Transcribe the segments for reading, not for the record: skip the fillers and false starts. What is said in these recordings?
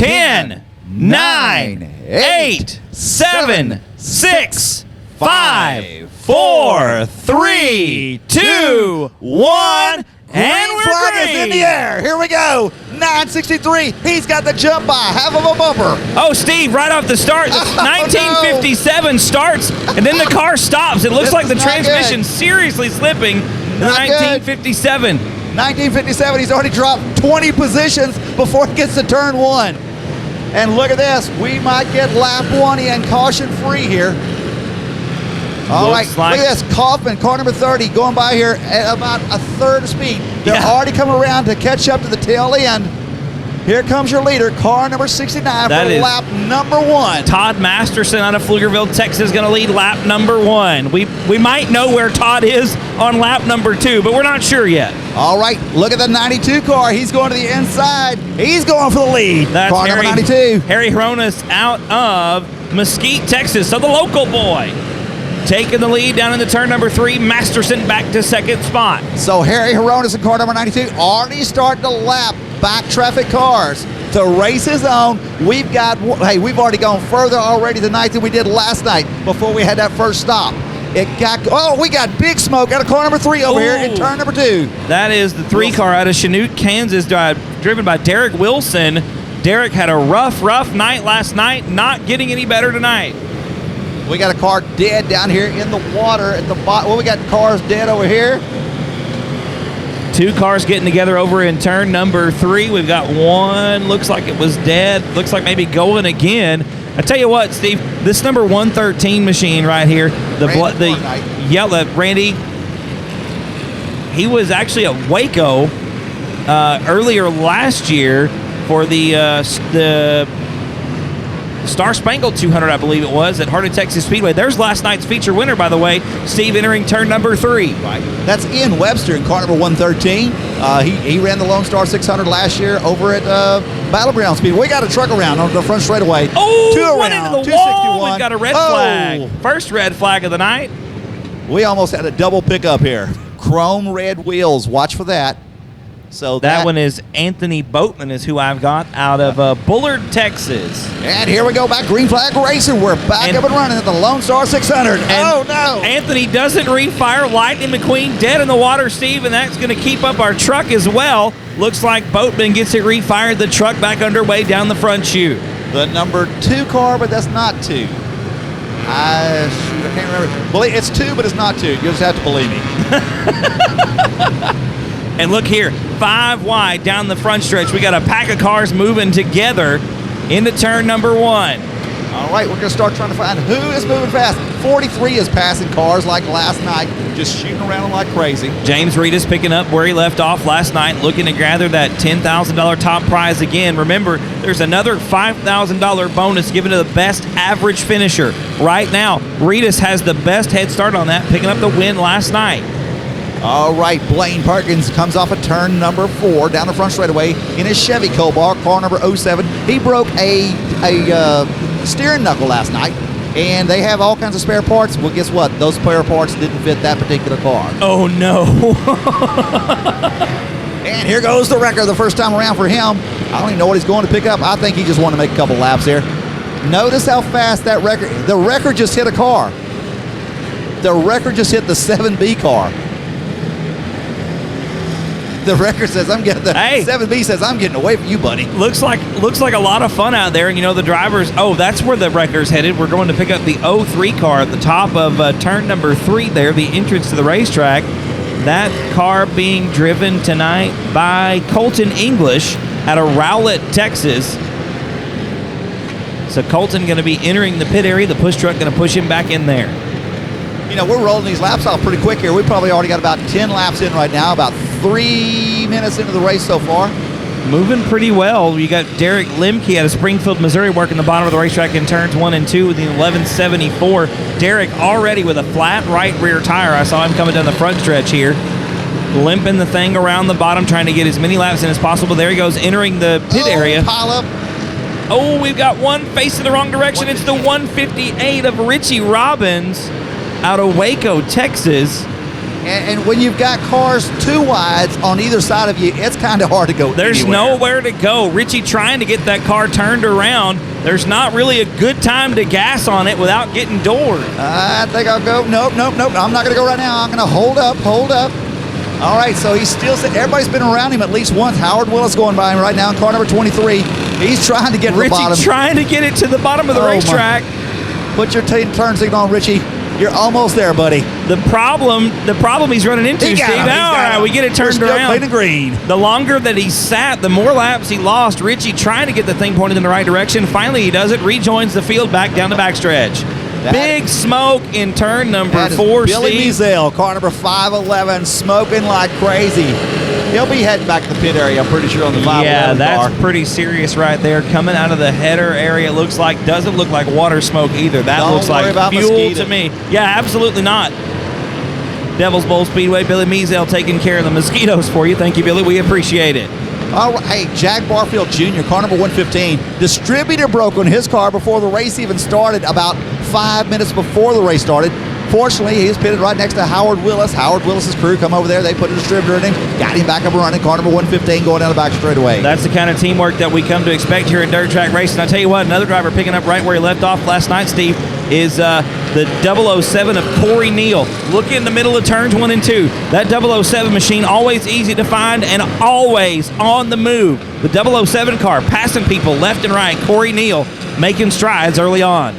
10, 9, 8, 7, 6, 5, 4, 3, 2, 1. And we're flag is in the air. Here we go. 963. He's got the jump by. Half of a bumper. Oh, Steve, right off the start, the 1957 starts, and then the car stops. It looks like the transmission seriously slipping in the 1957. 1957, he's already dropped 20 positions before he gets to turn 1. And look at this. We might get lap 1 in caution-free here. All right, look at this. Kaufman, car number 30, going by here at about a third of speed. They're already coming around to catch up to the tail end. Here comes your leader, car number 69 for lap number 1. Todd Masterson out of Pflugerville, Texas, going to lead lap number 1. We might know where Todd is on lap number 2, but we're not sure yet. All right, look at the 92 car. He's going to the inside. He's going for the lead. That's car number 92. Harry Hronis out of Mesquite, Texas, so the local boy. Taking the lead down in the turn number 3, Masterson back to second spot. So Harry Hronis in car number 92 already starting to lap back traffic cars to race his own. We've already gone further already tonight than we did last night before we had that first stop. We got big smoke out of car number 3 over here in turn number 2. That is the 3 car out of Chanute, Kansas, driven by Derek Wilson. Derek had a rough night last night, not getting any better tonight. We got a car dead down here in the water at the bottom. Well, we got cars dead over here. 2 cars getting together over in turn number 3. We've got one, looks like it was dead. Looks like maybe going again. I tell you what, Steve, this number 113 machine right here, Randy, he was actually at Waco earlier last year for the Star Spangled 200, I believe it was, at Heart of Texas Speedway. There's last night's feature winner, by the way, Steve, entering turn number 3. Right. That's Ian Webster in car number 113. He ran the Lone Star 600 last year over at Battleground Speedway. We got a truck around on the front straightaway. Oh, 2 around, into the wall. We've got a red flag. First red flag of the night. We almost had a double pickup here. Chrome red wheels. Watch for that. So that one is Anthony Boatman is who I've got out of Bullard, Texas. And here we go back, green flag racing. We're back up and running at the Lone Star 600. Oh, no. Anthony doesn't refire. Lightning McQueen dead in the water, Steve, and that's going to keep up our truck as well. Looks like Boatman gets it refired. The truck back underway down the front chute. The number 2 car, but that's not 2. I can't remember. It's 2, but it's not 2. You'll just have to believe me. And look here, 5 wide down the front stretch. We got a pack of cars moving together into turn number 1. All right, we're going to start trying to find who is moving fast. 43 is passing cars like last night, just shooting around like crazy. James Reavis picking up where he left off last night, looking to gather that $10,000 top prize again. Remember, there's another $5,000 bonus given to the best average finisher. Right now, Reavis has the best head start on that, picking up the win last night. All right, Blaine Perkins comes off of turn number 4 down the front straightaway in his Chevy Cobalt, car number 07. He broke a steering knuckle last night, and they have all kinds of spare parts. Well, guess what? Those spare parts didn't fit that particular car. Oh, no. And here goes the wrecker the first time around for him. I don't even know what he's going to pick up. I think he just wanted to make a couple laps there. Notice how fast the wrecker just hit a car. The wrecker just hit the 7B car. The record says I'm getting 7B says I'm getting away from you, buddy. Looks like a lot of fun out there, and the drivers. Oh, that's where the wrecker's headed. We're going to pick up the 03 car at the top of turn number 3 there, the entrance to the racetrack. That car being driven tonight by Colton English out of Rowlett, Texas. So Colton going to be entering the pit area. The push truck going to push him back in there. We're rolling these laps off pretty quick here. We probably already got about 10 laps in right now, about 3 minutes into the race so far. Moving pretty well. You got Derek Limkey out of Springfield, Missouri, working the bottom of the racetrack in turns 1 and 2 with the 1174. Derek already with a flat right rear tire. I saw him coming down the front stretch here, limping the thing around the bottom, trying to get as many laps in as possible. There he goes, entering the pit area. Pile up. Oh, we've got one facing the wrong direction. It's the 158 of Richie Robbins out of Waco, Texas. And when you've got cars two wides on either side of you, it's kind of hard to go There's anywhere. nowhere to go. Richie trying to get that car turned around. There's not really a good time to gas on it without getting doored. I think I'll go. Nope. I'm not going to go right now. I'm going to hold up. All right, so he's still sitting. Everybody's been around him at least once. Howard Willis going by him right now in car number 23. He's trying to get to the bottom. Richie trying to get it to the bottom of the racetrack. Put your turn signal on, Richie. You're almost there, buddy. The problem he's running into, Steve. All right, we get it turned around. Clean and green. The longer that he sat, the more laps he lost. Richie trying to get the thing pointed in the right direction. Finally, he does it. Rejoins the field back down the backstretch. Big smoke in turn number 4, Billy Steve. Measle, car number 511, smoking like crazy. He'll be heading back to the pit area, I'm pretty sure, on the 511 Yeah, that's car. pretty serious right there. Coming out of the header area, doesn't look like water smoke either. That looks like fuel mosquito. to me. Yeah, absolutely not. Devils Bowl Speedway, Billy Measle taking care of the mosquitoes for you. Thank you, Billy. We appreciate it. All right, hey, Jack Barfield Jr., car number 115. Distributor broke on his car before the race even started, about 5 minutes before the race started. Fortunately, he was pitted right next to Howard Willis. Howard Willis's crew come over there. They put a distributor in him, got him back up and running. Car number 115 going down the back straightaway. That's the kind of teamwork that we come to expect here at dirt track racing. I tell you what, another driver picking up right where he left off last night, Steve, is the 007 of Corey Neal. Look in the middle of turns 1 and 2. That 007 machine, always easy to find and always on the move. The 007 car passing people left and right. Corey Neal making strides early on.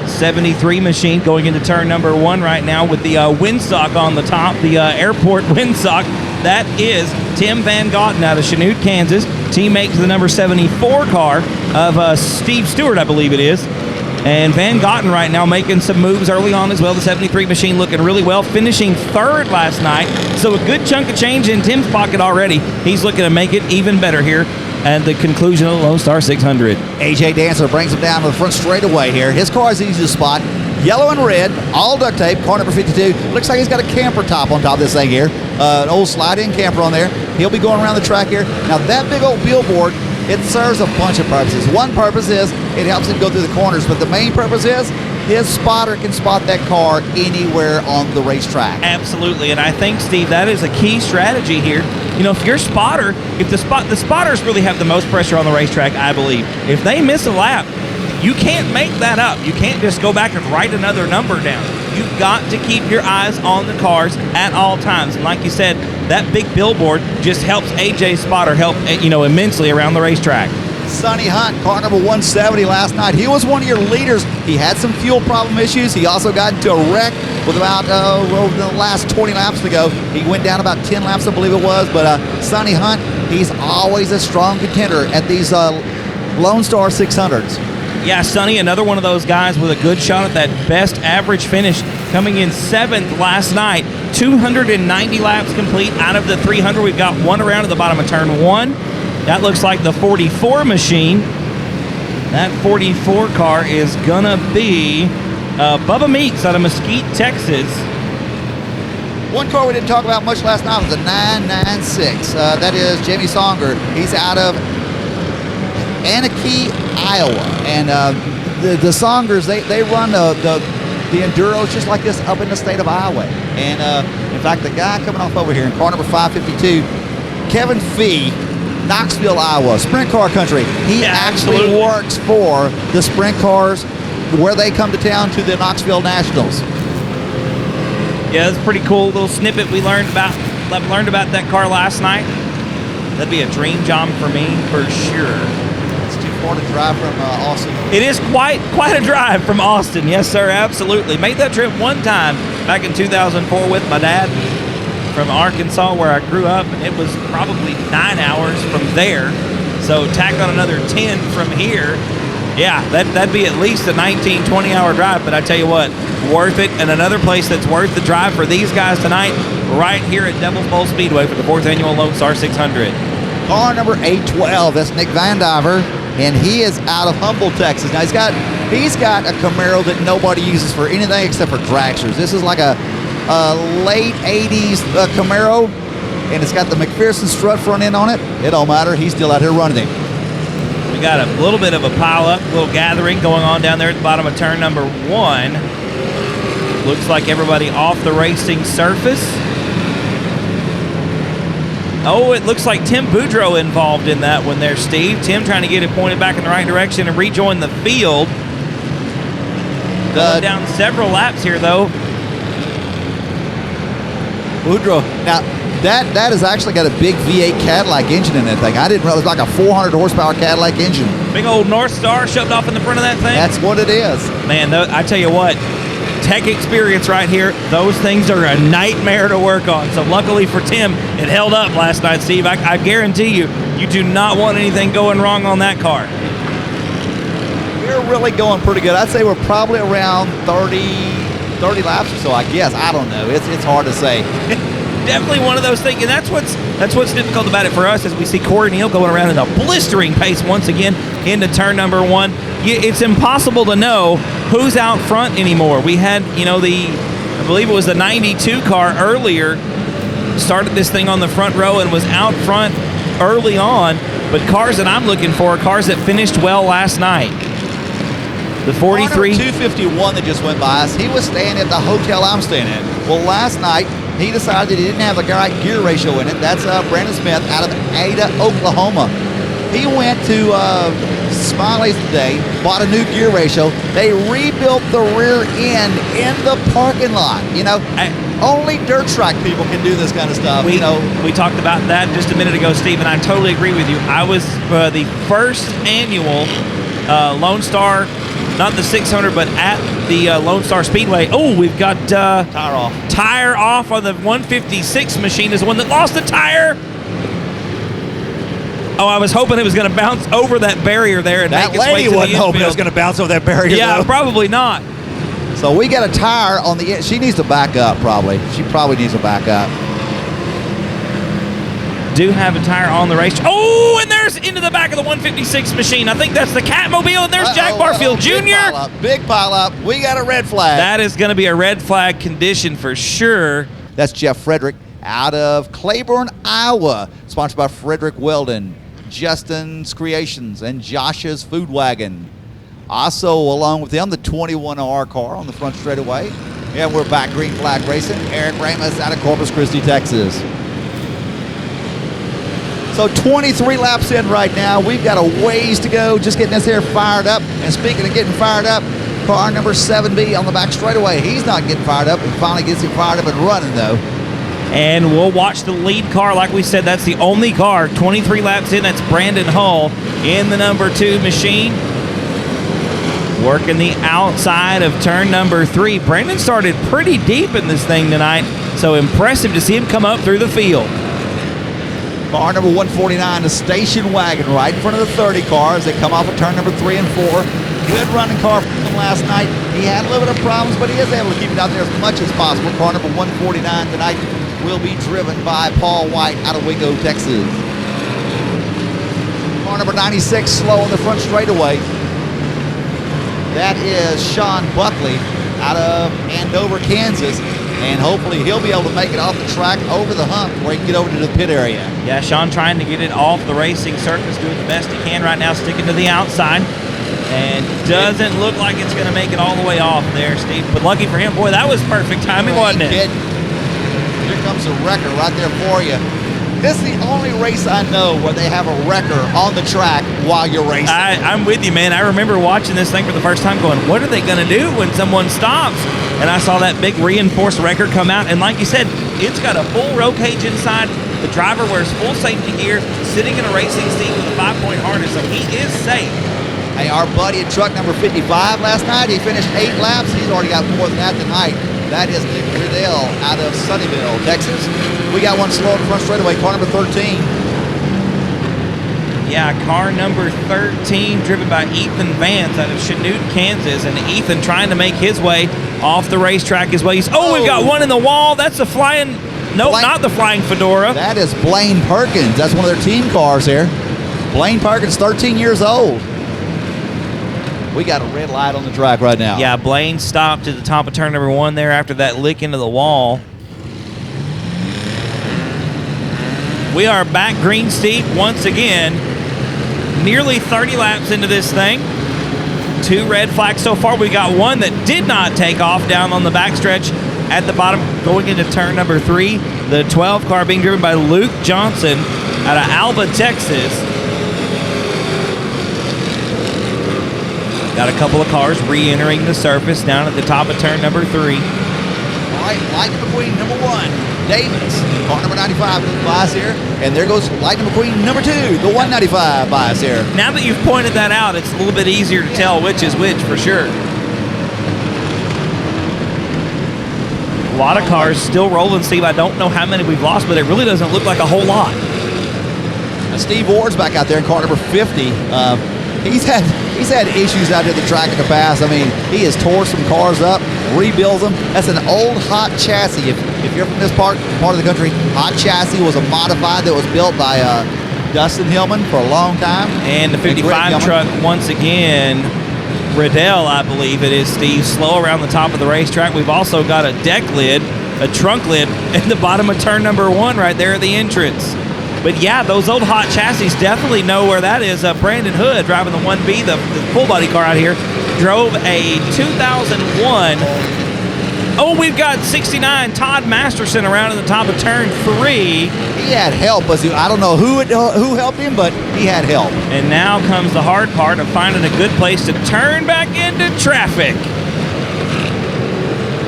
73 machine going into turn number 1 right now with the windsock on the top, the airport windsock. That is Tim Van Gotten out of Chanute, Kansas. Teammate to the number 74 car of Steve Stewart, I believe it is. And Van Gotten right now making some moves early on as well. The 73 machine looking really well, finishing 3rd last night. So a good chunk of change in Tim's pocket already. He's looking to make it even better here at the conclusion of the Lone Star 600. AJ Dancer brings him down to the front straightaway here. His car is easy to spot. Yellow and red, all duct tape, car number 52. Looks like he's got a camper top on top of this thing here. An old slide-in camper on there. He'll be going around the track here. Now, that big old billboard, it serves a bunch of purposes. One purpose is it helps him go through the corners, but the main purpose is his spotter can spot that car anywhere on the racetrack. Absolutely, and I think, Steve, that is a key strategy here. You know, if your spotter, the spotters really have the most pressure on the racetrack, I believe. If they miss a lap, you can't make that up. You can't just go back and write another number down. You've got to keep your eyes on the cars at all times. And like you said, that big billboard just helps AJ's spotter immensely around the racetrack. Sonny Hunt, car number 170 last night. He was one of your leaders. He had some fuel problem issues. He also got into a wreck with about over the last 20 laps to go. He went down about 10 laps, I believe it was. But Sonny Hunt, he's always a strong contender at these Lone Star 600s. Yeah, Sonny, another one of those guys with a good shot at that best average finish, coming in 7th last night. 290 laps complete out of the 300. We've got one around at the bottom of turn 1. That looks like the 44 machine. That 44 car is gonna be Bubba Meeks out of Mesquite, Texas. One car we didn't talk about much last night was the 996. That is Jamie Songer. He's out of Anakie, Iowa. And the Songers, they run the Enduros just like this up in the state of Iowa. And in fact, the guy coming off over here in car number 552, Kevin Fee, Knoxville, Iowa, sprint car country. He actually works for the sprint cars where they come to town to the Knoxville Nationals. Yeah, that's a pretty cool little snippet we learned about that car last night. That'd be a dream job for me for sure. It's too far to drive from Austin. It is quite a drive from Austin. Yes, sir, absolutely. Made that trip one time back in 2004 with my dad from Arkansas, where I grew up, and it was probably 9 hours from there. So tack on another 10 from here. Yeah, that'd be at least a 19, 20-hour drive. But I tell you what, worth it. And another place that's worth the drive for these guys tonight, right here at Devils Bowl Speedway for the 4th annual Lone Star 600. Car number 812, that's Nick Vandiver, and he is out of Humboldt, Texas. Now he's got a Camaro that nobody uses for anything except for dragsters. This is like a late 80s Camaro, and it's got the McPherson strut front end on it. It don't matter. He's still out here running it. We got a little bit of a pile-up, a little gathering going on down there at the bottom of turn number 1. Looks like everybody off the racing surface. Oh, it looks like Tim Boudreau involved in that one there, Steve. Tim trying to get it pointed back in the right direction and rejoin the field. Going down several laps here, though. Boudreau. Now, that has actually got a big V8 Cadillac engine in that thing. I didn't realize it was like a 400 horsepower Cadillac engine. Big old North Star shoved off in the front of that thing. That's what it is. Man, I tell you what, tech experience right here, those things are a nightmare to work on. So luckily for Tim, it held up last night, Steve. I guarantee you, you do not want anything going wrong on that car. We're really going pretty good. I'd say we're probably around 30 laps or so, I guess. I don't know. It's hard to say. Definitely one of those things, and that's what's difficult about it for us, as we see Corey Neal going around at a blistering pace once again into turn number one. It's impossible to know who's out front anymore. We had, I believe it was the 92 car earlier, started this thing on the front row and was out front early on, but cars that I'm looking for are cars that finished well last night. The 43 251 that just went by us, he was staying at the hotel I'm staying at. Well, last night, he decided he didn't have the right gear ratio in it. That's Brandon Smith out of Ada, Oklahoma. He went to Smiley's today, bought a new gear ratio. They rebuilt the rear end in the parking lot. Only dirt track people can do this kind of stuff. We talked about that just a minute ago, Steve, and I totally agree with you. I was the first annual Lone Star, not the 600, but at the Lone Star Speedway. Oh, we've got tire off on the 156 machine is the one that lost the tire. Oh, I was hoping it was going to bounce over that barrier there and that make its way to the wasn't hoping it was going to bounce over that barrier. Yeah, though. Probably not. So we got a tire on the end. She needs to back up, probably. She probably needs to back up. Do have a tire on the race. Oh, and there's into the back of the 156 machine. I think that's the Catmobile, and there's Jack Barfield Jr. Big pile up. We got a red flag. That is going to be a red flag condition for sure. That's Jeff Frederick out of Claiborne, Iowa. Sponsored by Frederick Weldon, Justin's Creations, and Josh's Food Wagon. Also, along with them, the 21R car on the front straightaway. And we're back green flag racing. Eric Ramos out of Corpus Christi, Texas. So 23 laps in right now. We've got a ways to go, just getting this here fired up. And speaking of getting fired up, car number 7B on the back straightaway. He's not getting fired up. He finally gets him fired up and running, though. And we'll watch the lead car. Like we said, that's the only car. 23 laps in, that's Brandon Hull in the number 2 machine. Working the outside of turn number 3. Brandon started pretty deep in this thing tonight, so impressive to see him come up through the field. Car number 149, the station wagon, right in front of the 30 cars. They come off of turn number 3 and 4. Good running car from him last night. He had a little bit of problems, but he is able to keep it out there as much as possible. Car number 149 tonight will be driven by Paul White out of Waco, Texas. Car number 96, slow on the front straightaway. That is Sean Buckley out of Andover, Kansas. And hopefully he'll be able to make it off the track over the hump where he can get over to the pit area. Yeah, Sean trying to get it off the racing surface, doing the best he can right now, sticking to the outside. And doesn't look like it's going to make it all the way off there, Steve. But lucky for him, boy, that was perfect timing, wasn't it? Here comes a wrecker right there for you. This is the only race I know where they have a wrecker on the track while you're racing. I'm with you, man. I remember watching this thing for the first time going, what are they going to do when someone stops? And I saw that big reinforced wrecker come out. And like you said, it's got a full roll cage inside. The driver wears full safety gear, sitting in a racing seat with a 5-point harness, so he is safe. Hey, our buddy at truck number 55 last night, he finished 8 laps. He's already got more than that tonight. That is Nick Riddell out of Sunnyvale, Texas. We got one slow in the front straightaway, car number 13. Yeah, car number 13, driven by Ethan Vance out of Chanute, Kansas. And Ethan trying to make his way off the racetrack as well. We've got one in the wall. That's the flying, not the flying Fedora. That is Blaine Perkins. That's one of their team cars here. Blaine Perkins, 13 years old. We got a red light on the track right now. Yeah, Blaine stopped at the top of turn number 1 there after that lick into the wall. We are back green, Steve, once again. Nearly 30 laps into this thing. 2 red flags so far. We got one that did not take off down on the backstretch at the bottom going into turn number 3. The 12 car being driven by Luke Johnson out of Alba, Texas. Got a couple of cars re-entering the surface down at the top of turn number 3. All right, Lightning McQueen, number 1. Davis, car number 95 goes by us here. And there goes Lightning McQueen, number 2, the 195 by us here. Now that you've pointed that out, it's a little bit easier to tell which is which for sure. A lot of cars still rolling, Steve. I don't know how many we've lost, but it really doesn't look like a whole lot. Steve Ward's back out there in car number 50. He's had issues out there at the track in the past. I mean, he has tore some cars up, rebuilds them. That's an old hot chassis. If you're from this part of the country, hot chassis was a modified that was built by Dustin Hillman for a long time. And the 55 truck, once again, Riddell, I believe it is, Steve, slow around the top of the racetrack. We've also got a deck lid, a trunk lid, at the bottom of turn number 1 right there at the entrance. But yeah, those old hot chassis definitely know where that is. Brandon Hood, driving the 1B, the full body car out here, drove a 2001. Oh, we've got 69 Todd Masterson around at the top of turn 3. He had help. I don't know who helped him, but he had help. And now comes the hard part of finding a good place to turn back into traffic.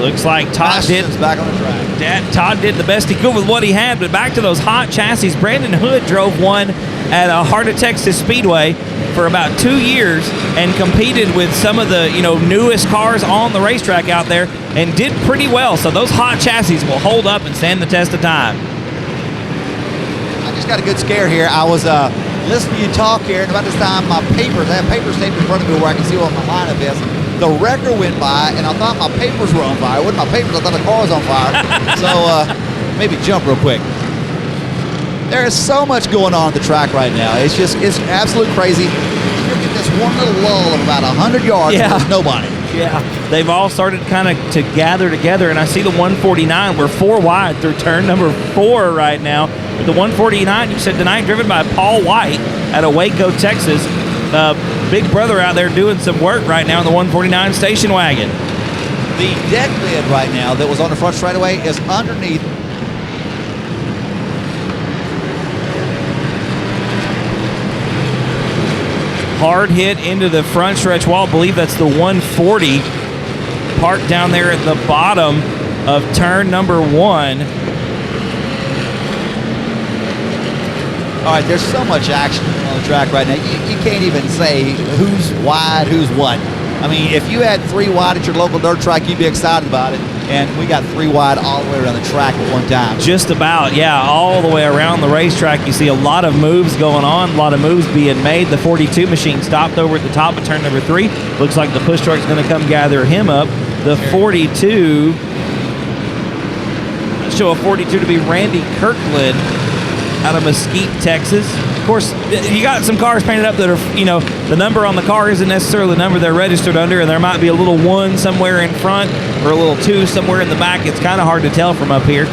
Looks like Todd did back on the track. Todd did the best he could with what he had, but back to those hot chassis. Brandon Hood drove one at Heart of Texas Speedway for about 2 years and competed with some of the newest cars on the racetrack out there and did pretty well. So those hot chassis will hold up and stand the test of time. I just got a good scare here. I was listening to you talk here, and about this time I have papers taped in front of me where I can see what my lineup is. The wrecker went by, and I thought my papers were on fire. It wasn't my papers, I thought the car was on fire. So maybe jump real quick. There is so much going on at the track right now. It's absolutely crazy. You're getting this one little lull of about 100 yards, and there's nobody. Yeah, they've all started kind of to gather together, and I see the 149. We're 4 wide through turn number 4 right now. But the 149, you said tonight, driven by Paul White out of Waco, Texas. Big brother out there doing some work right now in the 149 station wagon. The deck lid right now that was on the front straightaway is underneath. Hard hit into the front stretch wall. I believe that's the 140 parked down there at the bottom of turn number 1. All right, there's so much action on the track right now. You can't even say who's wide, who's what. I mean, if you had 3 wide at your local dirt track, you'd be excited about it. And we got 3 wide all the way around the track at one time. Just about, yeah, all the way around the racetrack. You see a lot of moves going on, a lot of moves being made. The 42 machine stopped over at the top of turn number 3. Looks like the push truck's going to come gather him up. The 42, let's show a 42 to be Randy Kirkland out of Mesquite, Texas. Of course, you got some cars painted up that are, the number on the car isn't necessarily the number they're registered under, and there might be a little 1 somewhere in front or a little 2 somewhere in the back. It's kind of hard to tell from up here.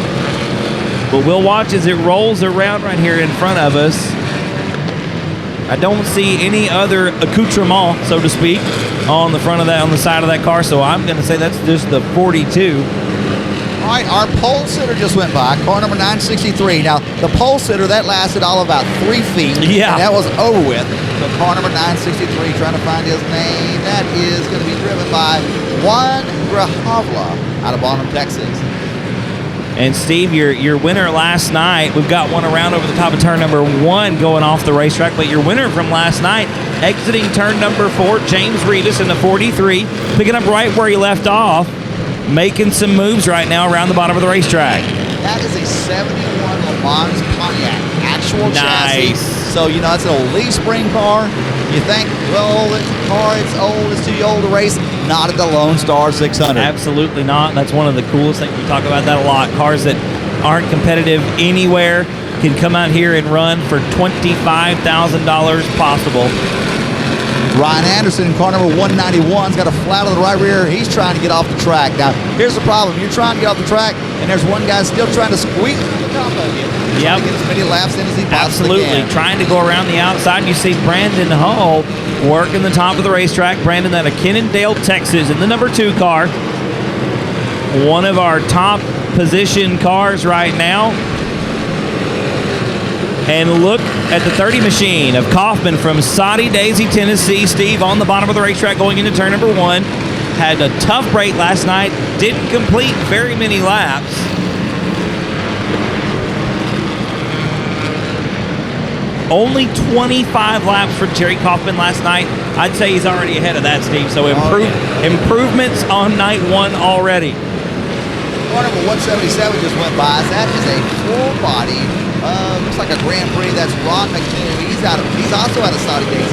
But we'll watch as it rolls around right here in front of us. I don't see any other accoutrement, so to speak, on the front of that, on the side of that car, so I'm going to say that's just the 42. All right, our pole sitter just went by, car number 963. Now, the pole sitter, that lasted all about 3 feet. Yeah. And that was over with. So car number 963, trying to find his name. That is going to be driven by Juan Grijalva out of Bonham, Texas. And Steve, your winner last night, we've got one around over the top of turn number 1 going off the racetrack, but your winner from last night, exiting turn number 4, James Reavis in the 43, picking up right where he left off, making some moves right now around the bottom of the racetrack. That is a 71 Le Mans Pontiac, actual chassis. So, it's an old leaf spring car. You think, well, it's a car, it's old, it's too old to race. Not at the Lone Star 600. Absolutely not. That's one of the coolest things. We talk about that a lot. Cars that aren't competitive anywhere can come out here and run for $25,000 possible. Ryan Anderson, car number 191's got a flat on the right rear. He's trying to get off the track. Now, here's the problem. You're trying to get off the track, and there's one guy still trying to squeeze the top of you. Trying to get as many laps in as he possibly can. Trying to go around the outside. You see Brandon Hull working the top of the racetrack. Brandon out of Kennedale, Texas, in the number 2 car. One of our top position cars right now. And look at the 30 machine of Kaufman from Soddy Daisy, Tennessee. Steve on the bottom of the racetrack going into turn number 1. Had a tough break last night. Didn't complete very many laps. Only 25 laps for Jerry Kaufman last night. I'd say he's already ahead of that, Steve. So improvements on night 1 already. Car number 177 just went by. That is a full body. Looks like a Grand Prix. That's Ron McKinney. He's also out of Saudi Days.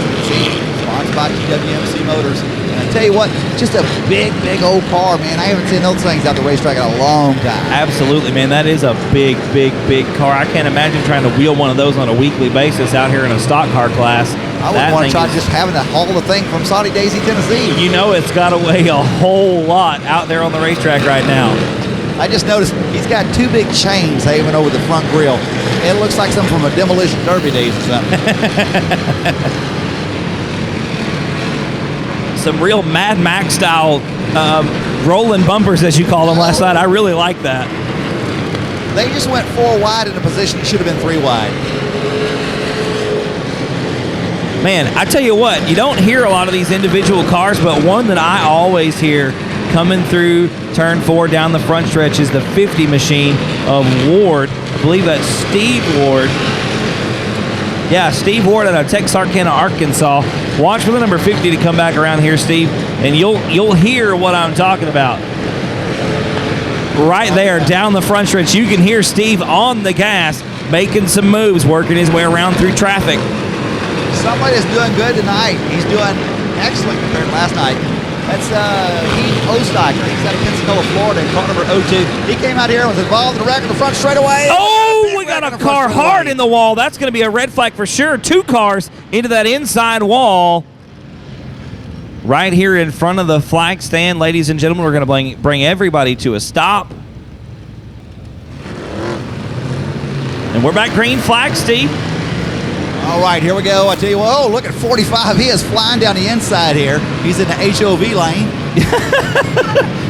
Sponsored by WMC Motors. And I tell you what, just a big old car, man. I haven't seen those things out the racetrack in a long time. Absolutely, man. That is a big car. I can't imagine trying to wheel one of those on a weekly basis out here in a stock car class. I wouldn't want to try just having to haul the thing from Saudi Daisy, Tennessee. You know it's got to weigh a whole lot out there on the racetrack right now. I just noticed he's got 2 big chains hanging over the front grille. It looks like something from a demolition derby days or something. Some real Mad Max style rolling bumpers, as you call them, last night. I really like that. They just went 4 wide in a position that should have been 3 wide. Man, I tell you what, you don't hear a lot of these individual cars, but one that I always hear coming through turn 4 down the front stretch is the 50 machine of Ward. I believe that's Steve Ward. Yeah, Steve Ward out of Texarkana, Arkansas. Watch for the number 50 to come back around here, Steve, and you'll hear what I'm talking about. Right there, down the front stretch, you can hear Steve on the gas, making some moves, working his way around through traffic. Somebody that's doing good tonight. He's doing excellent compared to last night. That's Heath Ostaker. He's out of Pensacola, Florida, in car number 02. He came out here and was involved in the wreck in the front straightaway. Oh, we got a car hard in the wall. That's going to be a red flag for sure. 2 cars into that inside wall. Right here in front of the flag stand, ladies and gentlemen, we're going to bring everybody to a stop. And we're back green flag, Steve. All right, here we go. I tell you what, oh, look at 45. He is flying down the inside here. He's in the HOV lane.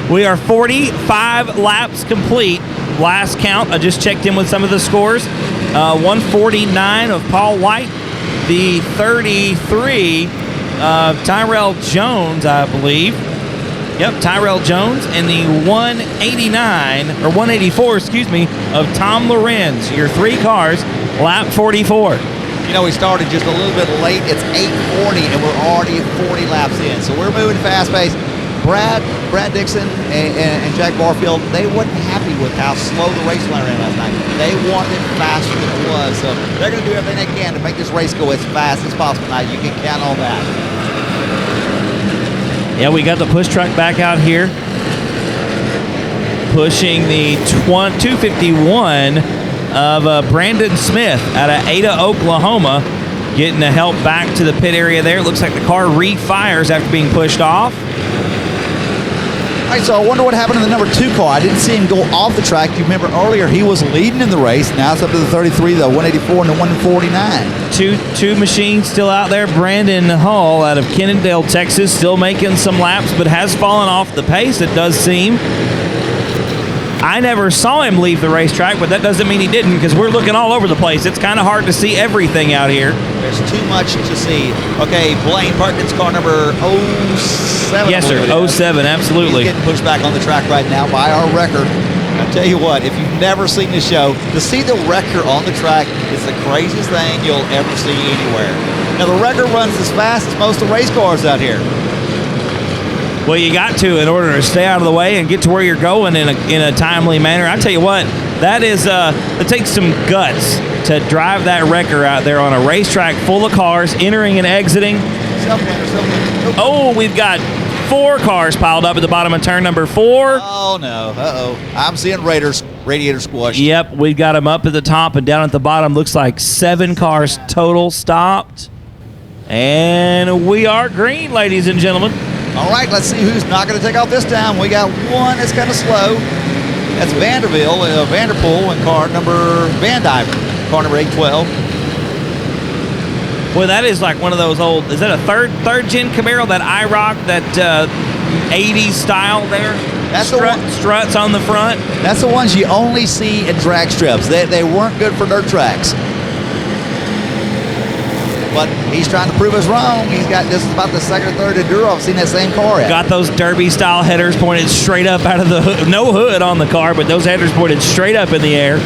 We are 45 laps complete. Last count, I just checked in with some of the scores. 149 of Paul White. The 33 of Tyrell Jones, I believe. Yep, Tyrell Jones. And the 184, of Tom Lorenz. Your 3 cars, lap 44. You know, we started just a little bit late. It's 8:40, and we're already 40 laps in. So we're moving fast-paced. Brad Dixon and Jack Barfield, they weren't happy with how slow the race ran last night. They wanted it faster than it was. So they're going to do everything they can to make this race go as fast as possible tonight. You can count on that. Yeah, we got the push truck back out here. Pushing the 251 of Brandon Smith out of Ada, Oklahoma, getting the help back to the pit area there. Looks like the car refires after being pushed off. All right, so I wonder what happened to the number 2 car. I didn't see him go off the track. You remember earlier he was leading in the race. Now it's up to the 33, the 184, and the 149. Two machines still out there. Brandon Hull out of Kennedale, Texas, still making some laps, but has fallen off the pace, it does seem. I never saw him leave the racetrack, but that doesn't mean he didn't, because we're looking all over the place. It's kind of hard to see everything out here. There's too much to see. Okay, Blaine Perkins, car number 07. Yes, sir, 07, absolutely. He's getting pushed back on the track right now by our wrecker. I tell you what, if you've never seen the show, to see the wrecker on the track is the craziest thing you'll ever see anywhere. Now, the wrecker runs as fast as most of the race cars out here. Well, you got to in order to stay out of the way and get to where you're going in a timely manner. I tell you what, it takes some guts to drive that wrecker out there on a racetrack full of cars entering and exiting. Oh, we've got 4 cars piled up at the bottom of turn number 4. Oh no! I'm seeing radiator squash. Yep, we've got them up at the top and down at the bottom. Looks like 7 cars total stopped, and we are green, ladies and gentlemen. All right, let's see who's not going to take off this time. We got one that's kind of slow. That's Vanderpool and car number Van Diver, car number 812. Well, that is like one of those old. Is that a third gen Camaro? That IROC, that 80s style there. That's the one. Struts on the front. That's the ones you only see at drag strips. They weren't good for dirt tracks. But he's trying to prove us wrong. He's got, this is about the second or third Enduro I've seen that same car at. Got those derby style headers pointed straight up out of the hood. No hood on the car, but those headers pointed straight up in the air.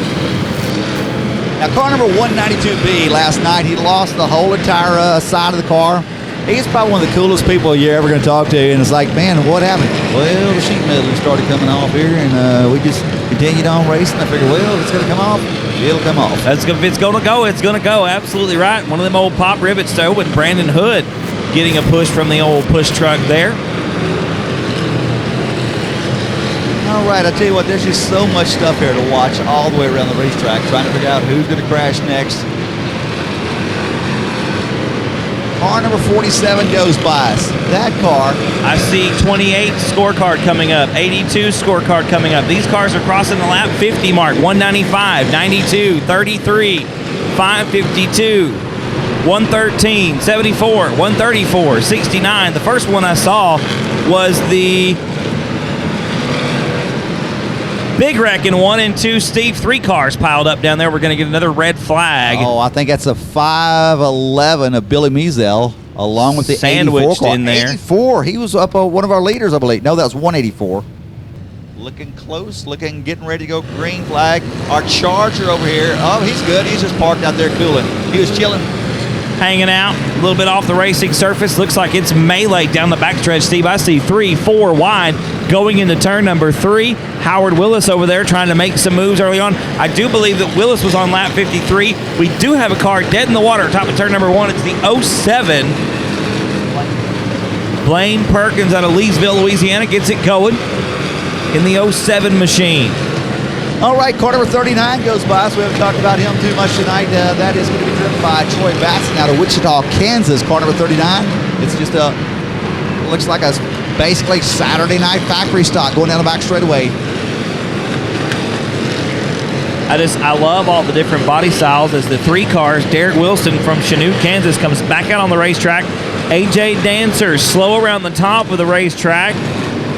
Now, car number 192B last night, he lost the whole entire side of the car. He's probably one of the coolest people you're ever going to talk to. And it's like, man, what happened? Well, the sheet metal started coming off here, and we just continued on racing. I figured, well, it's going to come off. It'll come off. If it's going to go, it's going to go. Absolutely right. One of them old pop rivets, though, with Brandon Hood getting a push from the old push truck there. All right, I tell you what, there's just so much stuff here to watch all the way around the racetrack, trying to figure out who's going to crash next. Car number 47 goes by us. That car. I see 28 scorecard coming up, 82 scorecard coming up. These cars are crossing the lap 50 mark, 195, 92, 33, 552, 113, 74, 134, 69. The first one I saw was the Big Wreck in 1 and 2. Steve, 3 cars piled up down there. We're going to get another red flag. Oh, I think that's a 511 of Billy Measel, along with the sandwiched 84 car. in there. 84. He was up one of our leaders, I believe. No, that was 184. Looking close, getting ready to go green flag. Our Charger over here. Oh, he's good. He's just parked out there cooling. He was chilling. Hanging out a little bit off the racing surface. Looks like it's melee down the backstretch, Steve. I see 3, 4 wide going into turn number 3. Howard Willis over there trying to make some moves early on. I do believe that Willis was on lap 53. We do have a car dead in the water top of turn number 1. It's the 07. Blaine Perkins out of Leesville, Louisiana gets it going in the 07 machine. All right, car number 39 goes by, so we haven't talked about him too much tonight. That is going to be driven by Troy Batson out of Wichita, Kansas, car number 39. It's just looks like a basically Saturday night factory stock going down the back straightaway. I love all the different body styles as the 3 cars. Derek Wilson from Chanute, Kansas comes back out on the racetrack. AJ Dancer slow around the top of the racetrack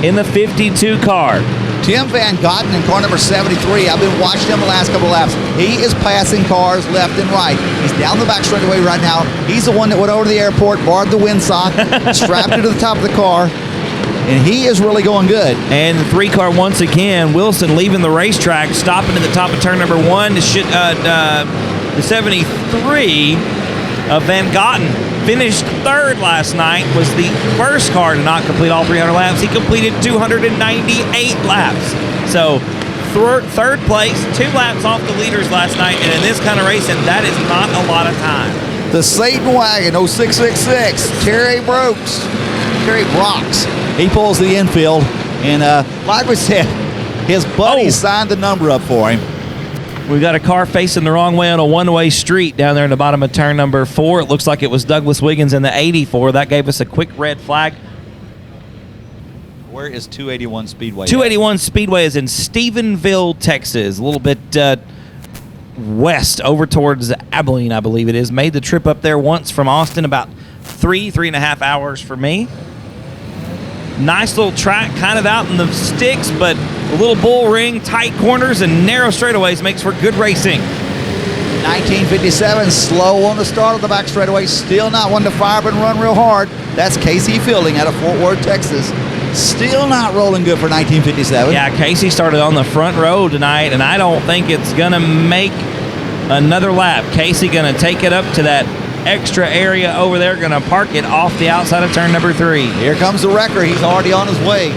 in the 52 car. Tim Van Gotten in car number 73. I've been watching him the last couple of laps. He is passing cars left and right. He's down the back straightaway right now. He's the one that went over to the airport, barred the windsock, strapped it to the top of the car, and he is really going good. And the 3 car once again, Wilson leaving the racetrack, stopping at the top of turn number 1. The 73 of Van Gotten finished 3rd last night, was the first car to not complete all 300 laps. He completed 298 laps. So 3rd place, 2 laps off the leaders last night, and in this kind of racing, that is not a lot of time. The Satan Wagon 0666, Terry Brooks. He pulls the infield, and like we said, his buddy signed the number up for him. We've got a car facing the wrong way on a one-way street down there in the bottom of turn number 4. It looks like it was Douglas Wiggins in the 84. That gave us a quick red flag. Where is 281 Speedway? 281 Speedway is in Stephenville, Texas. A little bit west over towards Abilene, I believe it is. Made the trip up there once from Austin, about 3.5 hours for me. Nice little track, kind of out in the sticks, but a little bull ring, tight corners, and narrow straightaways makes for good racing. 1957, slow on the start of the back straightaway, still not one to fire up and run real hard. That's Casey Fielding out of Fort Worth, Texas. Still not rolling good for 1957. Yeah, Casey started on the front row tonight, and I don't think it's going to make another lap. Casey going to take it up to that extra area over there, going to park it off the outside of turn number 3. Here comes the wrecker. He's already on his way.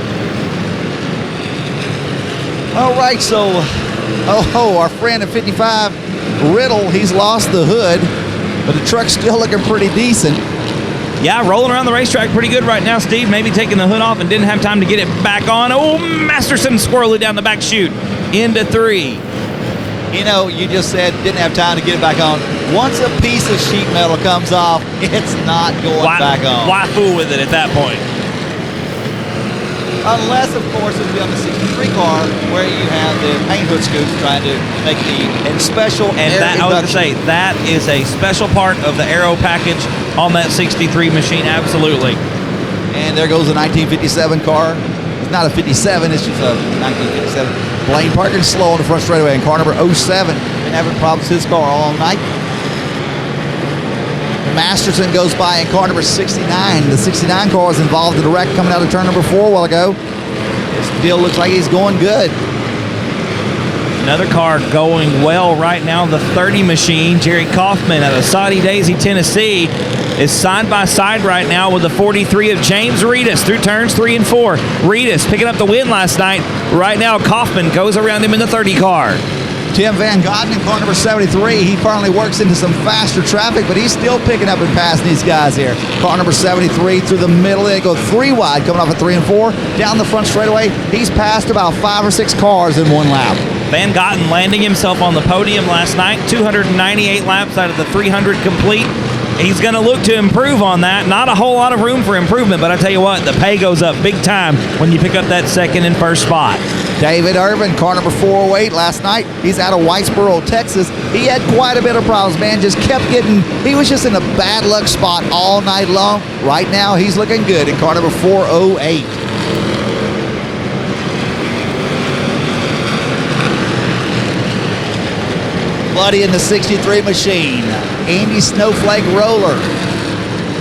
All right, so, our friend at 55, Riddle, he's lost the hood, but the truck's still looking pretty decent. Yeah, rolling around the racetrack pretty good right now, Steve. Maybe taking the hood off and didn't have time to get it back on. Oh, Masterson squirrely down the back chute into 3. You know, you just said didn't have time to get it back on. Once a piece of sheet metal comes off, it's not going back on. Why fool with it at that point? Unless, of course, it'll be on the 63 car where you have the paint hood scoops trying to make the special air that, I was going to induction. say, that is a special part of the aero package on that 63 machine, absolutely. And there goes the 1957 car. It's not a 57, it's just a 1957. Blaine Parker slow on the front straightaway in car number 07. Been having problems with his car all night. Masterson goes by in car number 69. The 69 car was involved in the wreck coming out of turn number 4 a while ago. This deal looks like he's going good. Another car going well right now, the 30 machine. Jerry Kaufman out of Saudi Daisy, Tennessee, is side by side right now with the 43 of James Reavis through turns 3 and 4. Reavis picking up the win last night. Right now, Kaufman goes around him in the 30 car. Tim Van Gotten in car number 73. He finally works into some faster traffic, but he's still picking up and passing these guys here. Car number 73 through the middle. They go 3 wide, coming off at 3 and 4. Down the front straightaway, he's passed about 5 or 6 cars in one lap. Van Gotten landing himself on the podium last night. 298 laps out of the 300 complete. He's going to look to improve on that. Not a whole lot of room for improvement, but I tell you what, the pay goes up big time when you pick up that second and first spot. David Irvin, car number 408 last night. He's out of Whitesboro, Texas. He had quite a bit of problems, man. Just kept getting, he was just in a bad luck spot all night long. Right now, he's looking good in car number 408. Buddy in the 63 machine. Andy Snowflake Roller,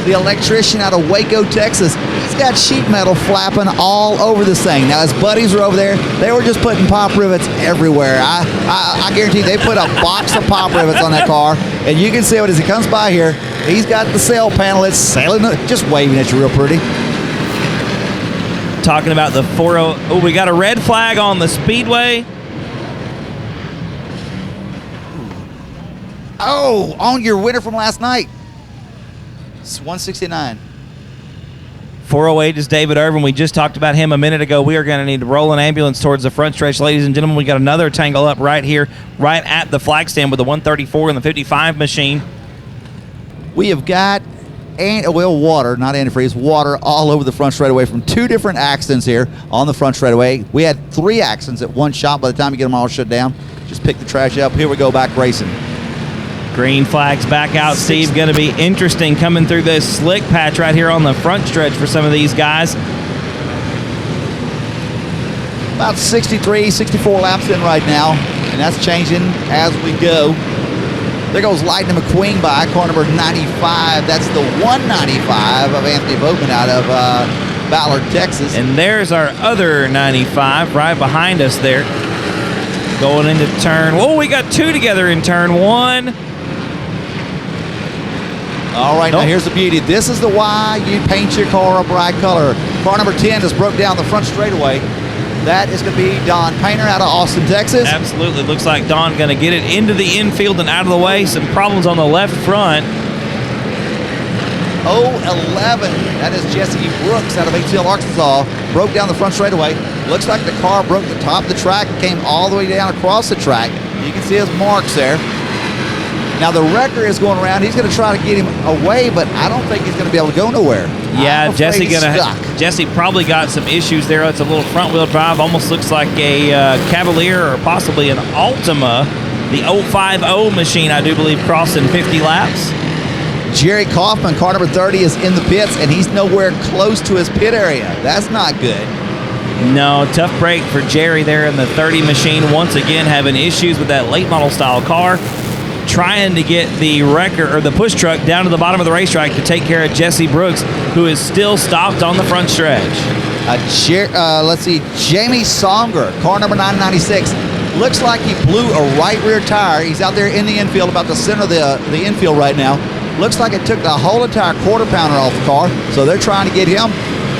the electrician out of Waco, Texas. He's got sheet metal flapping all over this thing. Now, his buddies were over there. They were just putting pop rivets everywhere. I guarantee they put a box of pop rivets on that car, and you can see it as he comes by here. He's got the sail panel. It's sailing, just waving at you real pretty. Talking about the 40. Oh, we got a red flag on the speedway. Oh, on your winner from last night. It's 169. 408 is David Irvin. We just talked about him a minute ago. We are going to need to roll an ambulance towards the front stretch. Ladies and gentlemen, we got another tangle up right here, right at the flag stand with the 134 and the 55 machine. We have got water, not antifreeze, water all over the front straightaway from 2 different accidents here on the front straightaway. We had 3 accidents at one shot. By the time you get them all shut down, just pick the trash up. Here we go, back racing. Green flags back out, Steve. Going to be interesting coming through this slick patch right here on the front stretch for some of these guys. About 63, 64 laps in right now, and that's changing as we go. There goes Lightning McQueen by car number 95. That's the 195 of Anthony Boatman out of Ballard, Texas. And there's our other 95 right behind us there. Going into turn. Whoa, we got 2 together in turn 1. All right, Now here's the beauty. This is the why you paint your car a bright color. Car number 10 just broke down the front straightaway. That is going to be Don Painter out of Austin, Texas. Absolutely. Looks like Don going to get it into the infield and out of the way. Some problems on the left front. 011. That is Jesse Brooks out of ATL, Arkansas. Broke down the front straightaway. Looks like the car broke the top of the track, came all the way down across the track. You can see his marks there. Now the wrecker is going around. He's going to try to get him away, but I don't think he's going to be able to go nowhere. Yeah, Jesse probably got some issues there. It's a little front wheel drive. Almost looks like a Cavalier or possibly an Altima. The 050 machine, I do believe, crossing 50 laps. Jerry Kaufman, car number 30, is in the pits, and he's nowhere close to his pit area. That's not good. No, tough break for Jerry there in the 30 machine. Once again, having issues with that late model style car. Trying to get the wrecker or the push truck down to the bottom of the racetrack to take care of Jesse Brooks, who is still stopped on the front stretch. Let's see, Jamie Songer, car number 996. Looks like he blew a right rear tire. He's out there in the infield, about the center of the infield right now. Looks like it took the whole entire quarter pounder off the car, so they're trying to get him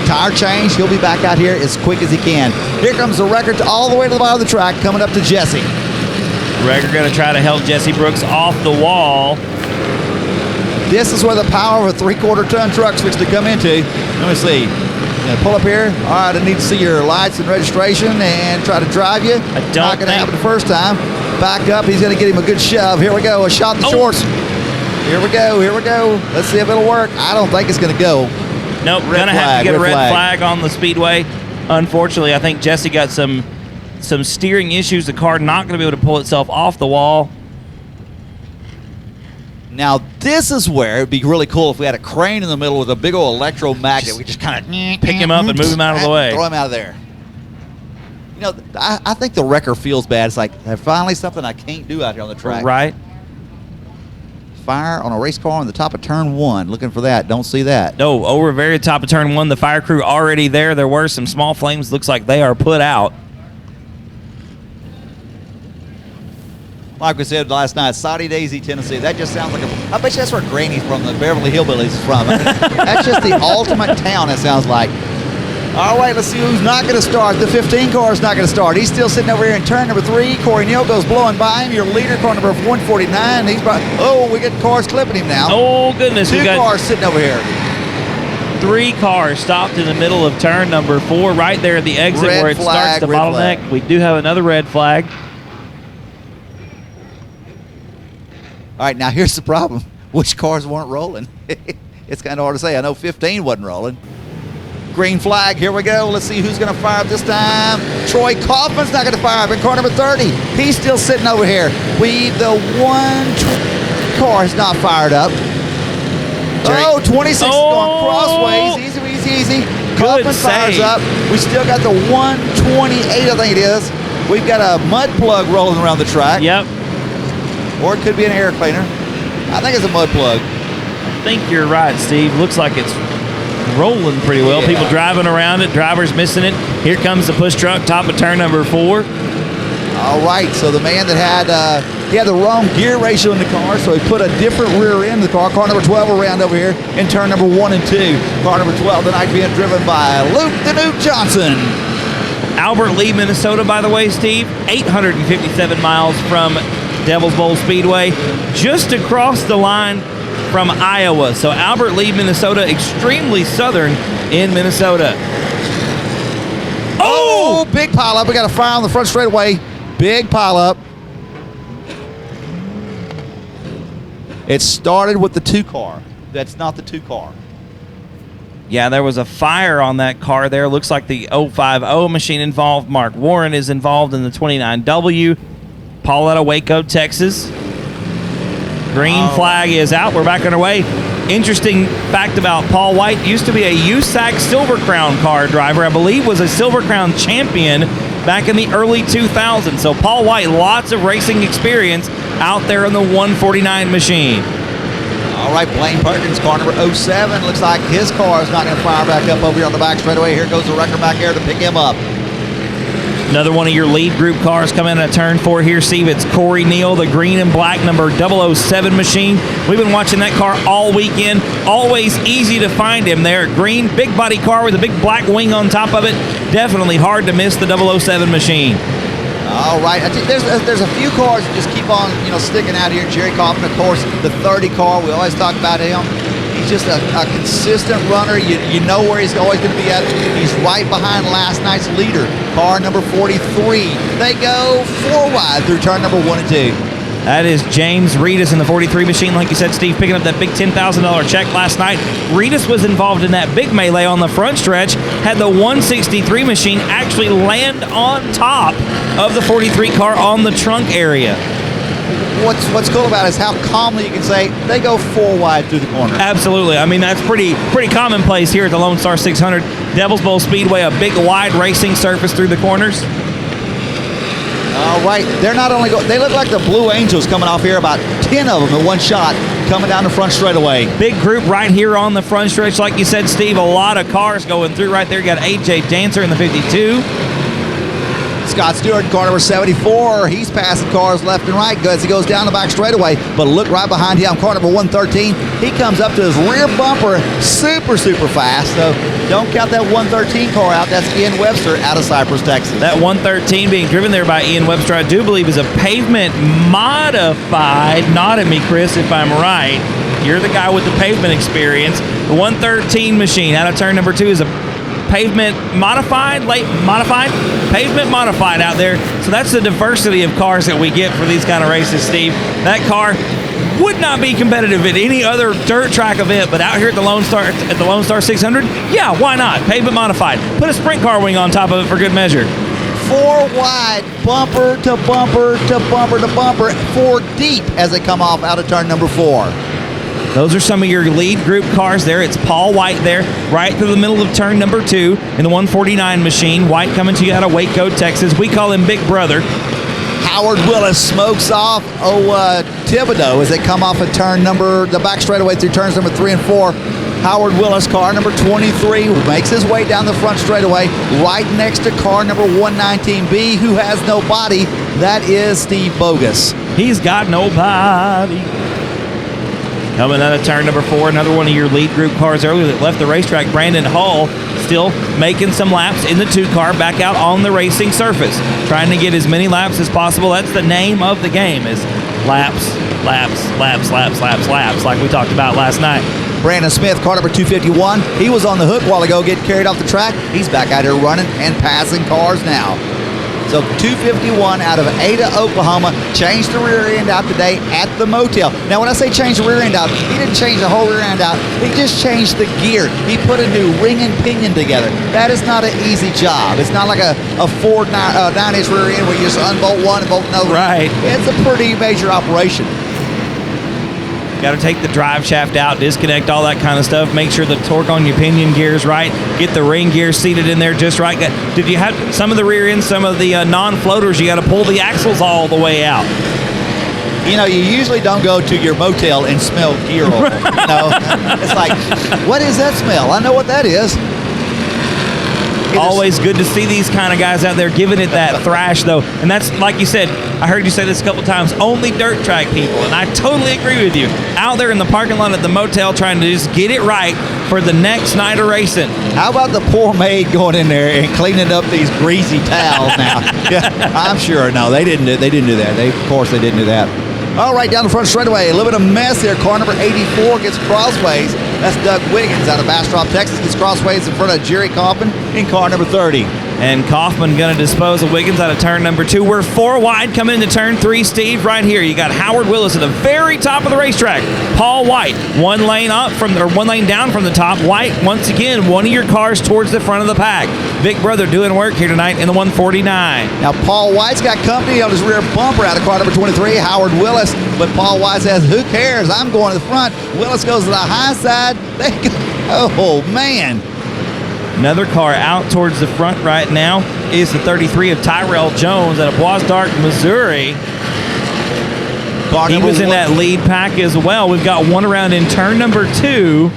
tire changed. He'll be back out here as quick as he can. Here comes the wrecker all the way to the bottom of the track, coming up to Jesse. Wrecker going to try to help Jesse Brooks off the wall. This is where the power of a 3/4 ton truck switch to come into. Let me see. Pull up here. All right, I need to see your lights and registration and try to drive you. Not going to happen the first time. Back up. He's going to get him a good shove. Here we go. A shot in the shorts. Here we go. Here we go. Let's see if it'll work. I don't think it's going to go. Nope. Going to have to get a red flag on the speedway. Unfortunately, I think Jesse got some steering issues. The car not going to be able to pull itself off the wall. Now, this is where it'd be really cool if we had a crane in the middle with a big old electromagnet. We just kind of pick him up and move him out of the way. Throw him out of there. You know, I think the wrecker feels bad. It's like, there's finally something I can't do out here on the track. Right. Fire on a race car on the top of turn 1. Looking for that. Don't see that. No, over very top of turn 1. The fire crew already there. There were some small flames. Looks like they are put out. Like we said last night, Saudi Daisy, Tennessee. That just sounds like I bet you that's where Granny's from, the Beverly Hillbillies is from. That's just the ultimate town, it sounds like. All right, let's see who's not going to start. The 15 car is not going to start. He's still sitting over here in turn number 3. Corey Neal goes blowing by him. Your leader, car number 149. He's we get cars clipping him now. Oh, goodness. 2 cars sitting over here. 3 cars stopped in the middle of turn number 4, right there at the exit where it starts the bottleneck. We do have another red flag. All right, now here's the problem. Which cars weren't rolling? It's kind of hard to say. I know 15 wasn't rolling. Green flag, here we go. Let's see who's going to fire up this time. Troy Kaufman's not going to fire up in car number 30. He's still sitting over here. The 1 car is not fired up. 26 is going crossways. Easy. Kaufman fires up. We still got the 128, I think it is. We've got a mud plug rolling around the track. Yep. Or it could be an air cleaner. I think it's a mud plug. I think you're right, Steve. Looks like it's rolling pretty well. Yeah. People driving around it. Drivers missing it. Here comes the push truck, top of turn number 4. All right, so the man that he had the wrong gear ratio in the car, so he put a different rear end in the car. Car number 12 around over here in turn number 1 and 2. Car number 12 tonight being driven by Luke the Nuke Johnson. Albert Lee, Minnesota, by the way, Steve. 857 miles from Devils Bowl Speedway, just across the line from Iowa. So Albert Lee, Minnesota, extremely southern in Minnesota. Oh, big pile up. We got a fire on the front straightaway. Big pile up. It started with the 2 car. That's not the 2 car. Yeah, there was a fire on that car there. Looks like the 050 machine involved. Mark Warren is involved in the 29W. Pauletta, Waco, Texas. Green flag is out. We're back underway. Interesting fact about Paul White. Used to be a USAC Silver Crown car driver. I believe was a Silver Crown champion back in the early 2000s. So Paul White, lots of racing experience out there in the 149 machine. All right, Blaine Perkins, car number 07. Looks like his car is not going to fire back up over here on the back straightaway. Here goes the wrecker back there to pick him up. Another one of your lead group cars coming in at turn 4 here, Steve. It's Corey Neal, the green and black number 007 machine. We've been watching that car all weekend. Always easy to find him there. Green, big body car with a big black wing on top of it. Definitely hard to miss the 007 machine. All right, I think there's a few cars that just keep on sticking out here. Jerry Kaufman, of course, the 30 car. We always talk about him. He's just a consistent runner. You know where he's always going to be at. He's right behind last night's leader, car number 43. They go 4 wide through turn number 1 and 2. That is James Reavis in the 43 machine. Like you said, Steve, picking up that big $10,000 check last night. Reavis was involved in that big melee on the front stretch. Had the 163 machine actually land on top of the 43 car on the trunk area. What's cool about it is how calmly you can say they go 4 wide through the corner. Absolutely. I mean, that's pretty commonplace here at the Lone Star 600. Devils Bowl Speedway, a big wide racing surface through the corners. All right, they're not only they look like the Blue Angels coming off here, about 10 of them in one shot coming down the front straightaway. Big group right here on the front stretch. Like you said, Steve, a lot of cars going through right there. You got AJ Dancer in the 52. Scott Stewart, car number 74. He's passing cars left and right as he goes down the back straightaway. But look right behind him, car number 113. He comes up to his rear bumper super fast. So don't count that 113 car out. That's Ian Webster out of Cypress, Texas. That 113 being driven there by Ian Webster, I do believe is a pavement modified. Nod at me, Chris, if I'm right. You're the guy with the pavement experience. The 113 machine out of turn number 2 is a pavement modified out there. So that's the diversity of cars that we get for these kind of races, Steve. That car would not be competitive at any other dirt track event, but out here at the Lone Star 600, yeah, why not? Pavement modified. Put a sprint car wing on top of it for good measure. 4 wide, bumper to bumper to bumper to bumper, 4 deep as they come off out of turn number 4. Those are some of your lead group cars there. It's Paul White there, right through the middle of turn number 2 in the 149 machine. White coming to you out of Waco, Texas. We call him Big Brother. Howard Willis smokes off Thibodeau as they come off of the back straightaway through turns number 3 and 4. Howard Willis, car number 23, makes his way down the front straightaway right next to car number 119B, who has no body. That is Steve Bogus. He's got no body. Coming out of turn number 4, another one of your lead group cars earlier that left the racetrack, Brandon Hull, still making some laps in the 2 car back out on the racing surface, trying to get as many laps as possible. That's the name of the game, is laps, like we talked about last night. Brandon Smith, car number 251. He was on the hook a while ago, getting carried off the track. He's back out here running and passing cars now. So 251 out of Ada, Oklahoma, changed the rear end out today at the motel. Now, when I say change the rear end out, he didn't change the whole rear end out. He just changed the gear. He put a new ring and pinion together. That is not an easy job. It's not like a Ford 9-inch rear end where you just unbolt one and bolt another. Right. It's a pretty major operation. Got to take the drive shaft out, disconnect all that kind of stuff, make sure the torque on your pinion gear is right, get the ring gear seated in there just right. Did you have some of the rear ends, some of the non-floaters, you got to pull the axles all the way out? You know, you usually don't go to your motel and smell gear oil. You know, it's like, what is that smell? I know what that is. Always good to see these kind of guys out there giving it that thrash, though. And that's, like you said, I heard you say this a couple times, only dirt track people. And I totally agree with you. Out there in the parking lot at the motel trying to just get it right for the next night of racing. How about the poor maid going in there and cleaning up these greasy towels now? Yeah, I'm sure. No, they didn't do that. Of course, they didn't do that. All right, down the front straightaway, a little bit of mess here. Car number 84 gets crossways. That's Doug Wiggins out of Bastrop, Texas. Gets crossways in front of Jerry Kaufman in car number 30. And Kaufman going to dispose of Wiggins out of turn number 2. We're 4 wide coming into turn 3, Steve, right here. You got Howard Willis at the very top of the racetrack. Paul White, one lane down from the top. White, once again, one of your cars towards the front of the pack. Big Brother doing work here tonight in the 149. Now, Paul White's got company on his rear bumper out of car number 23, Howard Willis. But Paul White says, who cares? I'm going to the front. Willis goes to the high side. Oh, man. Another car out towards the front right now is the 33 of Tyrell Jones out of Bois d'Arc, Missouri. He was in that lead pack as well. We've got one around in turn number 2.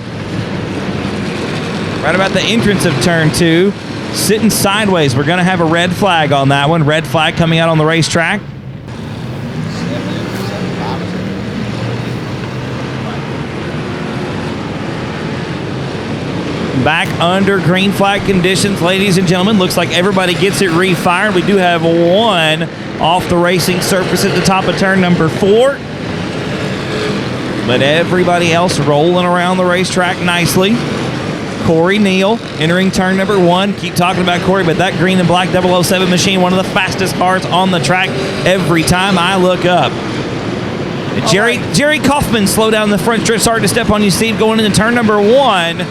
Right about the entrance of turn 2. Sitting sideways. We're going to have a red flag on that one. Red flag coming out on the racetrack. Back under green flag conditions, ladies and gentlemen. Looks like everybody gets it refired. We do have one off the racing surface at the top of turn number 4. But everybody else rolling around the racetrack nicely. Corey Neal entering turn number 1. Keep talking about Corey, but that green and black 007 machine, one of the fastest cars on the track every time I look up. Jerry Kaufman slow down the front stretch, starting to step on you, Steve, going into turn number 1.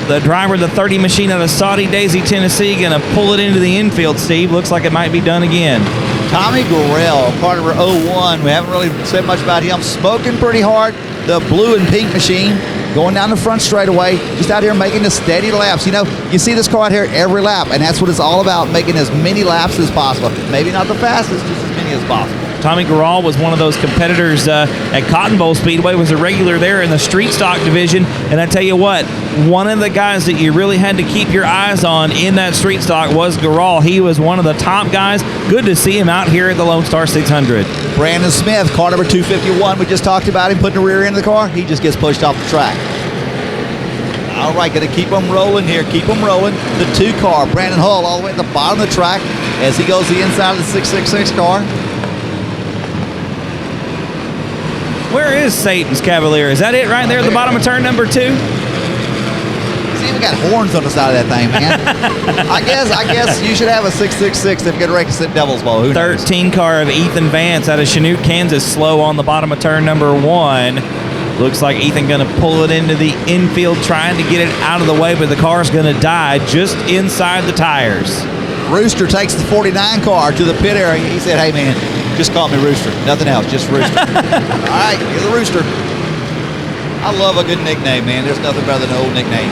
The driver of the 30 machine out of Saudi Daisy, Tennessee, going to pull it into the infield, Steve. Looks like it might be done again. Tommy Gorell, car number 01. We haven't really said much about him. Smoking pretty hard. The blue and pink machine going down the front straightaway. Just out here making the steady laps. You know, you see this car out here every lap, and that's what it's all about, making as many laps as possible. Maybe not the fastest, just as many as possible. Tommy Garral was one of those competitors at Cotton Bowl Speedway, was a regular there in the street stock division. And I tell you what, one of the guys that you really had to keep your eyes on in that street stock was Garral. He was one of the top guys. Good to see him out here at the Lone Star 600. Brandon Smith, car number 251. We just talked about him putting the rear end of the car. He just gets pushed off the track. All right, going to keep them rolling here. Keep them rolling. The 2 car, Brandon Hull, all the way at the bottom of the track as he goes the inside of the 666 car. Where is Satan's Cavalier? Is that it right there at the bottom of turn number 2? He's even got horns on the side of that thing, man. I guess you should have a 666 if you get race at Devils Bowl. Who knows? 13 car of Ethan Vance out of Chanute, Kansas, slow on the bottom of turn number 1. Looks like Ethan going to pull it into the infield, trying to get it out of the way, but the car's going to die just inside the tires. Rooster takes the 49 car to the pit area. He said, hey, man, just call me Rooster. Nothing else, just Rooster. All right, here's the Rooster. I love a good nickname, man. There's nothing better than an old nickname.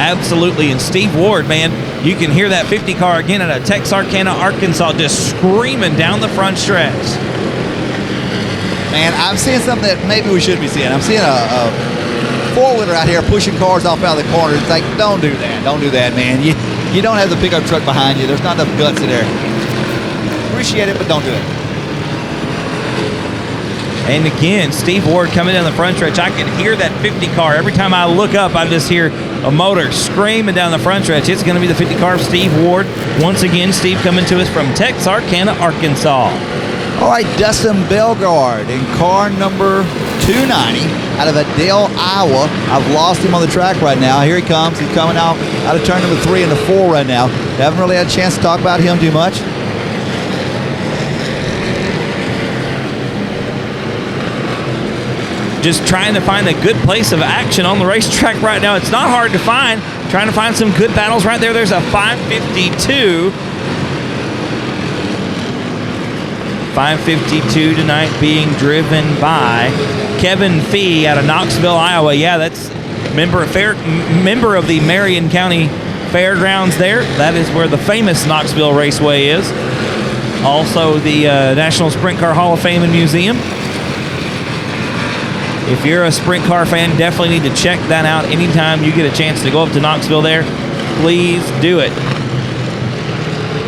Absolutely. And Steve Ward, man, you can hear that 50 car again out of Texarkana, Arkansas, just screaming down the front stretch. Man, I'm seeing something that maybe we should be seeing. I'm seeing a four-wheeler out here pushing cars off out of the corner. It's like, don't do that. Don't do that, man. You don't have the pickup truck behind you. There's not enough guts in there. Appreciate it, but don't do it. And again, Steve Ward coming down the front stretch. I can hear that 50 car. Every time I look up, I just hear a motor screaming down the front stretch. It's going to be the 50 car of Steve Ward. Once again, Steve coming to us from Texarkana, Arkansas. All right, Dustin Belgaard in car number 290 out of Adele, Iowa. I've lost him on the track right now. Here he comes. He's coming out of turn number 3 into 4 right now. Haven't really had a chance to talk about him too much. Just trying to find a good place of action on the racetrack right now. It's not hard to find. Trying to find some good battles right there. There's a 552. 552 tonight being driven by Kevin Fee out of Knoxville, Iowa. Yeah, that's member of the Marion County Fairgrounds there. That is where the famous Knoxville Raceway is. Also the National Sprint Car Hall of Fame and Museum. If you're a sprint car fan, definitely need to check that out anytime you get a chance to go up to Knoxville there. Please do it.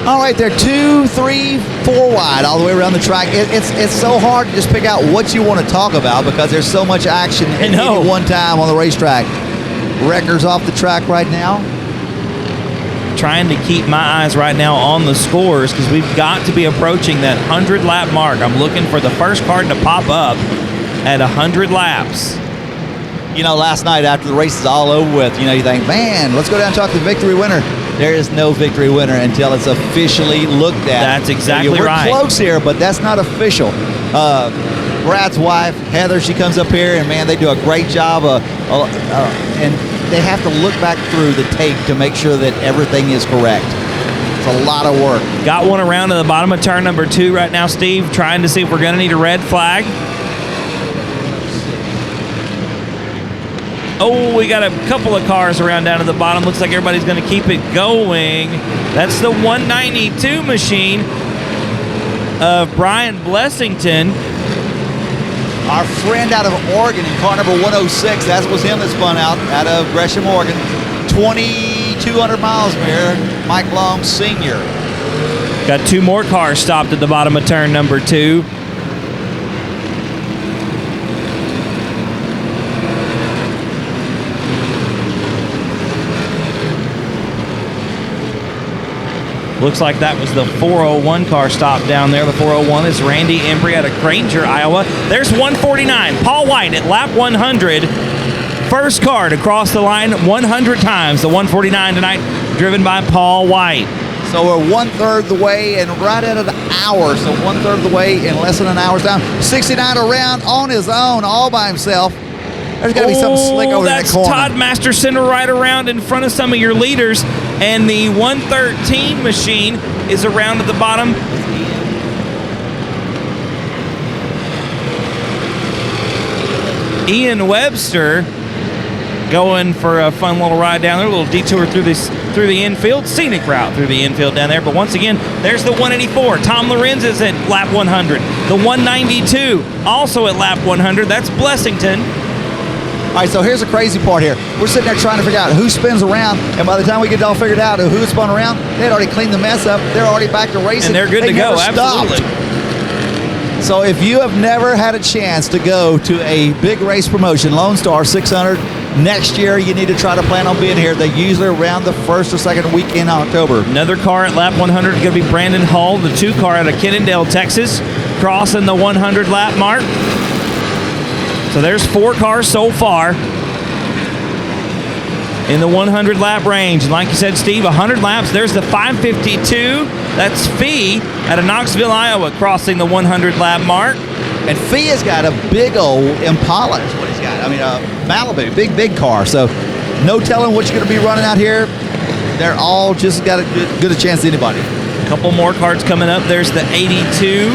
All right, they're 2, 3, 4 wide all the way around the track. It's so hard to just pick out what you want to talk about because there's so much action at any one time on the racetrack. Wreckers off the track right now. Trying to keep my eyes right now on the scores because we've got to be approaching that 100-lap mark. I'm looking for the first car to pop up at 100 laps. You know, last night after the race is all over with, you know, you think, man, let's go down and talk to the victory winner. There is no victory winner until it's officially looked at. That's exactly right. We're close here, but that's not official. Brad's wife, Heather, she comes up here, and, man, they do a great job. And they have to look back through the tape to make sure that everything is correct. It's a lot of work. Got one around to the bottom of turn number 2 right now, Steve, trying to see if we're going to need a red flag. Oh, we got a couple of cars around down at the bottom. Looks like everybody's going to keep it going. That's the 192 machine of Brian Blessington. Our friend out of Oregon in car number 106. That was him that spun out of Gresham, Oregon. 2,200 miles there. Mike Long, Sr. Got 2 more cars stopped at the bottom of turn number 2. Looks like that was the 401 car stop down there. The 401 is Randy Embry out of Granger, Iowa. There's 149. Paul White at lap 100. First car to cross the line 100 times. The 149 tonight driven by Paul White. So we're 1/3 the way and right at an hour. So 1/3 the way in less than an hour's time. 69 around on his own, all by himself. There's got to be something slick over in that corner. That's Todd Masterson right around in front of some of your leaders. And the 113 machine is around at the bottom. Ian Webster going for a fun little ride down there, a little detour through the infield, scenic route through the infield down there. But once again, there's the 184. Tom Lorenz is at lap 100. The 192 also at lap 100. That's Blessington. All right, so here's the crazy part here. We're sitting there trying to figure out who spins around, and by the time we get it all figured out who spun around, they'd already cleaned the mess up. They're already back to racing. And they're good to go, absolutely. So if you have never had a chance to go to a big race promotion, Lone Star 600, next year you need to try to plan on being here. They usually around the first or second week in October. Another car at lap 100 is going to be Brandon Hull, the 2 car out of Kennedale, Texas, crossing the 100 lap mark. So there's 4 cars so far. in the 100 lap range. And like you said, Steve, 100 laps. There's the 5:52. That's Fee out of Knoxville, Iowa, crossing the 100 lap mark. And Fee has got a big old Impala is what he's got. I mean, a Malibu, big car. So no telling what you're going to be running out here. They're all just got a good a chance as anybody. A couple more cards coming up. There's the 82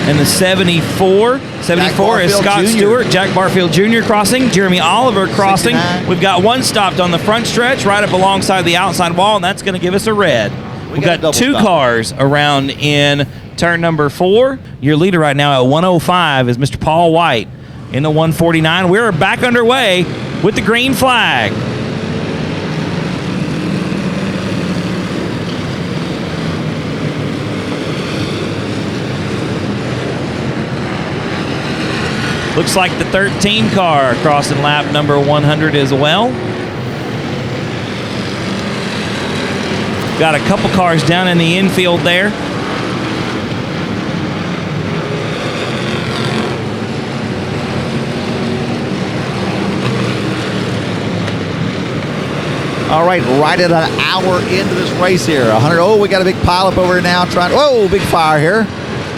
and the 74. 74 is Scott Jr. Stewart, Jack Barfield Jr. crossing, Jeremy Oliver crossing. 69. We've got one stopped on the front stretch right up alongside the outside wall, and that's going to give us a red. We've got two cars around in turn number 4. Your leader right now at 105 is Mr. Paul White in the 149. We're back underway with the green flag. Looks like the 13 car crossing lap number 100 as well. Got a couple cars down in the infield there. All right, right at an hour into this race here. 100. Oh, we got a big pileup over here now. Whoa, big fire here.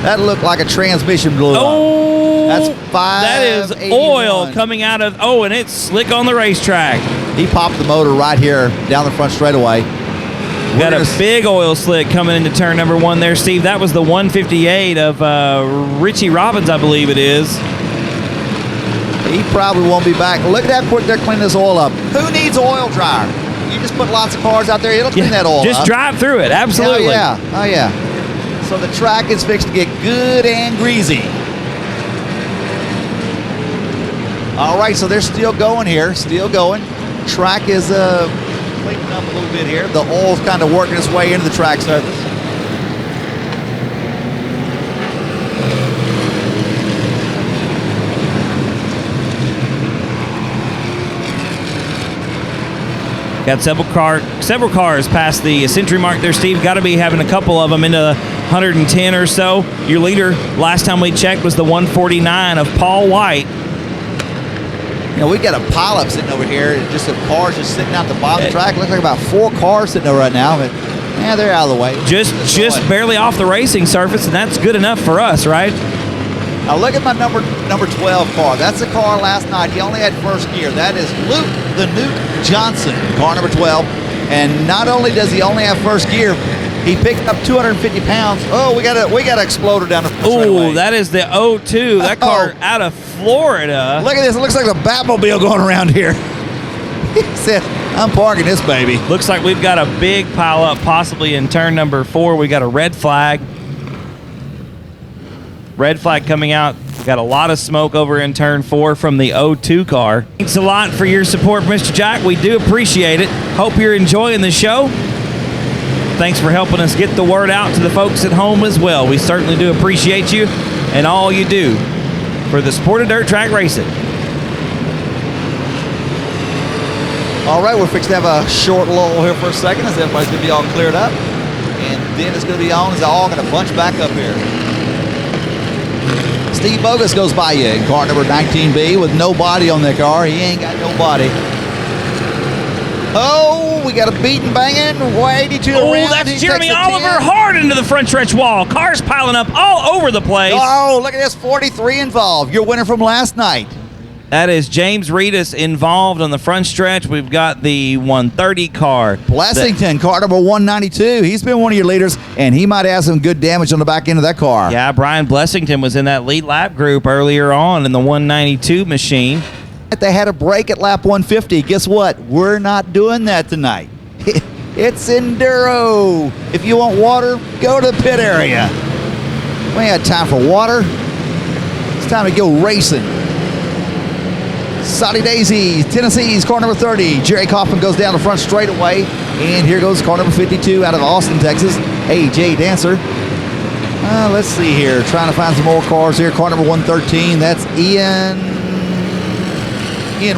That looked like a transmission blew up. Oh, that's 5. That is oil coming out of. Oh, and it's slick on the racetrack. He popped the motor right here down the front straightaway. Got a big oil slick coming into turn number 1 there, Steve. That was the 158 of Richie Robbins, I believe it is. He probably won't be back. Look at how quick they're cleaning this oil up. Who needs oil dryer? You just put lots of cars out there, it'll clean that oil up. Just drive through it, absolutely. Oh, yeah. Oh, yeah. So the track is fixed to get good and greasy. All right, so they're still going here, still going. Track is cleaning up a little bit here. The oil's kind of working its way into the track surface. Got several cars past the century mark there, Steve. Got to be having a couple of them into 110 or so. Your leader, last time we checked, was the 149 of Paul White. You know, we got a pileup sitting over here. Just some cars just sitting out the bottom of the track. Looks like about 4 cars sitting there right now, but yeah, they're out of the way. Just barely off the racing surface, and that's good enough for us, right? Now look at my number 12 car. That's the car last night. He only had first gear. That is Luke the Nuke Johnson, car number 12. And not only does he only have first gear, he picked up 250 pounds. Oh, we got an exploder down the front. Oh, that is the 02. That car out of Florida. Look at this. It looks like the Batmobile going around here. He said, I'm parking this baby. Looks like we've got a big pile up possibly in turn number 4. We got a red flag. Red flag coming out. We got a lot of smoke over in turn 4 from the 02 car. Thanks a lot for your support, Mr. Jack. We do appreciate it. Hope you're enjoying the show. Thanks for helping us get the word out to the folks at home as well. We certainly do appreciate you and all you do for the sport of dirt track racing. All right, we're fixing to have a short lull here for a second as everybody's going to be all cleared up. And then it's going to be on as they're all going to bunch back up here. Steve Bogus goes by you in car number 19B with no body on that car. He ain't got no body. Oh, we got a beating banging, 182 around. Oh, that's Jeremy Oliver hard into the front stretch wall. Cars piling up all over the place. Oh, look at this, 43 involved. Your winner from last night. That is James Reavis involved on the front stretch. We've got the 130 car. Blessington, car number 192. He's been one of your leaders, and he might have some good damage on the back end of that car. Yeah, Brian Blessington was in that lead lap group earlier on in the 192 machine. They had a break at lap 150. Guess what? We're not doing that tonight. It's enduro. If you want water, go to the pit area. We ain't got time for water. It's time to go racing. Soddy Daisy, Tennessee's car number 30. Jerry Kaufman goes down the front straightaway. And here goes car number 52 out of Austin, Texas. AJ Dancer. Let's see here. Trying to find some more cars here. Car number 113. That's Ian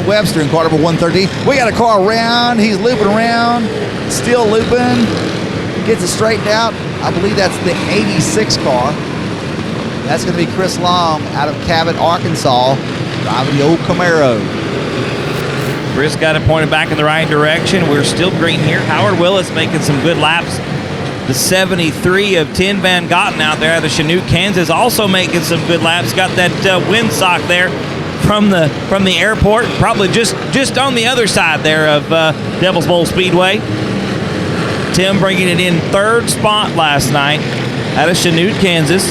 Webster in car number 113. We got a car around. He's looping around. Still looping. Gets it straightened out. I believe that's the 86 car. That's going to be Chris Long out of Cabot, Arkansas, driving the old Camaro. Chris got it pointed back in the right direction. We're still green here. Howard Willis making some good laps. The 73 of Tin Van Gotten out there out of Chanute, Kansas, also making some good laps. Got that windsock there from the airport, probably just on the other side there of Devils Bowl Speedway. Tim bringing it in third spot last night out of Chanute, Kansas.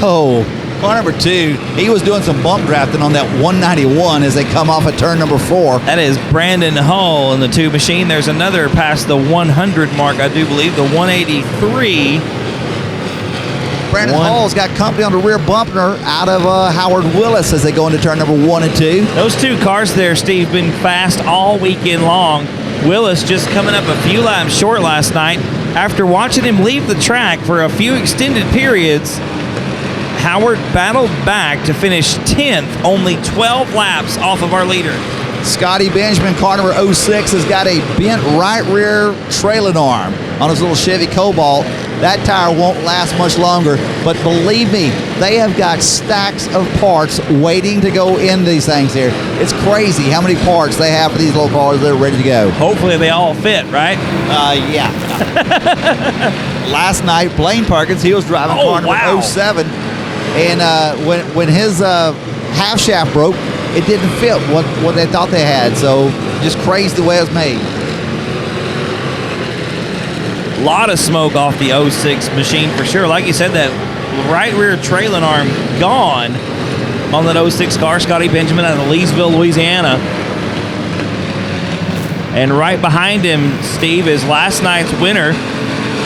Oh, car number 2, he was doing some bump drafting on that 191 as they come off at turn number 4. That is Brandon Hull in the 2 machine. There's another past the 100 mark, I do believe, the 183. Brandon Hull's got company on the rear bumper out of Howard Willis as they go into turn number 1 and 2. Those 2 cars there, Steve, been fast all weekend long. Willis just coming up a few laps short last night. After watching him leave the track for a few extended periods, Howard battled back to finish 10th, only 12 laps off of our leader. Scotty Benjamin, car number 06, has got a bent right rear trailing arm on his little Chevy Cobalt. That tire won't last much longer, but believe me, they have got stacks of parts waiting to go in these things here. It's crazy how many parts they have for these little cars that are ready to go. Hopefully they all fit, right? Yeah. Last night, Blaine Perkins, he was driving car number 07, and when his half shaft broke, it didn't fit what they thought they had, so just crazy the way it was made. A lot of smoke off the 06 machine for sure. Like you said, that right rear trailing arm gone on that 06 car. Scotty Benjamin out of Leesville, Louisiana. And right behind him, Steve, is last night's winner,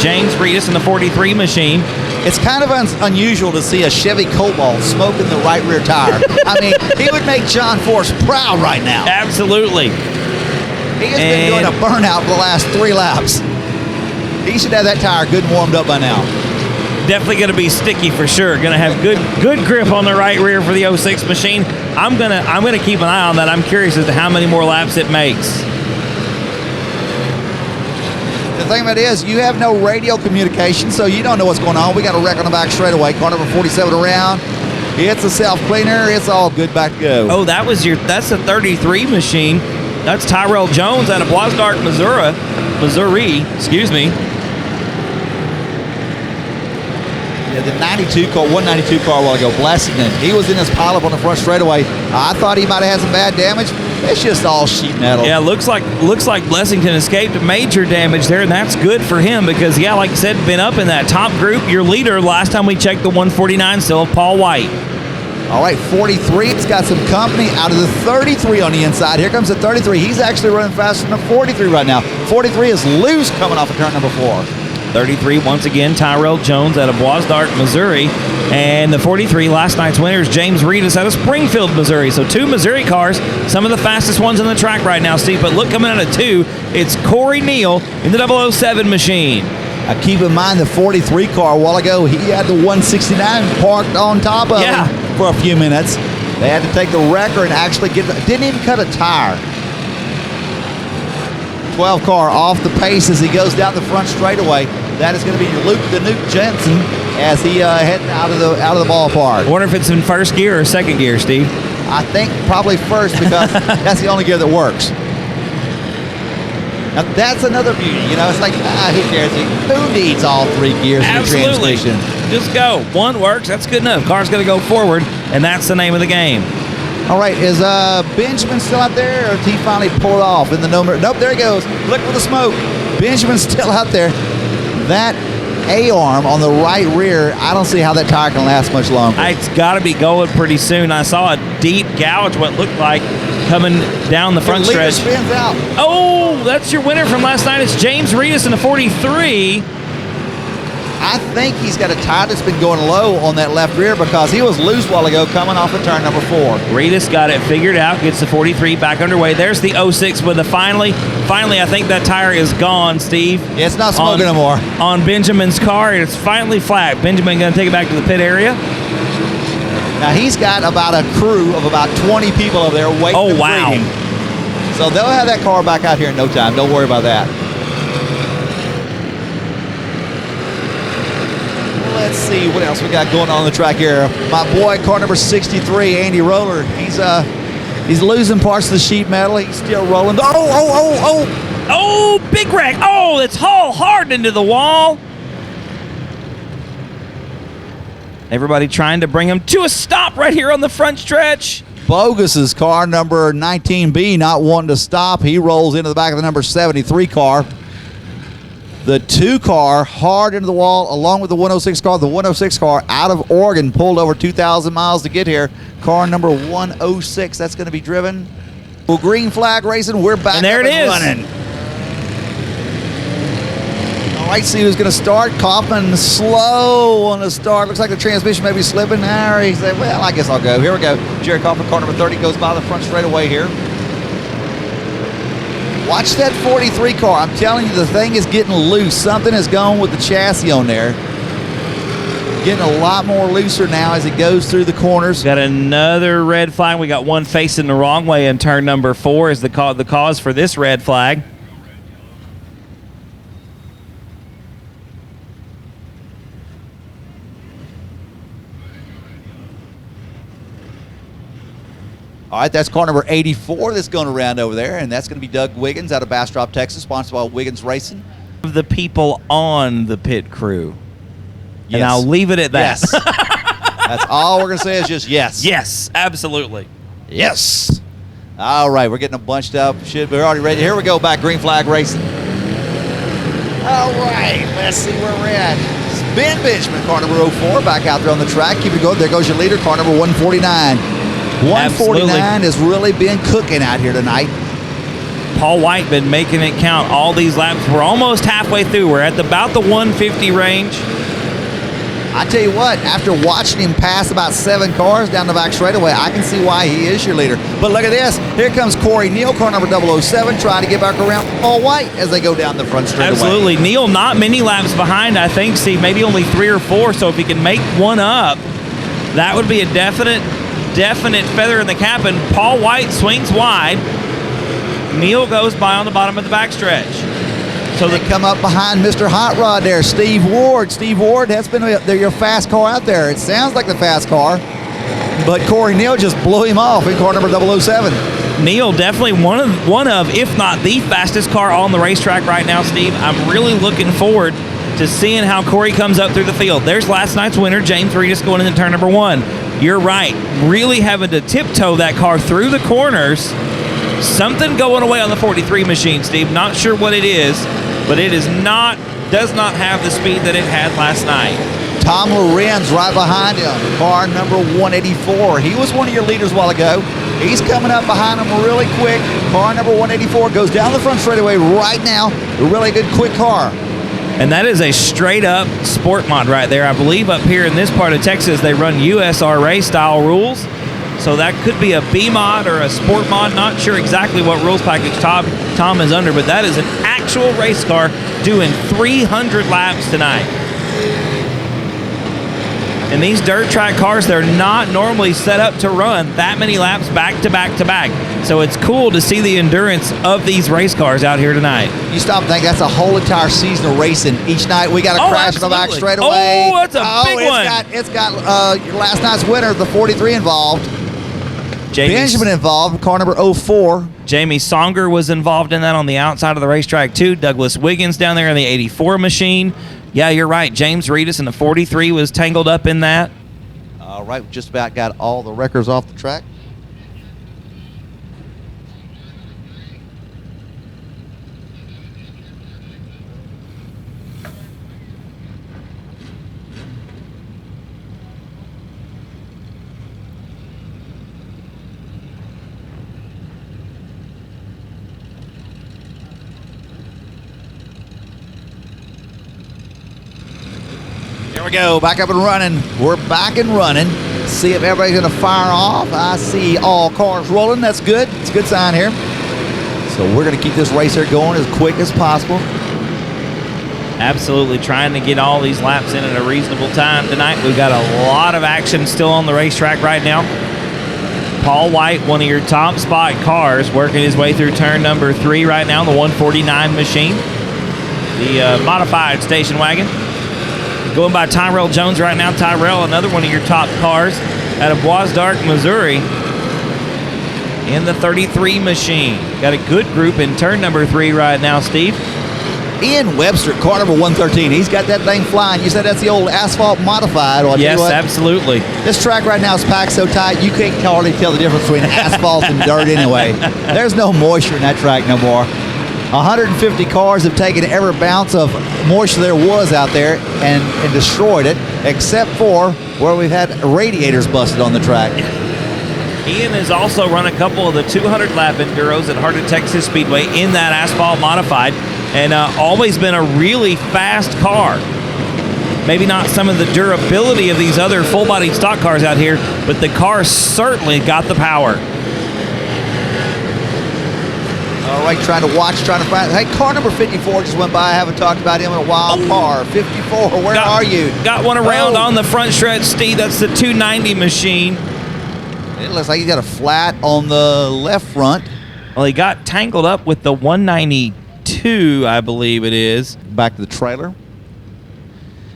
James Reavis in the 43 machine. It's kind of unusual to see a Chevy Cobalt smoking the right rear tire. I mean, he would make John Force proud right now. Absolutely. He has been doing a burnout for the last 3 laps. He should have that tire good and warmed up by now. Definitely going to be sticky for sure. Going to have good grip on the right rear for the 06 machine. I'm gonna keep an eye on that. I'm curious as to how many more laps it makes. The thing about it is, you have no radio communication, so you don't know what's going on. We got a wreck on the back straightaway. Car number 47 around. It's a self-cleaner. It's all good, back to go. Oh, that's a 33 machine. That's Tyrell Jones out of Boisdarc, Missouri. Excuse me. Yeah, the 192 car a while ago, Blessington. He was in his pileup on the front straightaway. I thought he might have had some bad damage. It's just all sheet metal. Yeah, looks like Blessington escaped major damage there, and that's good for him because, yeah, like you said, been up in that top group. Your leader last time we checked, the 149 still, Paul White. All right, 43. It's got some company out of the 33 on the inside. Here comes the 33. He's actually running faster than the 43 right now. 43 is loose coming off of turn number 4. 33, once again, Tyrell Jones out of Boisdarc, Missouri. And the 43, last night's winner is James Reavis out of Springfield, Missouri. So 2 Missouri cars, some of the fastest ones on the track right now, Steve. But look, coming out of 2, it's Corey Neal in the 007 machine. Now keep in mind the 43 car a while ago, he had the 169 parked on top of him for a few minutes. They had to take the wrecker and actually didn't even cut a tire. 12 car off the pace as he goes down the front straightaway. That is going to be Luke the Nuke Jensen as he heading out of the ballpark. I wonder if it's in first gear or second gear, Steve. I think probably first because that's the only gear that works. Now that's another beauty. You know, it's like, who cares? Who needs all 3 gears in the transmission? Just go. One works. That's good enough. Car's going to go forward, and that's the name of the game. All right, is Benjamin still out there, or did he finally pull off in the number? Nope, there he goes. Look for the smoke. Benjamin's still out there. That A-arm on the right rear, I don't see how that tire can last much longer. It's got to be going pretty soon. I saw a deep gouge, what looked like, coming down the front stretch. Spins out. Oh, that's your winner from last night. It's James Reavis in the 43. I think he's got a tire that's been going low on that left rear because he was loose a while ago coming off of turn number 4. Reavis got it figured out, gets the 43 back underway. There's the 06 with the finally, I think that tire is gone, Steve. Yeah, it's not smoking no more. On Benjamin's car, it's finally flat. Benjamin going to take it back to the pit area. Now he's got about a crew of about 20 people over there waiting to greet him. So they'll have that car back out here in no time. Don't worry about that. Let's see what else we got going on the track here. My boy, car number 63, Andy Roller. He's He's losing parts of the sheet metal. He's still rolling. Oh! Oh, big wreck. Oh, it's hauled hard into the wall. Everybody trying to bring him to a stop right here on the front stretch. Bogus's car, number 19B, not wanting to stop. He rolls into the back of the number 73 car. The 2 car hard into the wall along with the 106 car. The 106 car out of Oregon pulled over 2,000 miles to get here. Car number 106, that's going to be driven. Well, green flag racing, we're back and there up it is. running. All right, see who's going to start. Kaufman slow on the start. Looks like the transmission may be slipping. He said, well, I guess I'll go. Here we go. Jerry Kaufman, car number 30, goes by the front straightaway here. Watch that 43 car. I'm telling you, the thing is getting loose. Something is going with the chassis on there. Getting a lot more looser now as it goes through the corners. Got another red flag. We got one facing the wrong way in turn number 4 is the cause for this red flag. All right, that's car number 84 that's going around over there, and that's going to be Doug Wiggins out of Bastrop, Texas, sponsored by Wiggins Racing. The people on the pit crew. Yes. And I'll leave it at that. Yes. That's all we're going to say is just yes. Yes, absolutely. Yes. All right, we're getting them bunched up. We're already ready. Here we go, back green flag racing. All right, let's see where we're at. Ben Benjamin, car number 04, back out there on the track. Keep it going. There goes your leader, car number 149. 149 has really been cooking out here tonight. Paul White been making it count all these laps. We're almost halfway through. We're at about the 150 range. I tell you what, after watching him pass about 7 cars down the back straightaway, I can see why he is your leader. But look at this. Here comes Corey Neal, car number 007, trying to get back around Paul White as they go down the front straightaway. Absolutely. Neal not many laps behind, I think, Steve. Maybe only 3 or 4. So if he can make one up, that would be a definite feather in the cap. And Paul White swings wide. Neal goes by on the bottom of the backstretch. So they come up behind Mr. Hot Rod there, Steve Ward. Steve Ward, that's been your fast car out there. It sounds like the fast car, but Corey Neal just blew him off in car number 007. Neal definitely one of, if not the fastest car on the racetrack right now, Steve. I'm really looking forward to seeing how Corey comes up through the field. There's last night's winner, James Reavis, going into turn number 1. You're right. Really having to tiptoe that car through the corners. Something going away on the 43 machine, Steve. Not sure what it is, but it does not have the speed that it had last night. Tom Lorenz right behind him, car number 184. He was one of your leaders a while ago. He's coming up behind him really quick. Car number 184 goes down the front straightaway right now. A really good quick car. And that is a straight-up sport mod right there. I believe up here in this part of Texas, they run USRA style rules. So that could be a B mod or a sport mod. Not sure exactly what rules package Tom is under, but that is an actual race car doing 300 laps tonight. And these dirt track cars, they're not normally set up to run that many laps back to back to back. So it's cool to see the endurance of these race cars out here tonight. You stop and think that's a whole entire season of racing. Each night we got a crash in the back straightaway. Oh, that's a big one. It's got last night's winner, the 43 involved. Benjamin involved, car number 04. Jamie Songer was involved in that on the outside of the racetrack too. Douglas Wiggins down there in the 84 machine. Yeah, you're right. James Reavis in the 43 was tangled up in that. All right, we just about got all the wreckers off the track. Here we go, back up and running. We're back and running. See if everybody's gonna fire off. I see all cars rolling. That's good. It's a good sign here. So we're gonna keep this race here going as quick as possible. Absolutely trying to get all these laps in at a reasonable time tonight. We've got a lot of action still on the racetrack right now. Paul White, one of your top spot cars, working his way through turn number 3 right now, the 149 machine, the modified station wagon. Going by Tyrell Jones right now. Tyrell, another one of your top cars out of Bois d'Arc, Missouri. in the 33 machine. Got a good group in turn number 3 right now, Steve. Ian Webster, car number 113. He's got that thing flying. You said that's the old asphalt modified. Well, yes, absolutely. This track right now is packed so tight, you can't hardly tell the difference between asphalt and dirt anyway. There's no moisture in that track no more. 150 cars have taken every bounce of moisture there was out there and destroyed it, except for where we've had radiators busted on the track. Ian has also run a couple of the 200-lap Enduros at Heart of Texas Speedway in that asphalt modified, and always been a really fast car. Maybe not some of the durability of these other full-bodied stock cars out here, but the car certainly got the power. All right, trying to find. Hey, car number 54 just went by. I haven't talked about him in a while. Car 54, where are you? Got one around on the front stretch, Steve. That's the 290 machine. It looks like he's got a flat on the left front. Well, he got tangled up with the 192, I believe it is. Back to the trailer.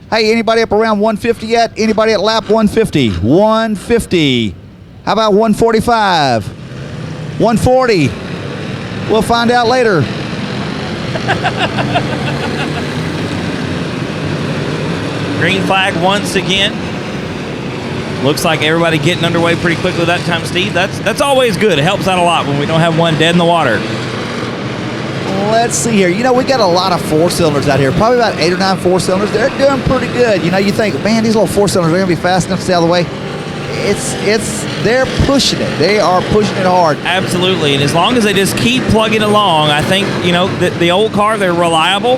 Hey, anybody up around 150 yet? Anybody at lap 150? 150. How about 145? 140. We'll find out later. Green flag once again. Looks like everybody getting underway pretty quickly that time, Steve. That's always good. It helps out a lot when we don't have one dead in the water. Let's see here. You know, we got a lot of 4-cylinders out here. Probably about 8 or 9 4-cylinders. They're doing pretty good. You know, you think, man, these little 4-cylinders are going to be fast enough to stay out of the way. They're pushing it. They are pushing it hard. Absolutely. And as long as they just keep plugging along, I think, you know, the old car, they're reliable.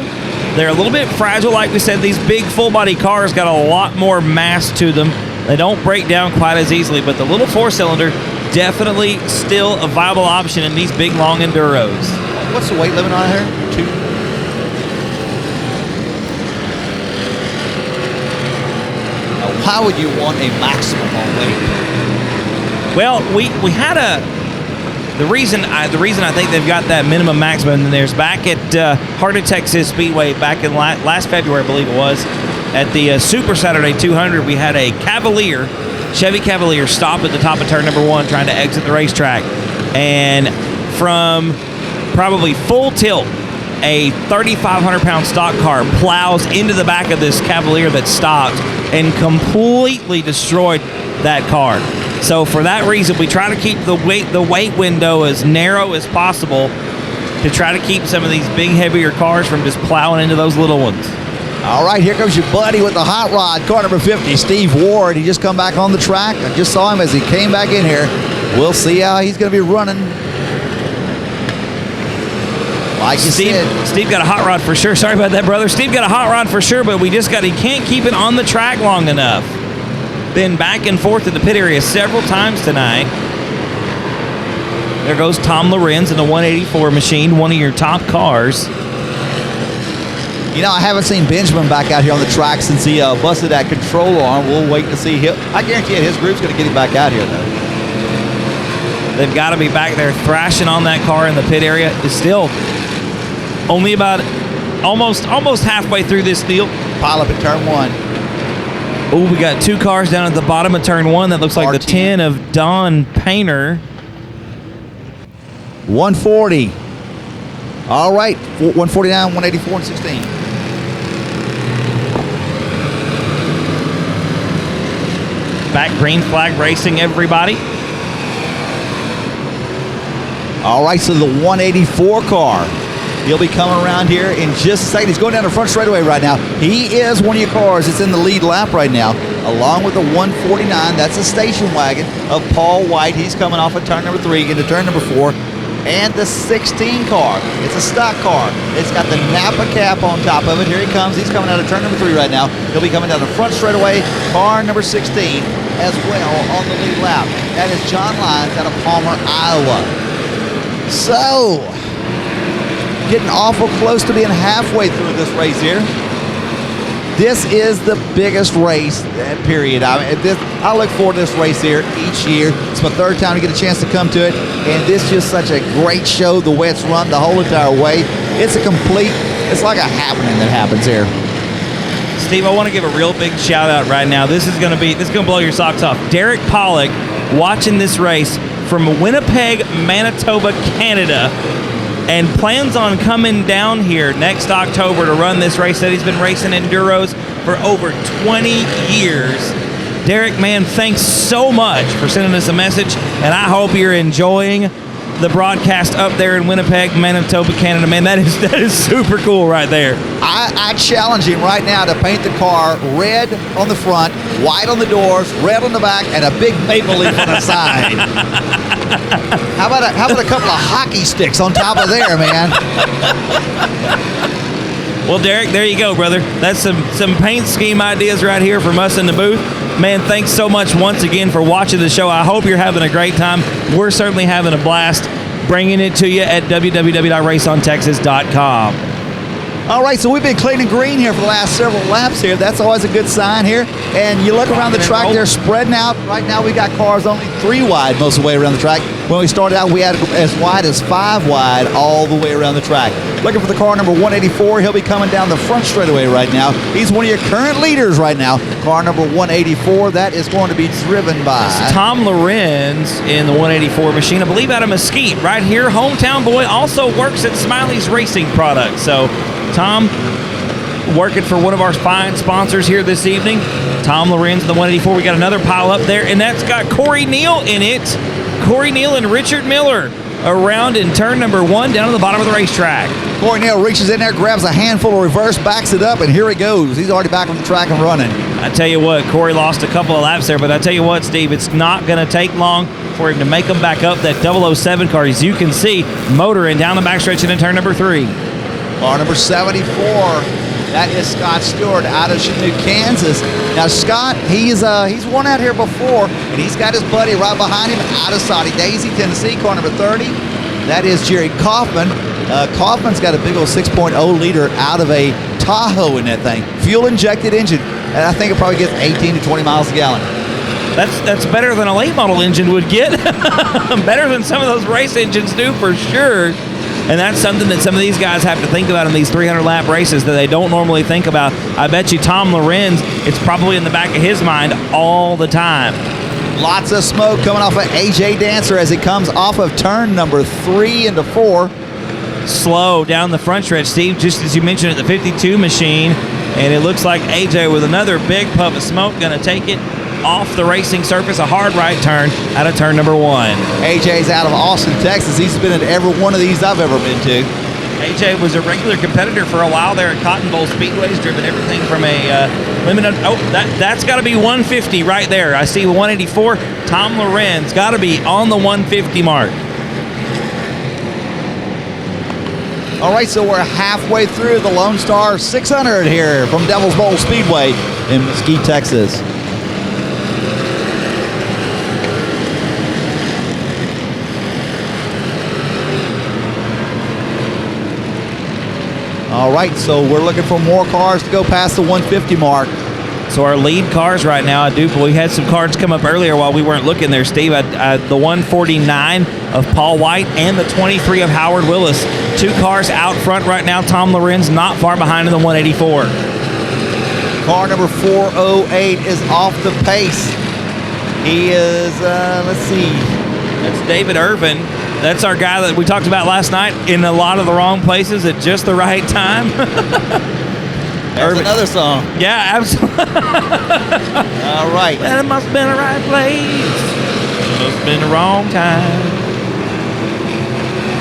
They're a little bit fragile. Like we said, these big full-body cars got a lot more mass to them. They don't break down quite as easily, but the little 4-cylinder, definitely still a viable option in these big, long Enduros. What's the weight limit on here? 2? Now, why would you want a maximum on weight? Well, we had the reason I think they've got that minimum maximum, and there's back at Heart of Texas Speedway back in last February, I believe it was, at the Super Saturday 200, we had a Chevy Cavalier stop at the top of turn number 1 trying to exit the racetrack. And from probably full tilt, a 3,500-pound stock car plows into the back of this Cavalier that stopped and completely destroyed that car. So for that reason, we try to keep the weight window as narrow as possible to try to keep some of these big, heavier cars from just plowing into those little ones. All right, here comes your buddy with the hot rod, car number 50, Steve Ward. He just come back on the track. I just saw him as he came back in here. We'll see how he's going to be running. Like you said. Steve got a hot rod for sure. Sorry about that, brother. Steve got a hot rod for sure, but he can't keep it on the track long enough. Been back and forth in the pit area several times tonight. There goes Tom Lorenz in the 184 machine, one of your top cars. You know, I haven't seen Benjamin back out here on the track since he busted that control arm. We'll wait to see him. I guarantee you his group's going to get him back out here, though. They've got to be back there thrashing on that car in the pit area. It's still only about almost halfway through this deal. Pile up at turn 1. Oh, we got 2 cars down at the bottom of turn 1. That looks like the 10 of Don Painter. 140. All right, 149, 184, and 16. Back green flag racing, everybody. All right, so the 184 car. He'll be coming around here in just a second. He's going down the front straightaway right now. He is one of your cars that's in the lead lap right now, along with the 149. That's a station wagon of Paul White. He's coming off of turn number 3 into turn number 4. And the 16 car. It's a stock car. It's got the Napa cap on top of it. Here he comes. He's coming out of turn number 3 right now. He'll be coming down the front straightaway. Car number 16 as well on the lead lap. That is John Lyons out of Palmer, Iowa. So, getting awful close to being halfway through this race here. This is the biggest race, period. I look forward to this race here each year. It's my 3rd time to get a chance to come to it, and this is just such a great show the way it's run the whole entire way. It's like a happening that happens here. Steve, I want to give a real big shout out right now. This is going to blow your socks off. Derek Pollock watching this race from Winnipeg, Manitoba, Canada, and plans on coming down here next October to run this race. That he's been racing enduros for over 20 years. Derek, man, thanks so much for sending us a message, and I hope you're enjoying the broadcast up there in Winnipeg, Manitoba, Canada. Man, that is super cool right there. I challenge him right now to paint the car red on the front, white on the doors, red on the back, and a big maple leaf on the side. How about a couple of hockey sticks on top of there, man? Well, Derek, there you go, brother. That's some paint scheme ideas right here from us in the booth. Man, thanks so much once again for watching the show. I hope you're having a great time. We're certainly having a blast bringing it to you at www.raceontexas.com. All right, so we've been clean and green here for the last several laps here. That's always a good sign here. And you look around the track, they're spreading out. Right now we got cars only 3 wide most of the way around the track. When we started out, we had as wide as 5 wide all the way around the track. Looking for the car number 184. He'll be coming down the front straightaway right now. He's one of your current leaders right now. Car number 184, that is going to be driven by Tom Lorenz in the 184 machine, I believe out of Mesquite, right here. Hometown boy, also works at Smiley's Racing Products. So Tom, working for one of our fine sponsors here this evening. Tom Lorenz in the 184. We got another pile up there, and that's got Corey Neal in it. Corey Neal and Richard Miller around in turn number 1 down to the bottom of the racetrack. Corey Neal reaches in there, grabs a handful of reverse, backs it up, and here he goes. He's already back on the track and running. I tell you what, Corey lost a couple of laps there, but I tell you what, Steve, it's not going to take long for him to make them back up. That 007 car, as you can see, motoring down the backstretch into turn number 3. Car number 74, that is Scott Stewart out of Chanute, Kansas. Now, Scott, he's won out here before, and he's got his buddy right behind him out of Soddy Daisy, Tennessee. Car number 30, that is Jerry Kaufman. Kaufman's got a big old 6.0 liter out of a Tahoe in that thing. Fuel-injected engine, and I think it probably gets 18 to 20 miles a gallon. That's better than a late model engine would get. Better than some of those race engines do for sure. And that's something that some of these guys have to think about in these 300-lap races that they don't normally think about. I bet you Tom Lorenz, it's probably in the back of his mind all the time. Lots of smoke coming off of AJ Dancer as he comes off of turn number 3 into 4. Slow down the front stretch, Steve, just as you mentioned at the 52 machine. And it looks like AJ with another big puff of smoke going to take it off the racing surface, a hard right turn out of turn number 1. AJ's out of Austin, Texas. He's been at every one of these I've ever been to. AJ was a regular competitor for a while there at Cotton Bowl Speedway. He's driven everything from a limited. Oh, that's got to be 150 right there. I see 184. Tom Lorenz got to be on the 150 mark. All right, so we're halfway through the Lone Star 600 here from Devils Bowl Speedway in Mesquite, Texas. All right, so we're looking for more cars to go past the 150 mark. So our lead cars right now, we had some cards come up earlier while we weren't looking there, Steve. The 149 of Paul White and the 23 of Howard Willis. 2 cars out front right now. Tom Lorenz not far behind in the 184. Car number 408 is off the pace. He is, let's see. That's David Irvin. That's our guy that we talked about last night in a lot of the wrong places at just the right time. There's another song. Yeah, absolutely. All right. Well, it must have been the right place. It must have been the wrong time.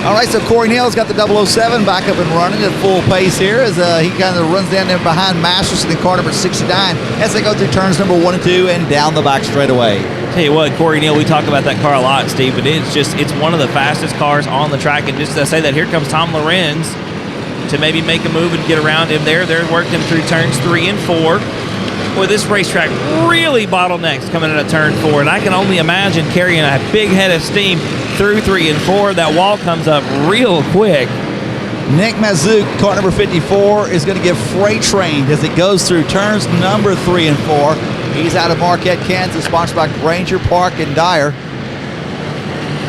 All right, so Corey Neal's got the 007 back up and running at full pace here as he kind of runs down there behind Masterson in car number 69 as they go through turns number 1 and 2 and down the back straightaway. Tell you what, Corey Neal, we talk about that car a lot, Steve, but it's one of the fastest cars on the track. And just as I say that, here comes Tom Lorenz to maybe make a move and get around him there. They're working through turns 3 and 4. Boy, this racetrack really bottlenecks coming out of turn 4, and I can only imagine carrying a big head of steam through 3 and 4. That wall comes up real quick. Nick Mazouk, car number 54, is going to get freight trained as it goes through turns number 3 and 4. He's out of Marquette, Kansas, sponsored by Ranger Park and Dyer.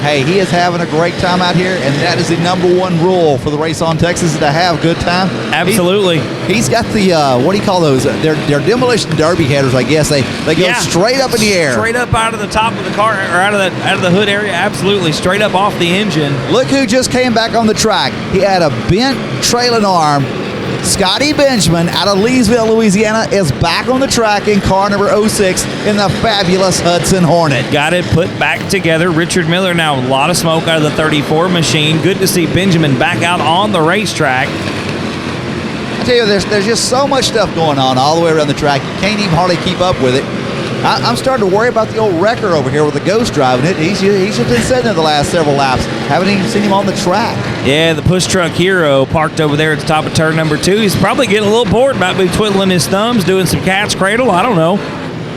Hey, he is having a great time out here, and that is the #1 rule for the Race on Texas, is to have a good time. Absolutely. He's got the, what do you call those? They're demolition derby headers, I guess. They go straight up in the air. Straight up out of the top of the car, or out of the hood area. Absolutely. Straight up off the engine. Look who just came back on the track. He had a bent trailing arm. Scotty Benjamin out of Leesville, Louisiana, is back on the track in car number 06 in the fabulous Hudson Hornet. Got it put back together. Richard Miller now, a lot of smoke out of the 34 machine. Good to see Benjamin back out on the racetrack. I tell you, there's just so much stuff going on all the way around the track. You can't even hardly keep up with it. I'm starting to worry about the old wrecker over here with the Ghost driving it. He's just been sitting there the last several laps. Haven't even seen him on the track. Yeah, the push truck hero parked over there at the top of turn number 2. He's probably getting a little bored, might be twiddling his thumbs, doing some cat's cradle. I don't know.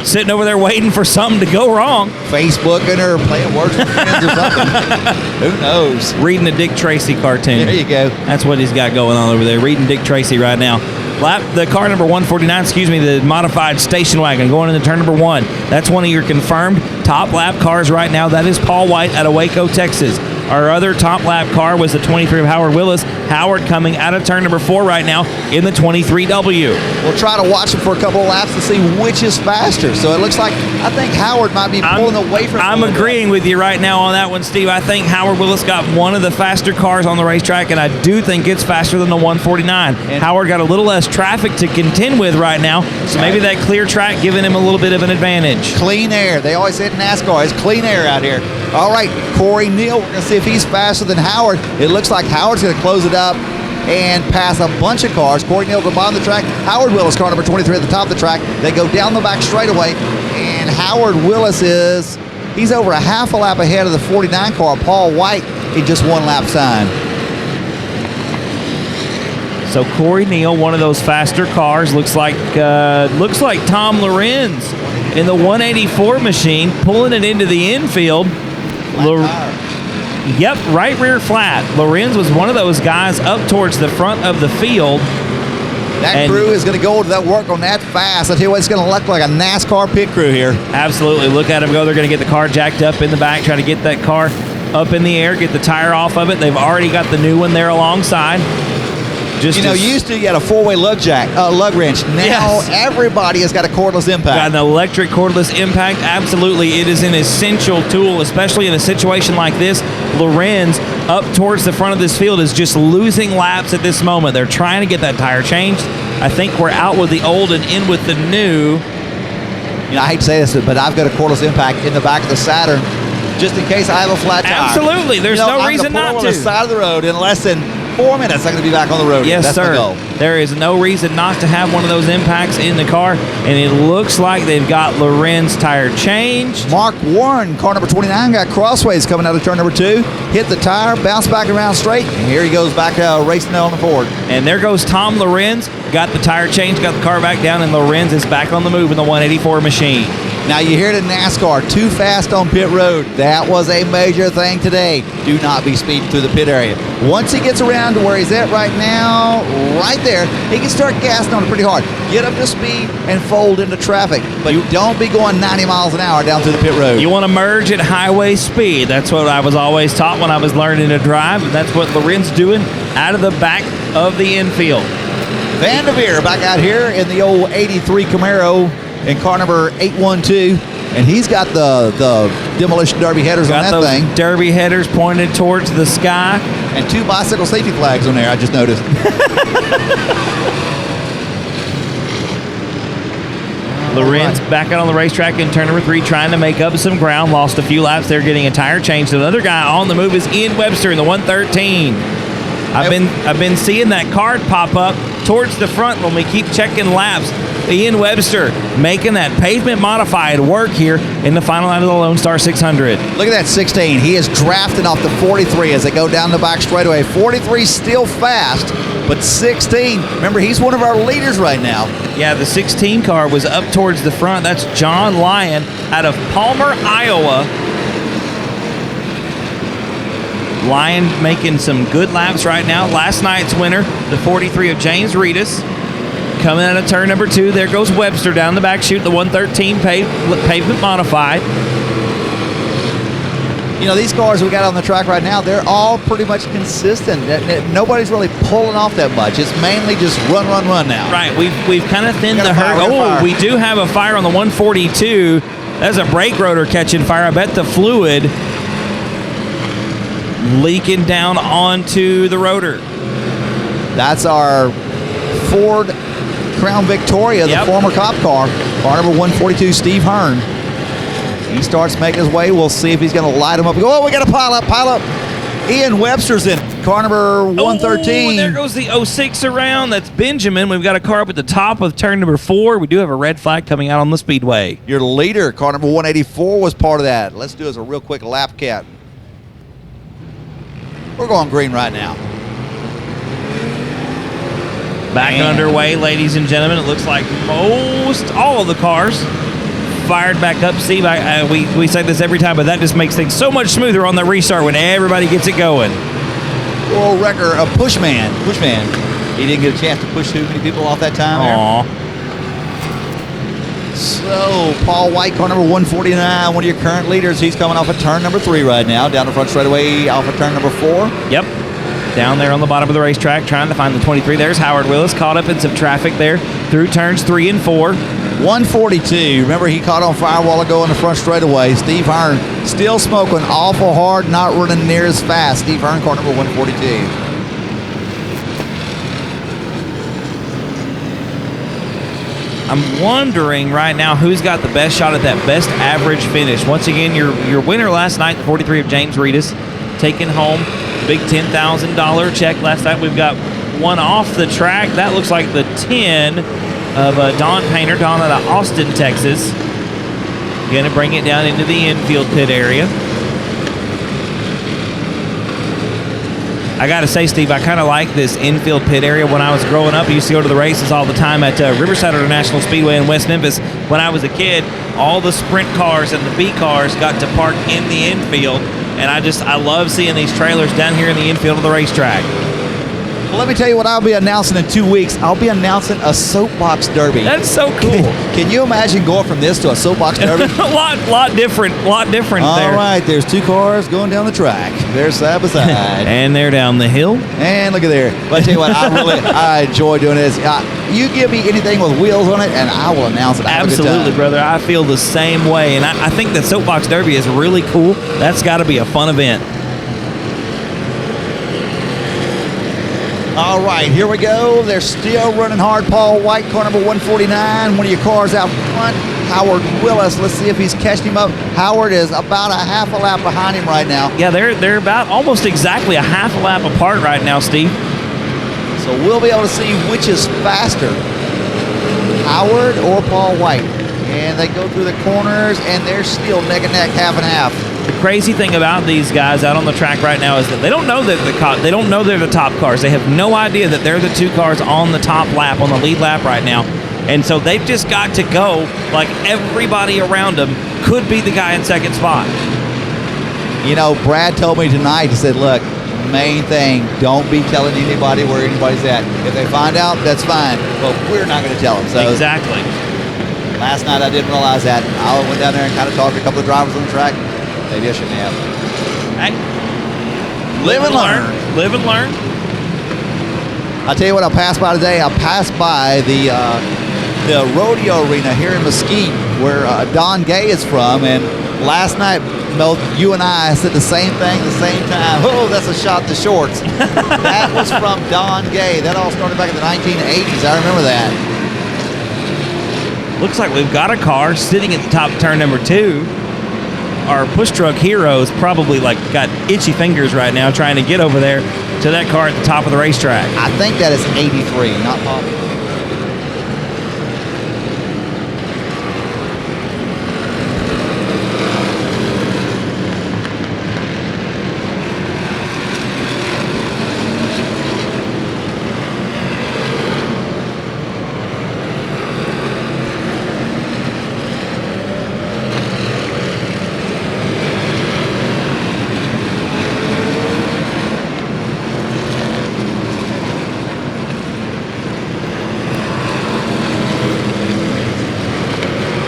Sitting over there waiting for something to go wrong. Facebooking or playing words with friends or something. Who knows? Reading a Dick Tracy cartoon. There you go. That's what he's got going on over there, reading Dick Tracy right now. The car number 149, the modified station wagon going into turn number 1. That's one of your confirmed top lap cars right now. That is Paul White out of Waco, Texas. Our other top lap car was the 23 of Howard Willis. Howard coming out of turn number 4 right now in the 23W. We'll try to watch him for a couple of laps to see which is faster. So it looks like, I think Howard might be pulling away from him. I'm agreeing with you right now on that one, Steve. I think Howard Willis got one of the faster cars on the racetrack, and I do think it's faster than the 149. And Howard got a little less traffic to contend with right now, so maybe that clear track giving him a little bit of an advantage. Clean air. They always say in NASCAR, it's clean air out here. All right, Corey Neal, we're going to see if he's faster than Howard. It looks like Howard's going to close it up and pass a bunch of cars. Corey Neal at the bottom of the track. Howard Willis, car number 23 at the top of the track. They go down the back straightaway, and Howard Willis he's over a half a lap ahead of the 49 car, Paul White, in just one lap time. So Corey Neal, one of those faster cars, looks like Tom Lorenz in the 184 machine, pulling it into the infield. Yep, right rear flat. Lorenz was one of those guys up towards the front of the field. That crew is going to go to that work on that fast. I tell you what, it's going to look like a NASCAR pit crew here. Absolutely. Look at them go. They're going to get the car jacked up in the back, try to get that car up in the air, get the tire off of it. They've already got the new one there alongside. Used to you had a 4-way lug wrench. Now everybody has got a cordless impact. Got an electric cordless impact. Absolutely, it is an essential tool, especially in a situation like this. Lorenz up towards the front of this field is just losing laps at this moment. They're trying to get that tire changed. I think we're out with the old and in with the new. I hate to say this, but I've got a cordless impact in the back of the Saturn just in case I have a flat tire. Absolutely, there's no reason not to. On the side of the road in less than 4 minutes, I'm going to be back on the road. Yes, That's sir. my goal. There is no reason not to have one of those impacts in the car, and it looks like they've got Lorenz tire changed. Mark Warren, car number 29, got crossways coming out of turn number 2, hit the tire, bounced back around straight, and here he goes back racing on the forward. And there goes Tom Lorenz, got the tire changed, got the car back down, and Lorenz is back on the move in the 184 machine. Now you hear it in NASCAR, too fast on pit road. That was a major thing today. Do not be speeding through the pit area. Once he gets around to where he's at right now, right there, he can start gassing on it pretty hard. Get up to speed and fold into traffic. But don't be going 90 miles an hour down through the pit road. You want to merge at highway speed. That's what I was always taught when I was learning to drive. And that's what Lorenz doing out of the back of the infield. Van der Veer back out here in the old 83 Camaro in car number 812, and he's got the demolition derby headers on that thing. Derby headers pointed towards the sky. And 2 bicycle safety flags on there, I just noticed. Lorenz back out on the racetrack in turn number 3, trying to make up some ground. Lost a few laps there, getting a tire change. Another guy on the move is Ian Webster in the 113. I've been seeing that card pop up towards the front when we keep checking laps. Ian Webster making that pavement modified work here in the final line of the Lone Star 600. Look at that 16. He is drafting off the 43 as they go down the back straightaway. 43 still fast, but 16, remember, he's one of our leaders right now. Yeah, the 16 car was up towards the front. That's John Lyon out of Palmer, Iowa. Lyon making some good laps right now. Last night's winner, the 43 of James Reavis. Coming out of turn number 2, there goes Webster down the back chute, the 113 pavement modified. You know, these cars we got on the track right now, they're all pretty much consistent. Nobody's really pulling off that much. It's mainly just run now. Right. We've kind of thinned the fire, herd. fire. We do have a fire on the 142. That's a brake rotor catching fire. I bet the fluid leaking down onto the rotor. That's our Ford Crown Victoria, the former cop car. Car number 142, Steve Hearn. He starts making his way. We'll see if he's going to light him up. Oh, we got to pile up. Ian Webster's in car number 113. Oh, there goes the 06 around. That's Benjamin. We've got a car up at the top of turn number 4. We do have a red flag coming out on the speedway. Your leader, car number 184, was part of that. Let's do as a real quick lap cat. We're going green right now. Back underway, ladies and gentlemen. It looks like all of the cars fired back up. Steve, we say this every time, but that just makes things so much smoother on the restart when everybody gets it going. World record of Pushman. He didn't get a chance to push too many people off that time. Aww. So, Paul White, car number 149, one of your current leaders. He's coming off of turn number 3 right now, down the front straightaway off of turn number 4. Yep. Down there on the bottom of the racetrack, trying to find the 23. There's Howard Willis, caught up in some traffic there through turns 3 and 4. 142. Remember, he caught on fire a while ago in the front straightaway. Steve Hearn still smoking awful hard, not running near as fast. Steve Hearn, car number 142. I'm wondering right now who's got the best shot at that best average finish. Once again, your winner last night, 43 of James Reavis, taking home big $10,000 check last night. We've got one off the track. That looks like the 10 of Don Painter, Don out of Austin, Texas. Going to bring it down into the infield pit area. I got to say, Steve, I kind of like this infield pit area. When I was growing up, I used to go to the races all the time at Riverside International Speedway in West Memphis. When I was a kid, all the sprint cars and the B cars got to park in the infield. And I love seeing these trailers down here in the infield of the racetrack. Well, let me tell you what I'll be announcing in 2 weeks. I'll be announcing a soapbox derby. That's so cool. Can you imagine going from this to a soapbox derby? a lot different there. All right, there's 2 cars going down the track. They're side by side. And they're down the hill. And look at there. But I tell you what, I enjoy doing this. You give me anything with wheels on it, and I will announce it. Absolutely, brother. I feel the same way. And I think that soapbox derby is really cool. That's got to be a fun event. All right, here we go. They're still running hard. Paul White, car number 149. One of your cars out front, Howard Willis. Let's see if he's catching him up. Howard is about a half a lap behind him right now. Yeah, they're about almost exactly a half a lap apart right now, Steve. So we'll be able to see which is faster, Howard or Paul White. And they go through the corners, and they're still neck and neck, half and half. The crazy thing about these guys out on the track right now is that they don't know that they don't know they're the top cars. They have no idea that they're the 2 cars on the top lap, on the lead lap right now. And so they've just got to go like everybody around them could be the guy in second spot. You know, Brad told me tonight, he said, look, main thing, don't be telling anybody where anybody's at. If they find out, that's fine, but we're not going to tell them. So exactly. Last night I didn't realize that. I went down there and kind of talked to a couple of drivers on the track. Maybe I shouldn't have. Hey, live and learn. Live and learn. I'll tell you what I passed by today. I passed by the rodeo arena here in Mesquite where Don Gay is from. And last night, Mel, you and I said the same thing at the same time. Oh, that's a shot to shorts. That was from Don Gay. That all started back in the 1980s. I remember that. Looks like we've got a car sitting at the top of turn number 2. Our push truck heroes probably got itchy fingers right now trying to get over there to that car at the top of the racetrack. I think that is 83, not Bobby.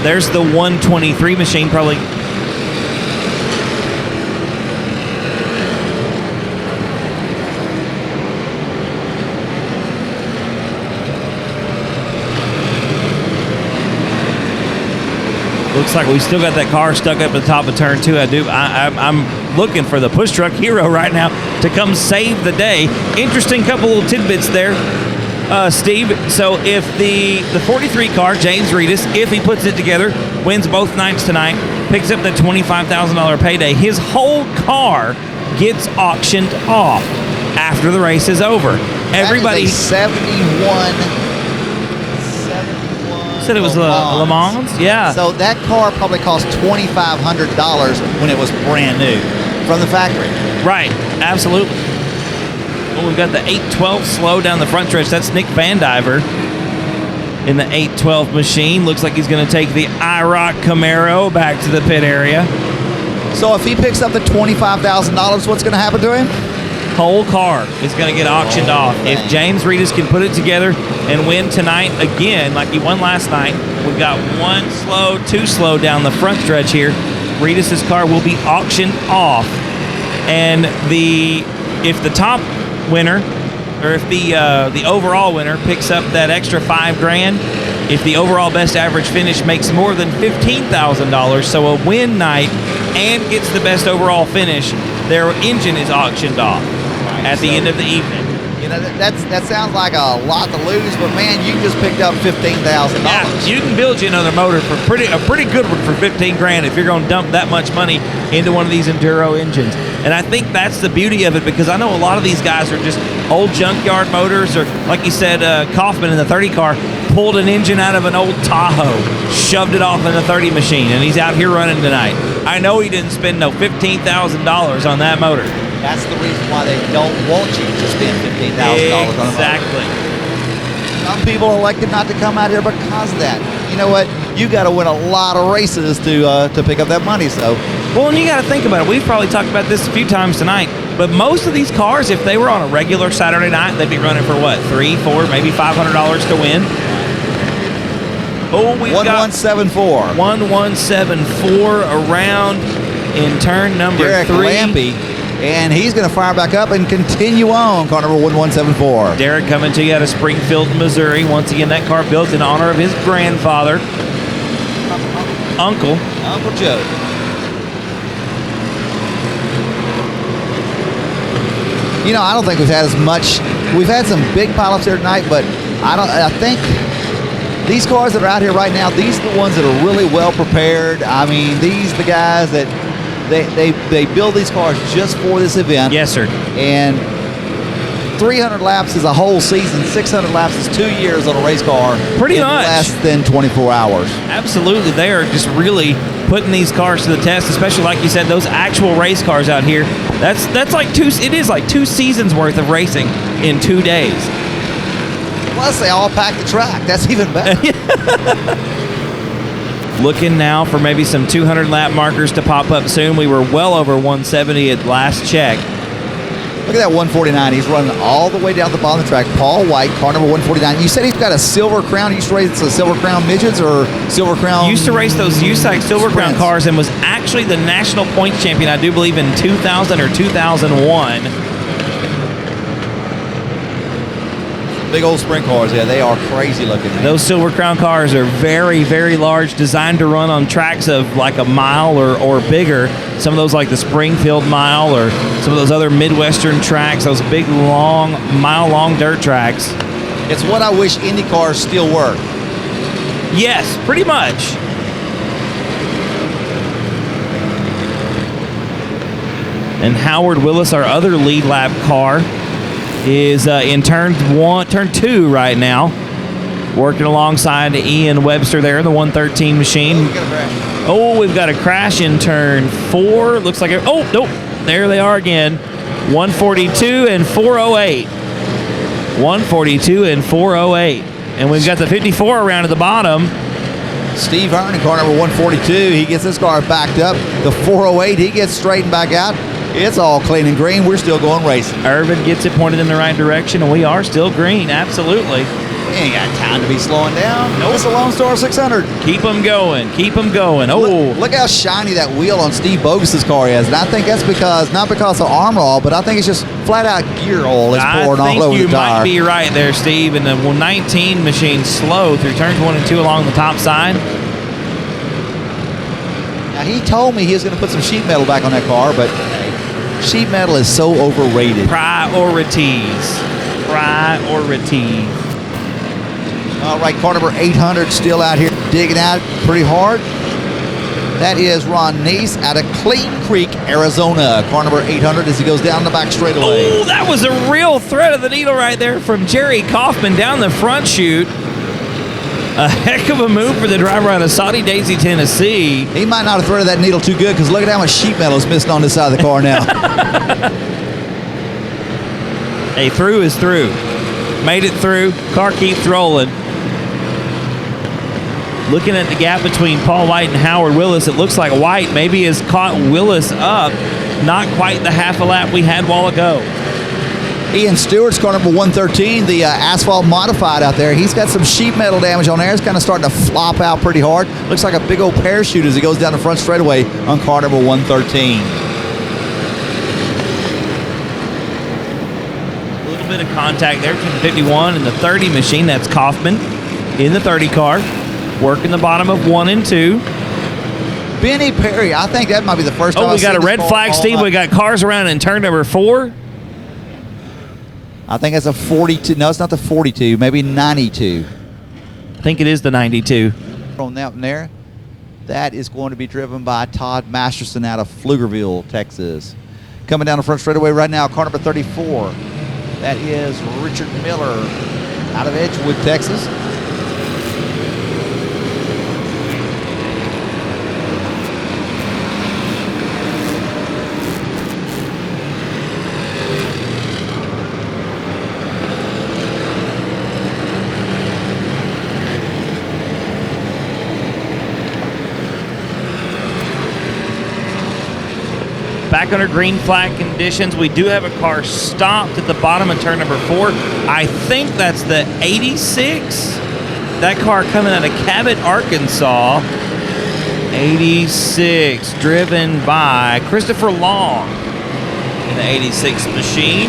There's the 123 machine probably. Looks like we still got that car stuck up at the top of turn 2. I'm looking for the push truck hero right now to come save the day. Interesting couple little tidbits there, Steve. So if the 43 car, James Reavis, if he puts it together, wins both nights tonight, picks up the $25,000 payday, his whole car gets auctioned off after the race is over. Everybody. 71. Said it was Le Mans. Yeah. So that car probably cost $2,500 when it was brand new from the factory. Right. Absolutely. Well, we've got the 812 slow down the front stretch. That's Nick Vandiver in the 812 machine. Looks like he's going to take the IROC Camaro back to the pit area. So if he picks up the $25,000, what's going to happen to him? Whole car is going to get auctioned off. If James Reavis can put it together and win tonight again, like he won last night, we've got 1 slow, 2 slow down the front stretch here. Reavis' car will be auctioned off, and if the top winner, or if the overall winner picks up that extra $5,000, if the overall best average finish makes more than $15,000, so a win night, and gets the best overall finish, their engine is auctioned off at the end of the evening. You know, that sounds like a lot to lose, but man, you just picked up $15,000. Yeah, you can build you another motor for a pretty good one for $15,000 if you're going to dump that much money into one of these enduro engines. And I think that's the beauty of it, because I know a lot of these guys are just old junkyard motors, or like you said, Kaufman in the 30 car pulled an engine out of an old Tahoe, shoved it off in the 30 machine, and he's out here running tonight. I know he didn't spend no $15,000 on that motor. That's the reason why they don't want you to spend $15,000 on a motor. Exactly. Some people elected not to come out here because of that. You know what? You got to win a lot of races to pick up that money. So, well, and you got to think about it. We've probably talked about this a few times tonight, but most of these cars, if they were on a regular Saturday night, they'd be running for what, $300, $400, maybe $500 to win. Oh, we've 1174. got 1174 around in turn number Derek 3. Lampy, and he's going to fire back up and continue on car number 1174. Derek coming to you out of Springfield, Missouri. Once again, that car built in honor of his grandfather, Uncle Joe. You know, I don't think we've had as much. We've had some big pilots here tonight, but I think these cars that are out here right now, these are the ones that are really well prepared. I mean, these are the guys that they build these cars just for this event. Yes, sir. And 300 laps is a whole season. 600 laps is 2 years on a race car. Pretty much. Less than 24 hours. Absolutely. They are just really putting these cars to the test, especially like you said, those actual race cars out here. That's like it is like 2 seasons worth of racing in 2 days. Plus, they all pack the track. That's even better. Looking now for maybe some 200 lap markers to pop up soon. We were well over 170 at last check. Look at that 149. He's running all the way down the bottom of the track. Paul White, car number 149. You said he's got a Silver Crown. He used to race the Silver Crown midgets or Silver Crown? Used to race those USAC Silver Crown cars and was actually the national points champion, I do believe, in 2000 or 2001. Big old sprint cars, yeah, they are crazy looking. Man. Those Silver Crown cars are very, very large, designed to run on tracks of like a mile or bigger. Some of those like the Springfield Mile or some of those other Midwestern tracks, those big, long, mile-long dirt tracks. It's what I wish Indy cars still were. Yes, pretty much. And Howard Willis, our other lead lap car, is in turn 2 right now, working alongside Ian Webster there in the 113 machine. We've got a crash in turn 4. Looks like nope, there they are again. 142 and 408. 142 and 408. And we've got the 54 around at the bottom. Steve Hearn in car number 142. He gets his car backed up. The 408, he gets straightened back out. It's all clean and green. We're still going racing. Irvin gets it pointed in the right direction, and we are still green. Absolutely. We ain't got time to be slowing down. No, it's a Lone Star 600. Keep them going. Keep them going. Oh, look how shiny that wheel on Steve Bogus's car is. And I think that's not because of armor oil, but I think it's just flat out gear oil is pouring all over the tire. I think you might be right there, Steve. And the 19 machine slow through turns 1 and 2 along the top side. Now, he told me he was going to put some sheet metal back on that car, but sheet metal is so overrated. Priorities. All right, car number 800 still out here digging out pretty hard. That is Ron Neese out of Clayton Creek, Arizona. Car number 800 as he goes down the back straightaway. Oh, that was a real thread of the needle right there from Jerry Kaufman down the front chute. A heck of a move for the driver out of Saudi Daisy, Tennessee. He might not have threaded that needle too good because look at how much sheet metal is missing on this side of the car now. Hey, through is through. Made it through. Car keeps rolling. Looking at the gap between Paul White and Howard Willis, it looks like White maybe has caught Willis up. Not quite the half a lap we had a while ago. Ian Stewart's car number 113, the asphalt modified out there. He's got some sheet metal damage on there. It's kind of starting to flop out pretty hard. Looks like a big old parachute as he goes down the front straightaway on car number 113. A little bit of contact there between the 51 and the 30 machine. That's Kaufman in the 30 car. Working the bottom of 1 and 2. Benny Perry, I think that might be the first time. Oh, we got a red flag, Steve. We got cars around in turn number 4. I think it's a 42. No, it's not the 42. Maybe 92. I think it is the 92. On that one there, that is going to be driven by Todd Masterson out of Pflugerville, Texas. Coming down the front straightaway right now, car number 34. That is Richard Miller out of Edgewood, Texas. Back under green flag conditions. We do have a car stopped at the bottom of turn number 4. I think that's the 86. That car coming out of Cabot, Arkansas. 86, driven by Christopher Long in the 86 machine.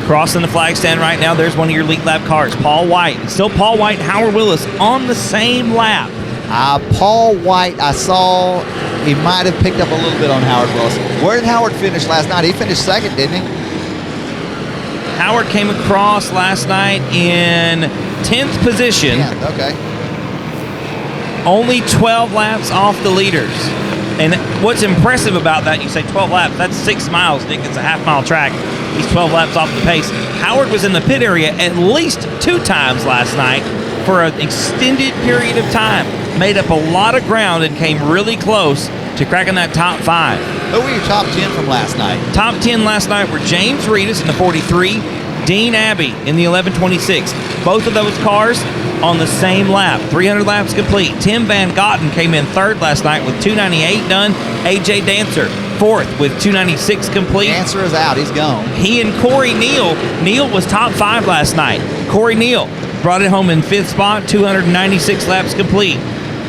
Crossing the flag stand right now. There's one of your lead lap cars, Paul White. It's still Paul White and Howard Willis on the same lap. Paul White, I saw he might have picked up a little bit on Howard Willis. Where did Howard finish last night? He finished second, didn't he? Howard came across last night in 10th position. 10th, okay. Only 12 laps off the leaders. And what's impressive about that, you say 12 laps, that's 6 miles, Nick. It's a half-mile track. He's 12 laps off the pace. Howard was in the pit area at least 2 times last night for an extended period of time. Made up a lot of ground and came really close to cracking that top 5. Who were your top 10 from last night? Top 10 last night were James Reavis in the 43, Dean Abbey in the 1126. Both of those cars on the same lap. 300 laps complete. Tim Van Gotten came in 3rd last night with 298 done. AJ Dancer 4th with 296 complete. Dancer is out. He's gone. He and Corey Neal. Neal was top 5 last night. Corey Neal brought it home in 5th spot, 296 laps complete.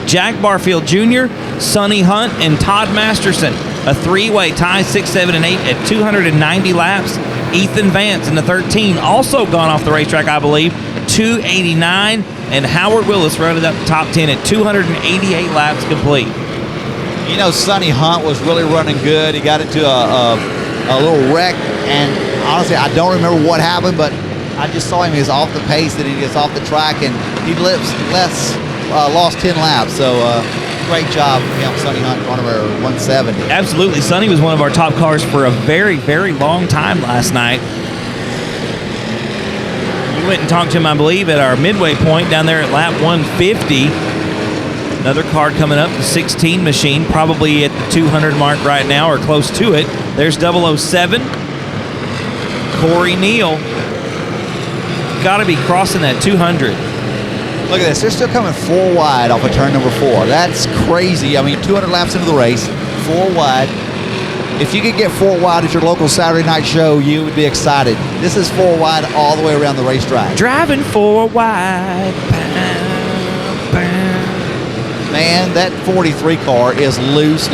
Jack Barfield Jr., Sonny Hunt, and Todd Masterson. A 3-way tie, 6, 7, and 8 at 290 laps. Ethan Vance in the 13, also gone off the racetrack, I believe, 289. And Howard Willis rounded up the top 10 at 288 laps complete. You know, Sonny Hunt was really running good. He got into a little wreck, and honestly, I don't remember what happened, but I just saw him. He was off the pace, that he gets off the track, and he lost 10 laps. So great job for him, Sonny Hunt, car number 170. Absolutely. Sonny was one of our top cars for a very, very long time last night. We went and talked to him, I believe, at our midway point down there at lap 150. Another car coming up, the 16 machine, probably at the 200 mark right now or close to it. There's 007. Corey Neal. Got to be crossing that 200. Look at this. They're still coming 4 wide off of turn number 4. That's crazy. I mean, 200 laps into the race, 4 wide. If you could get 4 wide at your local Saturday night show, you would be excited. This is 4 wide all the way around the racetrack. Driving 4 wide. Man, that 43 car is loose.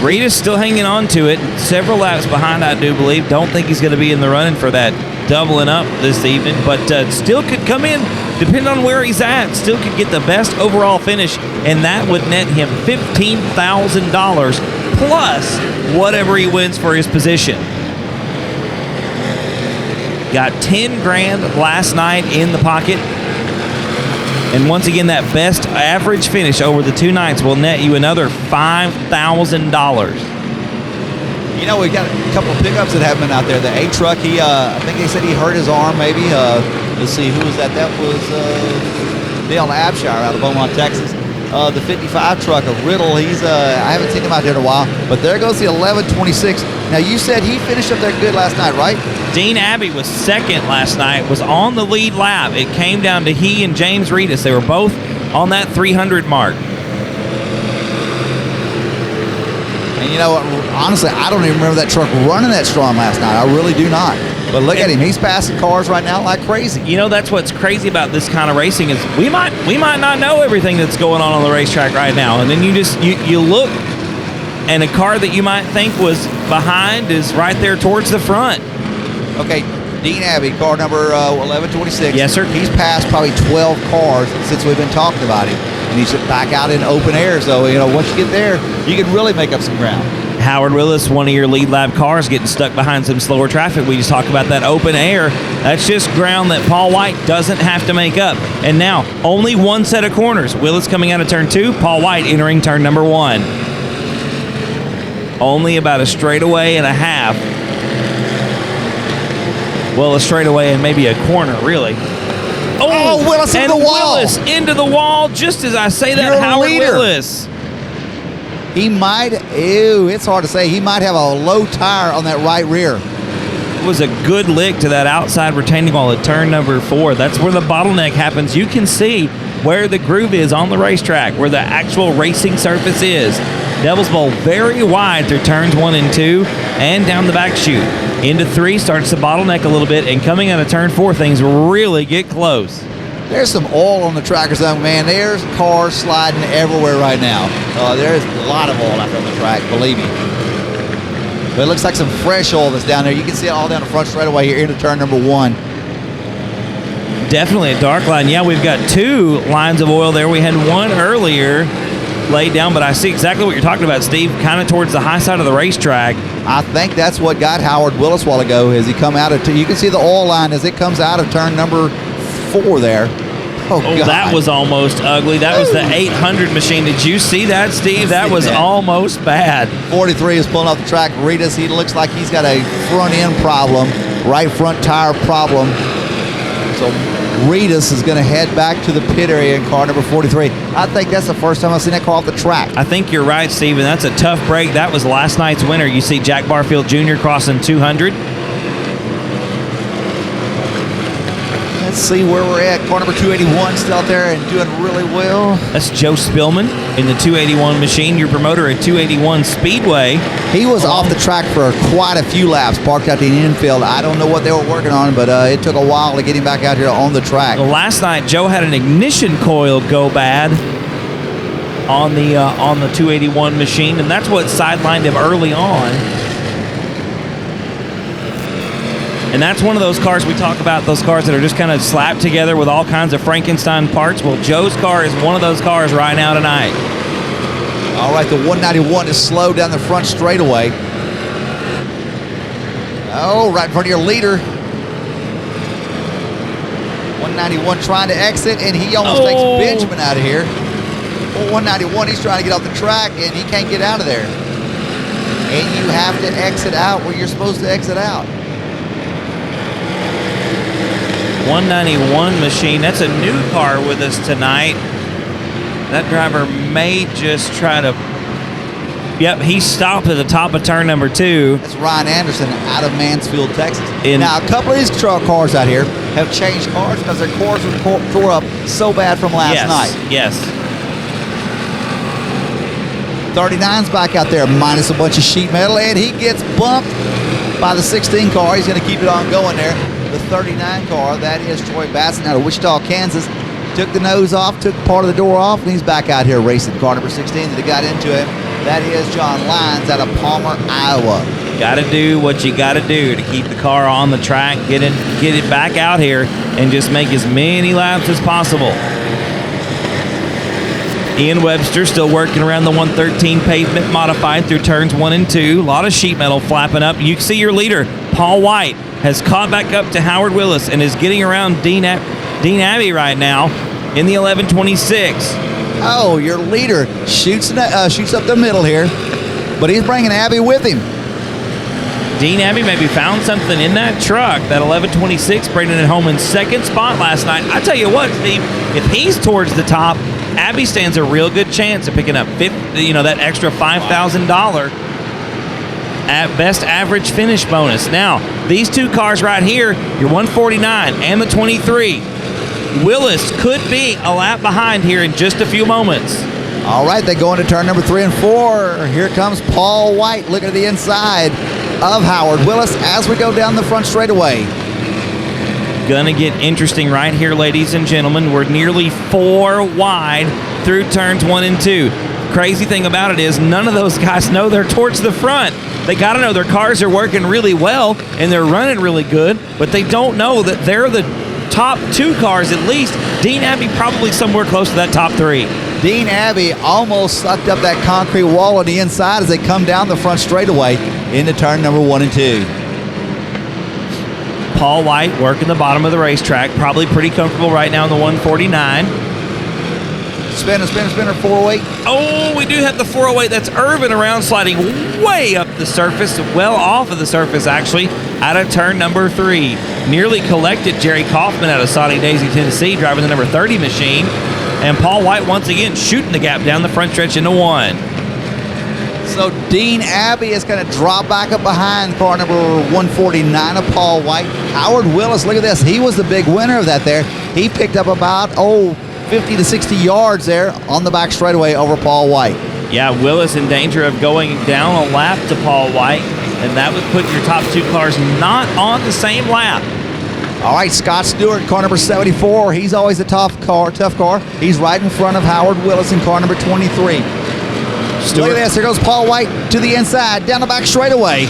Rita's still hanging on to it. Several laps behind, I do believe. Don't think he's going to be in the running for that doubling up this evening, but still could come in depending on where he's at, still could get the best overall finish, and that would net him $15,000 plus whatever he wins for his position. Got 10 grand last night in the pocket. And once again, that best average finish over the 2 nights will net you another $5,000. You know, we got a couple of pickups that have been out there. The A-Truck, I think they said he hurt his arm maybe. Let's see, who was that? That was Dale Abshire out of Beaumont, Texas. The 55 truck of Riddle, I haven't seen him out there in a while, but there goes the 1126. Now, you said he finished up there good last night, right? Dean Abbey was second last night, was on the lead lap. It came down to he and James Reavis. They were both on that 300 mark. And you know what, honestly, I don't even remember that truck running that strong last night. I really do not. But look at him. He's passing cars right now like crazy. You know, that's what's crazy about this kind of racing is we might not know everything that's going on the racetrack right now. And then you look, and a car that you might think was behind is right there towards the front. Okay, Dean Abbey, car number 1126. Yes, sir. He's passed probably 12 cars since we've been talking about him. And he's back out in open air. So, you know, once you get there, you can really make up some ground. Howard Willis, one of your lead lap cars, getting stuck behind some slower traffic. We just talked about that open air. That's just ground that Paul White doesn't have to make up. And now, only one set of corners. Willis coming out of turn 2, Paul White entering turn number 1. Only about a straightaway and a half. Well, a straightaway and maybe a corner, really. Oh, Willis into the wall. Willis into the wall, just as I say that, Your Howard leader. Willis. He might, it's hard to say. He might have a low tire on that right rear. It was a good lick to that outside retaining wall at turn number 4. That's where the bottleneck happens. You can see where the groove is on the racetrack, where the actual racing surface is. Devils Bowl very wide through turns 1 and 2 and down the back chute. Into 3 starts to bottleneck a little bit, and coming out of turn 4, things really get close. There's some oil on the tracker zone, man. There's cars sliding everywhere right now. There's a lot of oil out there on the track, believe me. But it looks like some fresh oil that's down there. You can see it all down the front straightaway here into turn number 1. Definitely a dark line. Yeah, we've got 2 lines of oil there. We had one earlier laid down, but I see exactly what you're talking about, Steve, kind of towards the high side of the racetrack. I think that's what got Howard Willis a while ago as he come out of, you can see the oil line as it comes out of turn number 4 there. Oh, God. That was almost ugly. That was the 800 machine. Did you see that, Steve? That was almost bad. 43 is pulling off the track. Reavis, he looks like he's got a front end problem, right front tire problem. So Reavis is going to head back to the pit area in car number 43. I think that's the first time I've seen that car off the track. I think you're right, Steve, and that's a tough break. That was last night's winner. You see Jack Barfield Jr. crossing 200. Let's see where we're at. Car number 281 still out there and doing really well. That's Joe Spillman in the 281 machine, your promoter at 281 Speedway. He was off the track for quite a few laps, parked out the infield. I don't know what they were working on, but it took a while to get him back out here on the track. Well, last night, Joe had an ignition coil go bad on the 281 machine, and that's what sidelined him early on. And that's one of those cars we talk about, those cars that are just kind of slapped together with all kinds of Frankenstein parts. Well, Joe's car is one of those cars right now tonight. All right, the 191 is slow down the front straightaway. Oh, right in front of your leader. 191 trying to exit, and he almost takes Benjamin out of here. Well, 191, he's trying to get off the track, and he can't get out of there. And you have to exit out where you're supposed to exit out. 191 machine, that's a new car with us tonight. That driver may just try to, yep, he stopped at the top of turn number 2. That's Ryan Anderson out of Mansfield, Texas. Now, a couple of these truck cars out here have changed cars because their cars were tore up so bad from last night. Yes. 39's back out there minus a bunch of sheet metal, and he gets bumped by the 16 car. He's going to keep it on going there. The 39 car, that is Troy Batson out of Wichita, Kansas. Took the nose off, took part of the door off, and he's back out here racing. Car number 16 that got into him, that is John Lyons out of Palmer, Iowa. Got to do what you got to do to keep the car on the track, get it back out here, and just make as many laps as possible. Ian Webster still working around the 113 pavement modified through turns 1 and 2. A lot of sheet metal flapping up. You see your leader, Paul White, has caught back up to Howard Willis and is getting around Dean Abbey right now in the 1126. Oh, your leader shoots up the middle here, but he's bringing Abbey with him. Dean Abbey maybe found something in that truck, that 1126, bringing it home in second spot last night. I tell you what, Steve, if he's towards the top, Abbey stands a real good chance of picking up that extra $5,000 at best average finish bonus. Now, these two cars right here, your 149 and the 23, Willis could be a lap behind here in just a few moments. All right, they go into turn number 3 and 4. Here comes Paul White looking at the inside of Howard Willis as we go down the front straightaway. Gonna get interesting right here, ladies and gentlemen. We're nearly 4 wide through turns 1 and 2. Crazy thing about it is none of those guys know they're towards the front. They got to know their cars are working really well and they're running really good, but they don't know that they're the top 2 cars at least. Dean Abbey probably somewhere close to that top 3. Dean Abbey almost sucked up that concrete wall on the inside as they come down the front straightaway into turn number 1 and 2. Paul White working the bottom of the racetrack, probably pretty comfortable right now in the 149. Spinner, 408. Oh, we do have the 408. That's Irvin around, sliding way up the surface, well off of the surface actually, out of turn number 3. Nearly collected Jerry Kaufman out of Saudi Daisy, Tennessee, driving the number 30 machine. And Paul White once again shooting the gap down the front stretch into 1. So Dean Abbey is going to drop back up behind car number 149 of Paul White. Howard Willis, look at this. He was the big winner of that there. He picked up about, 50 to 60 yards there on the back straightaway over Paul White. Yeah, Willis in danger of going down a lap to Paul White, and that would put your top 2 cars not on the same lap. All right, Scott Stewart, car number 74. He's always a tough car. He's right in front of Howard Willis in car number 23. Stewart. Look at this. Here goes Paul White to the inside, down the back straightaway.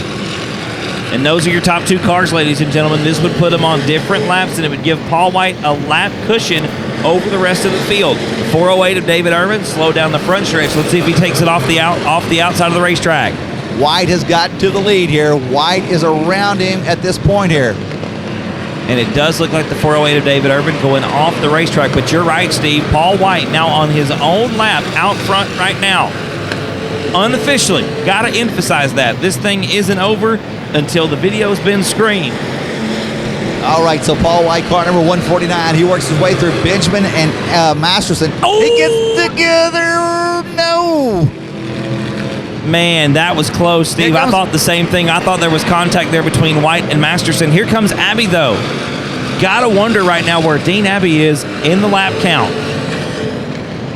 And those are your top 2 cars, ladies and gentlemen. This would put them on different laps, and it would give Paul White a lap cushion over the rest of the field. 408 of David Irvin, slow down the front stretch. Let's see if he takes it off the outside of the racetrack. White has gotten to the lead here. White is around him at this point here. And it does look like the 408 of David Irvin going off the racetrack. But you're right, Steve. Paul White now on his own lap out front right now. Unofficially, got to emphasize that. This thing isn't over until the video's been screened. All right, so Paul White, car number 149. He works his way through Benjamin and Masterson. Oh! He gets together. No. Man, that was close, Steve. I thought the same thing. I thought there was contact there between White and Masterson. Here comes Abbey, though. Gotta wonder right now where Dean Abbey is in the lap count.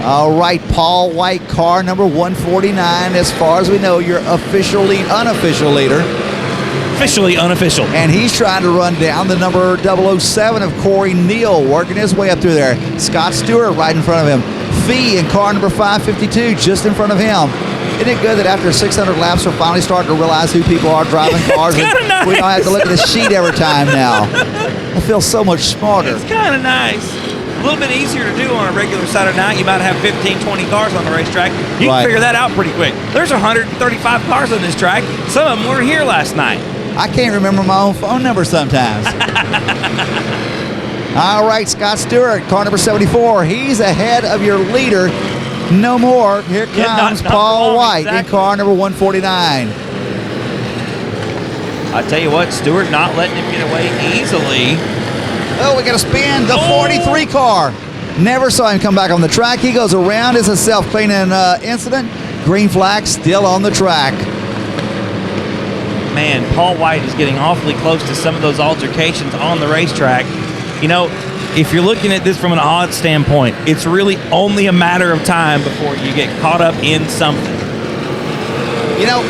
All right, Paul White, car number 149. As far as we know, your unofficial leader. Officially unofficial. And he's trying to run down the number 007 of Corey Neal, working his way up through there. Scott Stewart right in front of him. Fee in car number 552 just in front of him. Isn't it good that after 600 laps we're finally starting to realize who people are driving cars? Nice. We don't have to look at the sheet every time now. I feel so much smarter. It's kind of nice. A little bit easier to do on a regular Saturday night. You might have 15, 20 cars on the racetrack. You can figure that out pretty quick. There's 135 cars on this track. Some of them weren't here last night. I can't remember my own phone number sometimes. All right, Scott Stewart, car number 74. He's ahead of your leader. No more. Here comes Paul White in car number 149. I tell you what, Stewart not letting him get away easily. Oh, we got a spin. The 43 car. Never saw him come back on the track. He goes around. It's a self-cleaning incident. Green flag still on the track. Man, Paul White is getting awfully close to some of those altercations on the racetrack. You know, if you're looking at this from an odds standpoint, it's really only a matter of time before you get caught up in something. You know,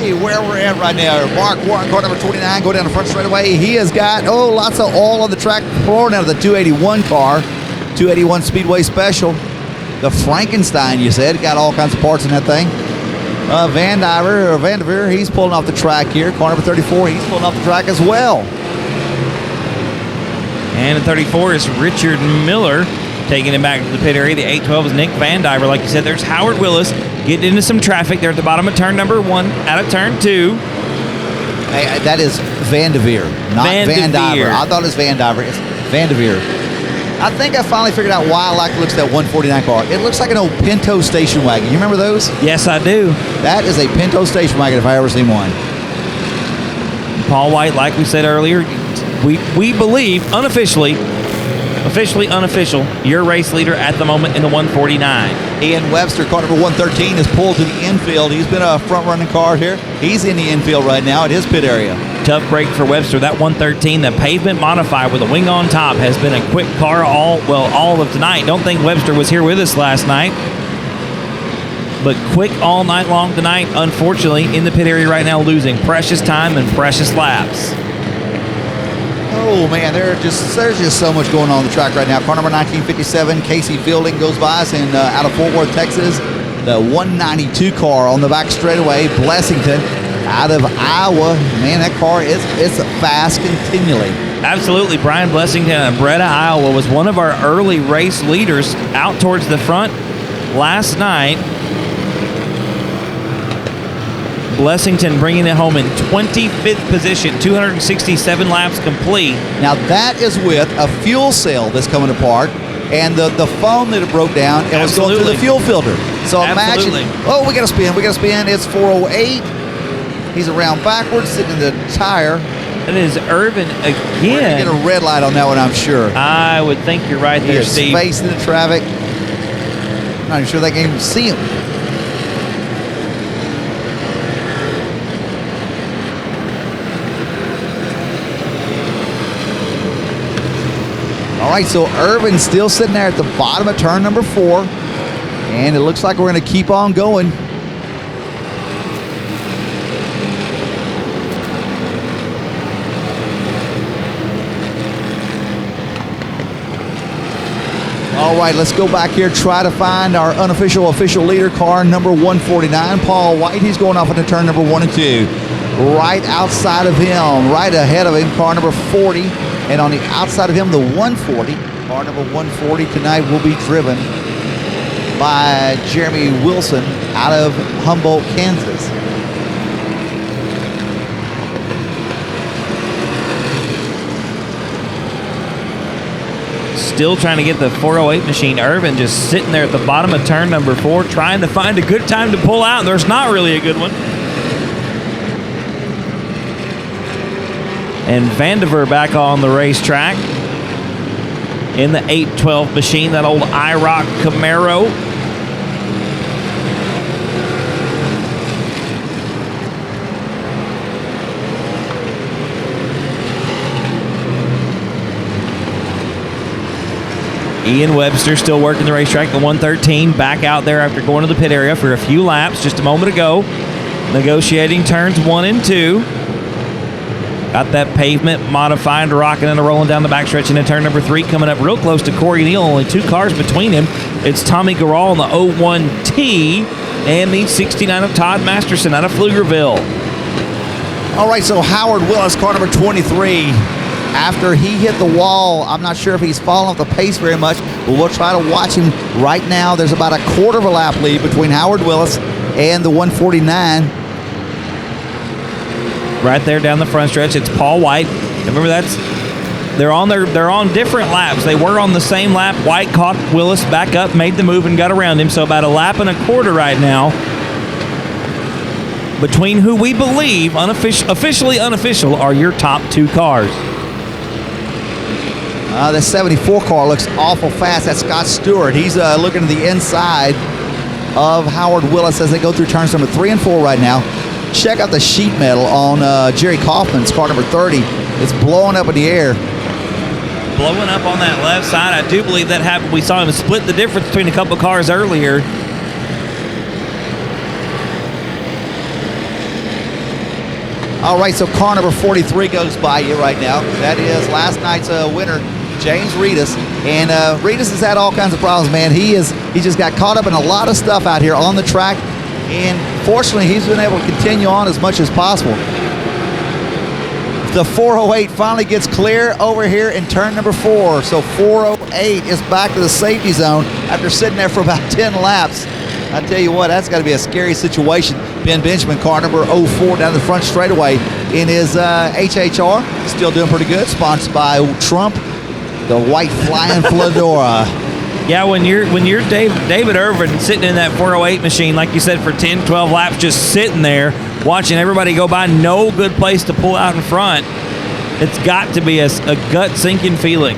see where we're at right now. Mark Warren, car number 29, go down the front straightaway. He has got, lots of oil on the track floor now. The 281 car, 281 Speedway Special. The Frankenstein, you said, got all kinds of parts in that thing. Vanderveer, he's pulling off the track here. Car number 34, he's pulling off the track as well. And at 34 is Richard Miller taking him back to the pit area. The 812 is Nick Vandiver. Like you said, there's Howard Willis getting into some traffic there at the bottom of turn number 1 out of turn 2. Hey, that is Vanderveer, not Vandiver. I thought it was Vandiver. It's Vanderveer. I think I finally figured out why I like the looks of that 149 car. It looks like an old Pinto station wagon. You remember those? Yes, I do. That is a Pinto station wagon if I ever seen one. Paul White, like we said earlier, we believe unofficially, unofficial, your race leader at the moment in the 149. Ian Webster, car number 113, is pulled to the infield. He's been a front-running car here. He's in the infield right now at his pit area. Tough break for Webster. That 113, the pavement modified with a wing on top, has been a quick car all of tonight. Don't think Webster was here with us last night, but quick all night long tonight. Unfortunately, in the pit area right now, losing precious time and precious laps. Oh man, there's just so much going on the track right now. Car number 1957, Casey Fielding, goes by us in out of Fort Worth, Texas. The 192 car on the back straightaway, Blessington, out of Iowa. Man, that car it's fast continually. Absolutely. Brian Blessington out of Breda, Iowa, was one of our early race leaders out towards the front last night. Blessington bringing it home in 25th position, 267 laps complete. Now that is with a fuel cell that's coming apart, and the foam that it broke down and was going through the fuel filter. So imagine, we got to spin. It's 408. He's around backwards, sitting in the tire. It is Irvin again. We're going to get a red light on that one, I'm sure. I would think you're right there, Steve. He's facing the traffic. I'm not even sure they can even see him. All right, so Irvin's still sitting there at the bottom of turn number 4, and it looks like we're going to keep on going. All right, let's go back here, try to find our unofficial official leader car, number 149, Paul White. He's going off into turn number 1 and 2. Right outside of him, right ahead of him, car number 40. And on the outside of him, the 140, car number 140 tonight will be driven by Jeremy Wilson out of Humboldt, Kansas. Still trying to get the 408 machine. Irvin just sitting there at the bottom of turn number 4, trying to find a good time to pull out, and there's not really a good one. And Vandiver back on the racetrack in the 812 machine, that old IROC Camaro. Ian Webster still working the racetrack, the 113, back out there after going to the pit area for a few laps just a moment ago. Negotiating turns 1 and 2. Got that pavement modified, rocking and rolling down the backstretch into turn number 3, coming up real close to Corey Neal. Only 2 cars between him. It's Tommy Garral in the 01T and the 69 of Todd Masterson out of Pflugerville. All right, so Howard Willis, car number 23. After he hit the wall, I'm not sure if he's fallen off the pace very much, but we'll try to watch him right now. There's about a quarter of a lap lead between Howard Willis and the 149. Right there down the front stretch, it's Paul White. Remember, they're on different laps. They were on the same lap. White caught Willis back up, made the move, and got around him. So about a lap and a quarter right now between who we believe officially unofficial are your top 2 cars. The 74 car looks awful fast. That's Scott Stewart. He's looking to the inside of Howard Willis as they go through turns number 3 and 4 right now. Check out the sheet metal on Jerry Kaufman's car number 30. It's blowing up in the air. Blowing up on that left side. I do believe that happened. We saw him split the difference between a couple cars earlier. All right, so car number 43 goes by you right now. That is last night's winner, James Reavis. And Reavis has had all kinds of problems, man. He just got caught up in a lot of stuff out here on the track. And fortunately, he's been able to continue on as much as possible. The 408 finally gets clear over here in turn number 4. So 408 is back to the safety zone after sitting there for about 10 laps. I tell you what, that's got to be a scary situation. Ben Benjamin, car number 04 down the front straightaway in his HHR. Still doing pretty good. Sponsored by Trump, the white flying Fedora. Yeah, when you're David Irvin sitting in that 408 machine, like you said, for 10, 12 laps, just sitting there, watching everybody go by, no good place to pull out in front. It's got to be a gut-sinking feeling.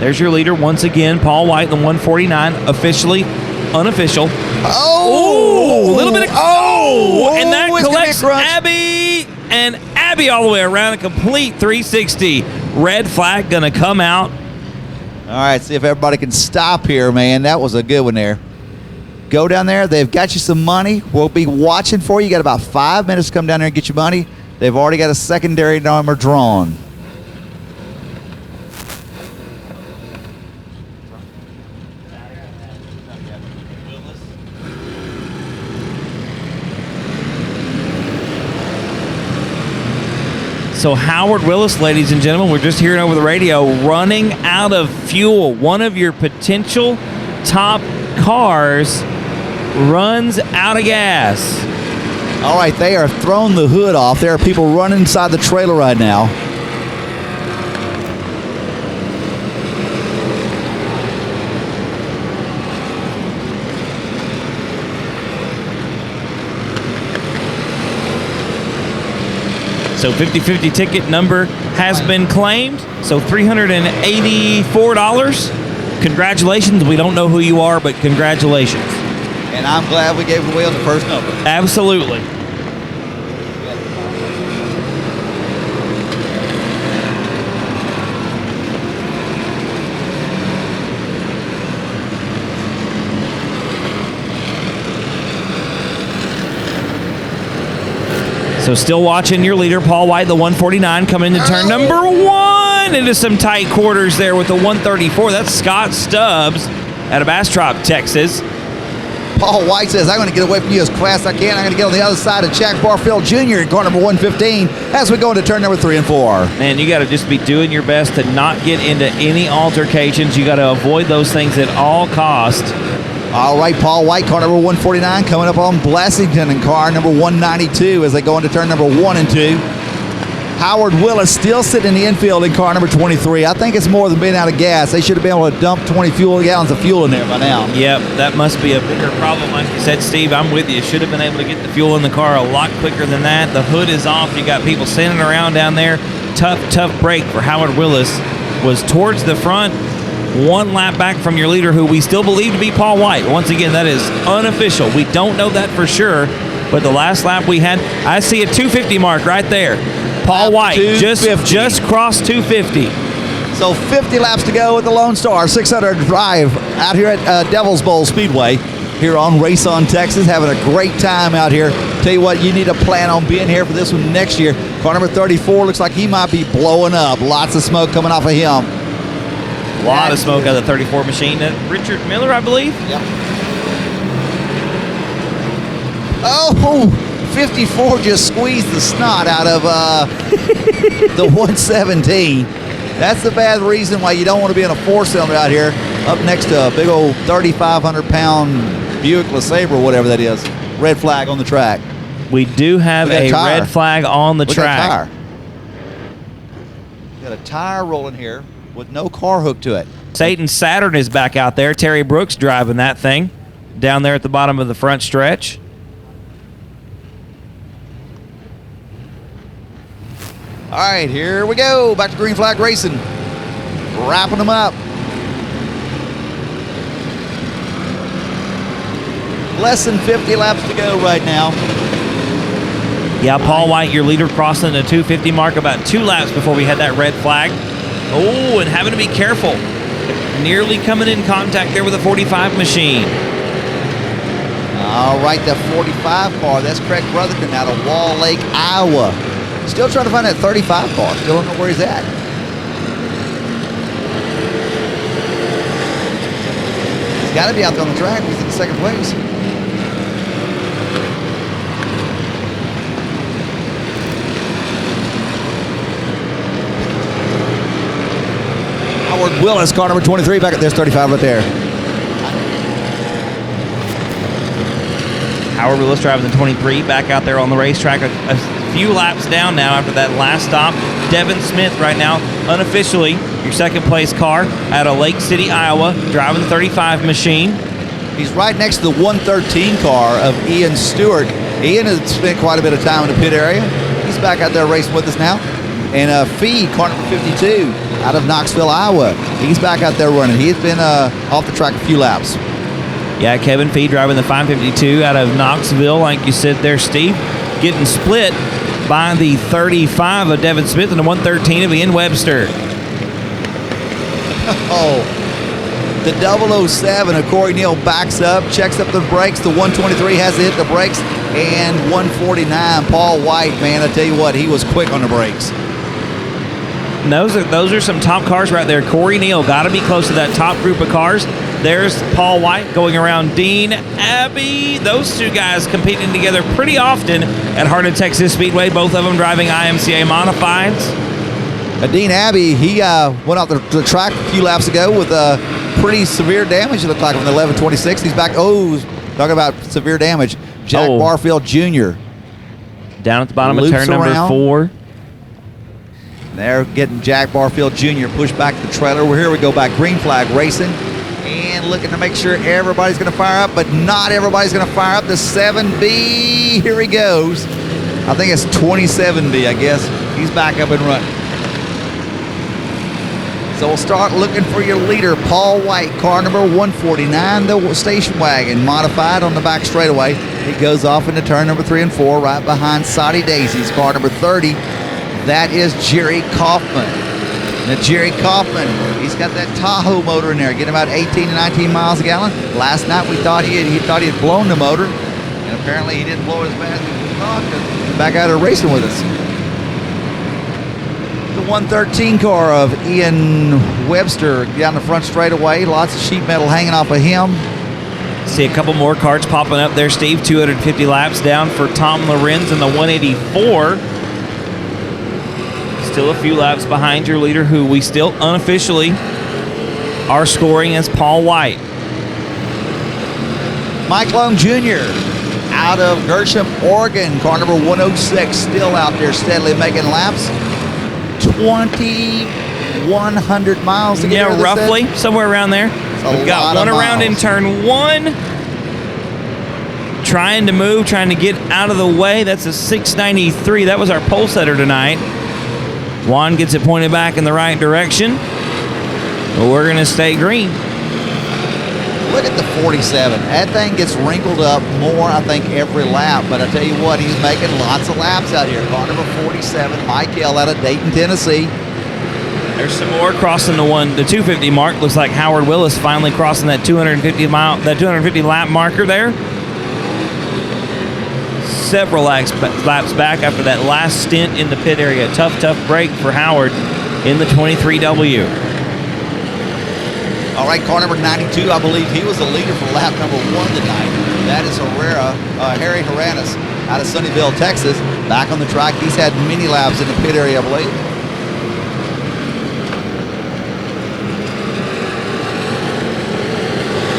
There's your leader once again, Paul White, the 149, officially unofficial. Oh! A little bit of... And that collects Abby, and Abby all the way around, a complete 360. Red flag going to come out. All right, see if everybody can stop here, man. That was a good one there. Go down there. They've got you some money. We'll be watching for you. You got about 5 minutes to come down there and get your money. They've already got a secondary number drawn. So Howard Willis, ladies and gentlemen, we're just hearing over the radio, running out of fuel. One of your potential top cars runs out of gas. All right, they are throwing the hood off. There are people running inside the trailer right now. So 50-50 ticket number has been claimed. So $384. Congratulations. We don't know who you are, but congratulations. And I'm glad we gave it away on the first number. Absolutely. So still watching your leader, Paul White, the 149, coming into turn number 1 into some tight quarters there with the 134. That's Scott Stubbs out of Bastrop, Texas. Paul White says, I'm going to get away from you as fast as I can. I'm going to get on the other side of Jack Barfield Jr. in car number 115 as we go into turn number 3 and 4. Man, you got to just be doing your best to not get into any altercations. You got to avoid those things at all costs. All right, Paul White, car number 149, coming up on Blessington in car number 192 as they go into turn number 1 and 2. Howard Willis still sitting in the infield in car number 23. I think it's more than being out of gas. They should have been able to dump 20 gallons of fuel in there by now. Yep, that must be a bigger problem. Like you said, Steve, I'm with you. Should have been able to get the fuel in the car a lot quicker than that. The hood is off. You got people standing around down there. Tough break for Howard Willis. Was towards the front. 1 lap back from your leader, who we still believe to be Paul White. Once again, that is unofficial. We don't know that for sure, but the last lap we had, I see a 250 mark right there. Paul White just crossed 250. So 50 laps to go with the Lone Star 600 drive out here at Devils Bowl Speedway here on Race On Texas. Having a great time out here. Tell you what, you need to plan on being here for this one next year. Car number 34 looks like he might be blowing up. Lots of smoke coming off of him. A lot of smoke out of the 34 machine. Richard Miller, I believe. Yep. Oh, 54 just squeezed the snot out of the 117. That's the bad reason why you don't want to be in a 4-cylinder out here up next to a big old 3,500-pound Buick LeSabre or whatever that is. Red flag on the track. We do have a red flag on the track. Got a tire rolling here with no car hooked to it. Satan Saturn is back out there. Terry Brooks driving that thing down there at the bottom of the front stretch. All right, here we go. Back to green flag racing. Wrapping them up. Less than 50 laps to go right now. Yeah, Paul White, your leader, crossing the 250 mark about 2 laps before we had that red flag. Oh, and having to be careful. Nearly coming in contact there with a 45 machine. All right, the 45 car. That's Craig Brotherton out of Wall Lake, Iowa. Still trying to find that 35 car. Still don't know where he's at. He's got to be out there on the track. He's in second place. Howard Willis, car number 23, back at there's 35 right there. Howard Willis driving the 23, back out there on the racetrack. A few laps down now after that last stop. Devin Smith right now, unofficially, your second place car out of Lake City, Iowa, driving the 35 machine. He's right next to the 113 car of Ian Stewart. Ian has spent quite a bit of time in the pit area. He's back out there racing with us now. And Fee, car number 52, out of Knoxville, Iowa. He's back out there running. He's been off the track a few laps. Yeah, Kevin Fee driving the 552 out of Knoxville, like you said there, Steve. Getting split by the 35 of Devin Smith and the 113 of Ian Webster. Oh, the 007 of Corey Neal backs up, checks up the brakes. The 123 has to hit the brakes. And 149, Paul White, man, I tell you what, he was quick on the brakes. And those are some top cars right there. Corey Neal got to be close to that top group of cars. There's Paul White going around Dean Abbey. Those two guys competing together pretty often at Heart of Texas Speedway, both of them driving IMCA modifieds. Dean Abbey, he went off the track a few laps ago with pretty severe damage, it looked like, on the 1126. He's back. Oh, talking about severe damage. Jack Barfield Jr. down at the bottom of turn number 4. They're getting Jack Barfield Jr. pushed back to the trailer. Well, here we go back. Green flag racing. And looking to make sure everybody's going to fire up, but not everybody's going to fire up. The 7B, here he goes. I think it's 27B, I guess. He's back up and running. So we'll start looking for your leader, Paul White, car number 149, the station wagon, modified on the back straightaway. He goes off into turn number 3 and 4, right behind Soddy Daisy's car number 30. That is Jerry Kaufman. Now, Jerry Kaufman, he's got that Tahoe motor in there, getting about 18 to 19 miles a gallon. Last night we thought he had blown the motor, and apparently he didn't blow it as fast as we thought, because he's back out there racing with us. The 113 car of Ian Webster down the front straightaway, lots of sheet metal hanging off of him. See a couple more cards popping up there, Steve. 250 laps down for Tom Lorenz in the 184. Still a few laps behind your leader, who we still unofficially are scoring as Paul White. Mike Long Jr. out of Gershom, Oregon, car number 106, still out there steadily making laps. 2,100 miles to get Yeah, roughly, somewhere around there. We've got one around in turn 1. Trying to move, trying to get out of the way. That's a 693. That was our pole setter tonight. Juan gets it pointed back in the right direction. But we're going to stay green. Look at the 47. That thing gets wrinkled up more, I think, every lap. But I tell you what, he's making lots of laps out here. Car number 47, Michael out of Dayton, Tennessee. There's some more crossing the 250 mark. Looks like Howard Willis finally crossing that 250 lap marker there. Several laps back after that last stint in the pit area. Tough break for Howard in the 23W. All right, car number 92, I believe he was the leader for lap number 1 tonight. That is Harry Haranis out of Sunnyvale, Texas. Back on the track. He's had many laps in the pit area, I believe.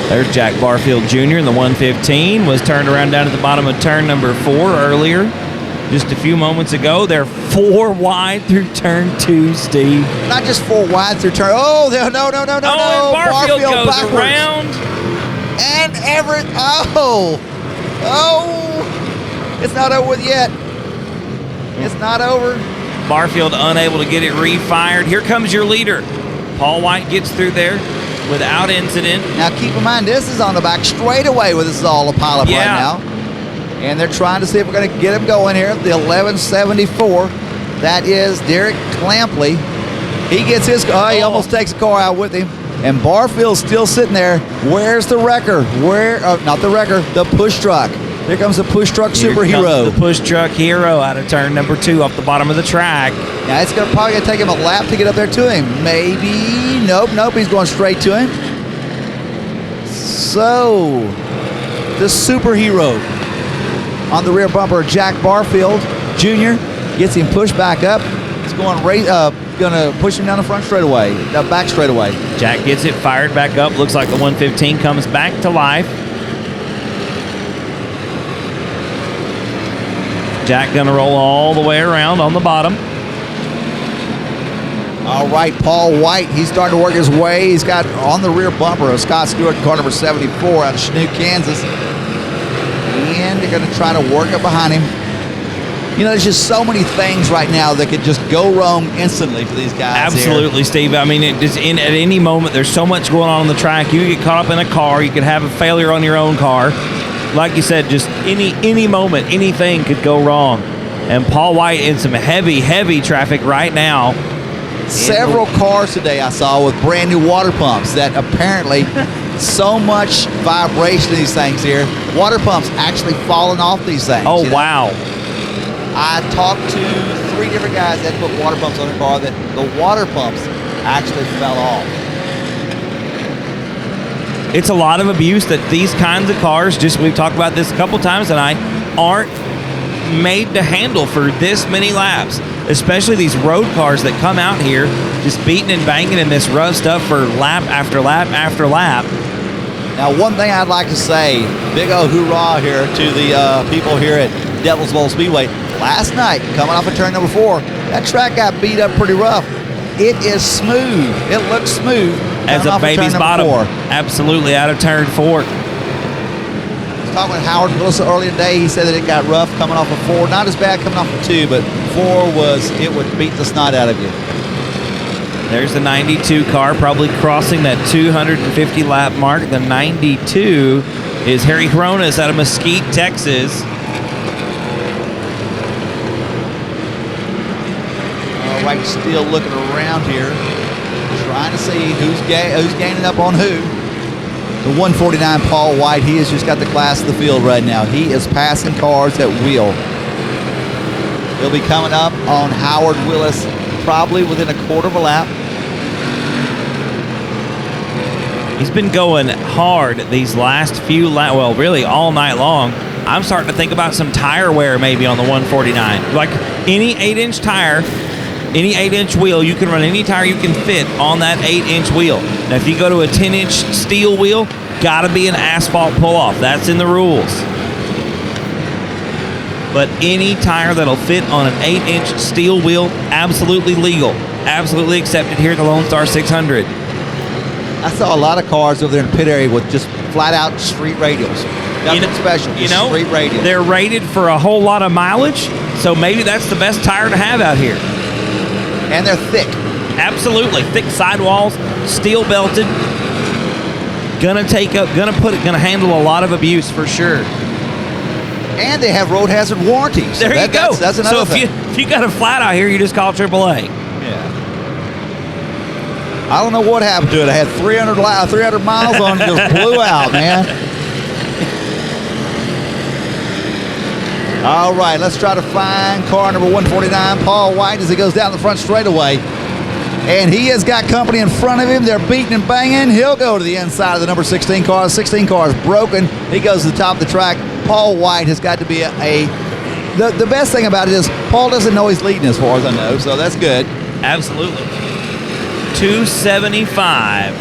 There's Jack Barfield Jr. in the 115. Was turned around down at the bottom of turn number 4 earlier. Just a few moments ago. They're 4 wide through turn 2, Steve. Not just 4 wide through turn. Oh, no. Oh, and Barfield goes backwards. around. And Everett. Oh. It's not over with yet. It's not over. Barfield unable to get it refired. Here comes your leader. Paul White gets through there without incident. Now keep in mind, this is on the back straightaway where this is all a pileup right now. And they're trying to see if we're going to get him going here. The 1174. That is Derek Clampley. He gets his car. He almost takes the car out with him. And Barfield's still sitting there. Where's the wrecker? Not the wrecker, the push truck. Here comes the push truck superhero. The push truck hero out of turn number 2 off the bottom of the track. Now it's probably going to take him a lap to get up there to him. Maybe. Nope. He's going straight to him. So, the superhero on the rear bumper, Jack Barfield Jr. gets him pushed back up. It's going to push him down the front straightaway, the back straightaway. Jack gets it fired back up. Looks like the 115 comes back to life. Jack gonna roll all the way around on the bottom. All right, Paul White, he's starting to work his way. He's got on the rear bumper of Scott Stewart, car number 74 out of Chanute, Kansas. And they're gonna try to work it behind him. You know, there's just so many things right now that could just go wrong instantly for these guys. Absolutely, here. Steve. I mean, at any moment, there's so much going on the track. You could get caught up in a car. You could have a failure on your own car. Like you said, just any moment, anything could go wrong. And Paul White in some heavy traffic right now. Several cars today I saw with brand new water pumps that apparently so much vibration in these things here. Water pumps actually falling off these things. Oh, wow. I talked to 3 different guys that put water pumps on their car that the water pumps actually fell off. It's a lot of abuse that these kinds of cars, we've talked about this a couple times tonight, aren't made to handle for this many laps. Especially these road cars that come out here just beating and banging in this rough stuff for lap after lap after lap. Now, one thing I'd like to say, big old hoorah here to the people here at Devils Bowl Speedway. Last night, coming off of turn number 4, that track got beat up pretty rough. It is smooth. It looks smooth. As a baby's bottom. 4. Absolutely, out of turn 4. I was talking with Howard Willis earlier today. He said that it got rough coming off of 4. Not as bad coming off of 2, but 4 it would beat the snot out of you. There's the 92 car, probably crossing that 250 lap mark. The 92 is Harry Hronis out of Mesquite, Texas. All right, still looking around here, trying to see who's gaining up on who. The 149 Paul White, he has just got the class of the field right now. He is passing cars at will. He'll be coming up on Howard Willis probably within a quarter of a lap. He's been going hard these last few laps, well, really all night long. I'm starting to think about some tire wear maybe on the 149. Like any 8-inch tire, any 8-inch wheel, you can run any tire you can fit on that 8-inch wheel. Now, if you go to a 10-inch steel wheel, gotta be an asphalt pull-off. That's in the rules. But any tire that'll fit on an 8-inch steel wheel, absolutely legal. Absolutely accepted here at the Lone Star 600. I saw a lot of cars over there in the pit area with just flat-out street radials. Nothing special, just street radials. They're rated for a whole lot of mileage, so maybe that's the best tire to have out here. And they're thick. Absolutely. Thick sidewalls, steel belted. Gonna handle a lot of abuse for sure. And they have road hazard warranties. There you go. That's another thing. So if you got a flat out here, you just call AAA. Yeah. I don't know what happened to it. I had 300 miles on it, just blew out, man. All right, let's try to find car number 149, Paul White, as he goes down the front straightaway. And he has got company in front of him. They're beating and banging. He'll go to the inside of the number 16 car. 16 car is broken. He goes to the top of the track. Paul White has got to be the best thing about it is Paul doesn't know he's leading as far as I know, so that's good. Absolutely. 275.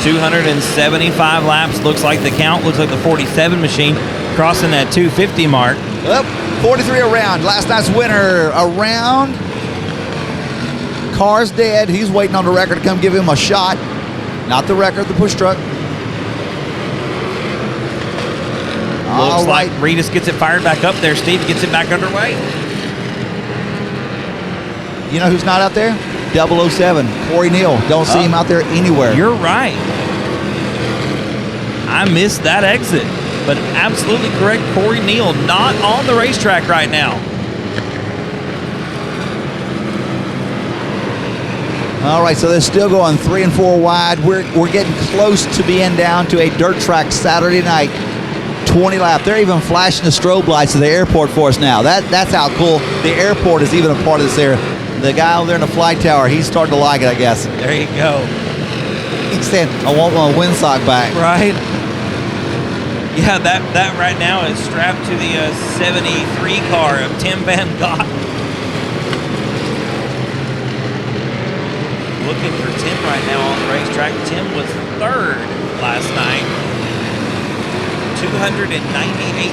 275 laps. Looks like the count. Looks like the 47 machine crossing that 250 mark. Up, 43 around. Last night's winner around. Car's dead. He's waiting on the wrecker to come give him a shot. Not the wrecker, the push truck. Looks like Reavis gets it fired back up there. Steve gets it back underway. You know who's not out there? 007, Corey Neal. Don't see him out there anywhere. You're right. I missed that exit. But absolutely correct, Corey Neal not on the racetrack right now. All right, so they're still going 3 and 4 wide. We're getting close to being down to a dirt track Saturday night, 20 lap. They're even flashing the strobe lights at the airport for us now. That's how cool. The airport is even a part of this area. The guy over there in the flight tower, he's starting to like it, I guess. There you go. He's saying, I want my windsock back. Right. Yeah, that right now is strapped to the 73 car of Tim Belgaard. Looking for Tim right now on the racetrack. Tim was third last night. 298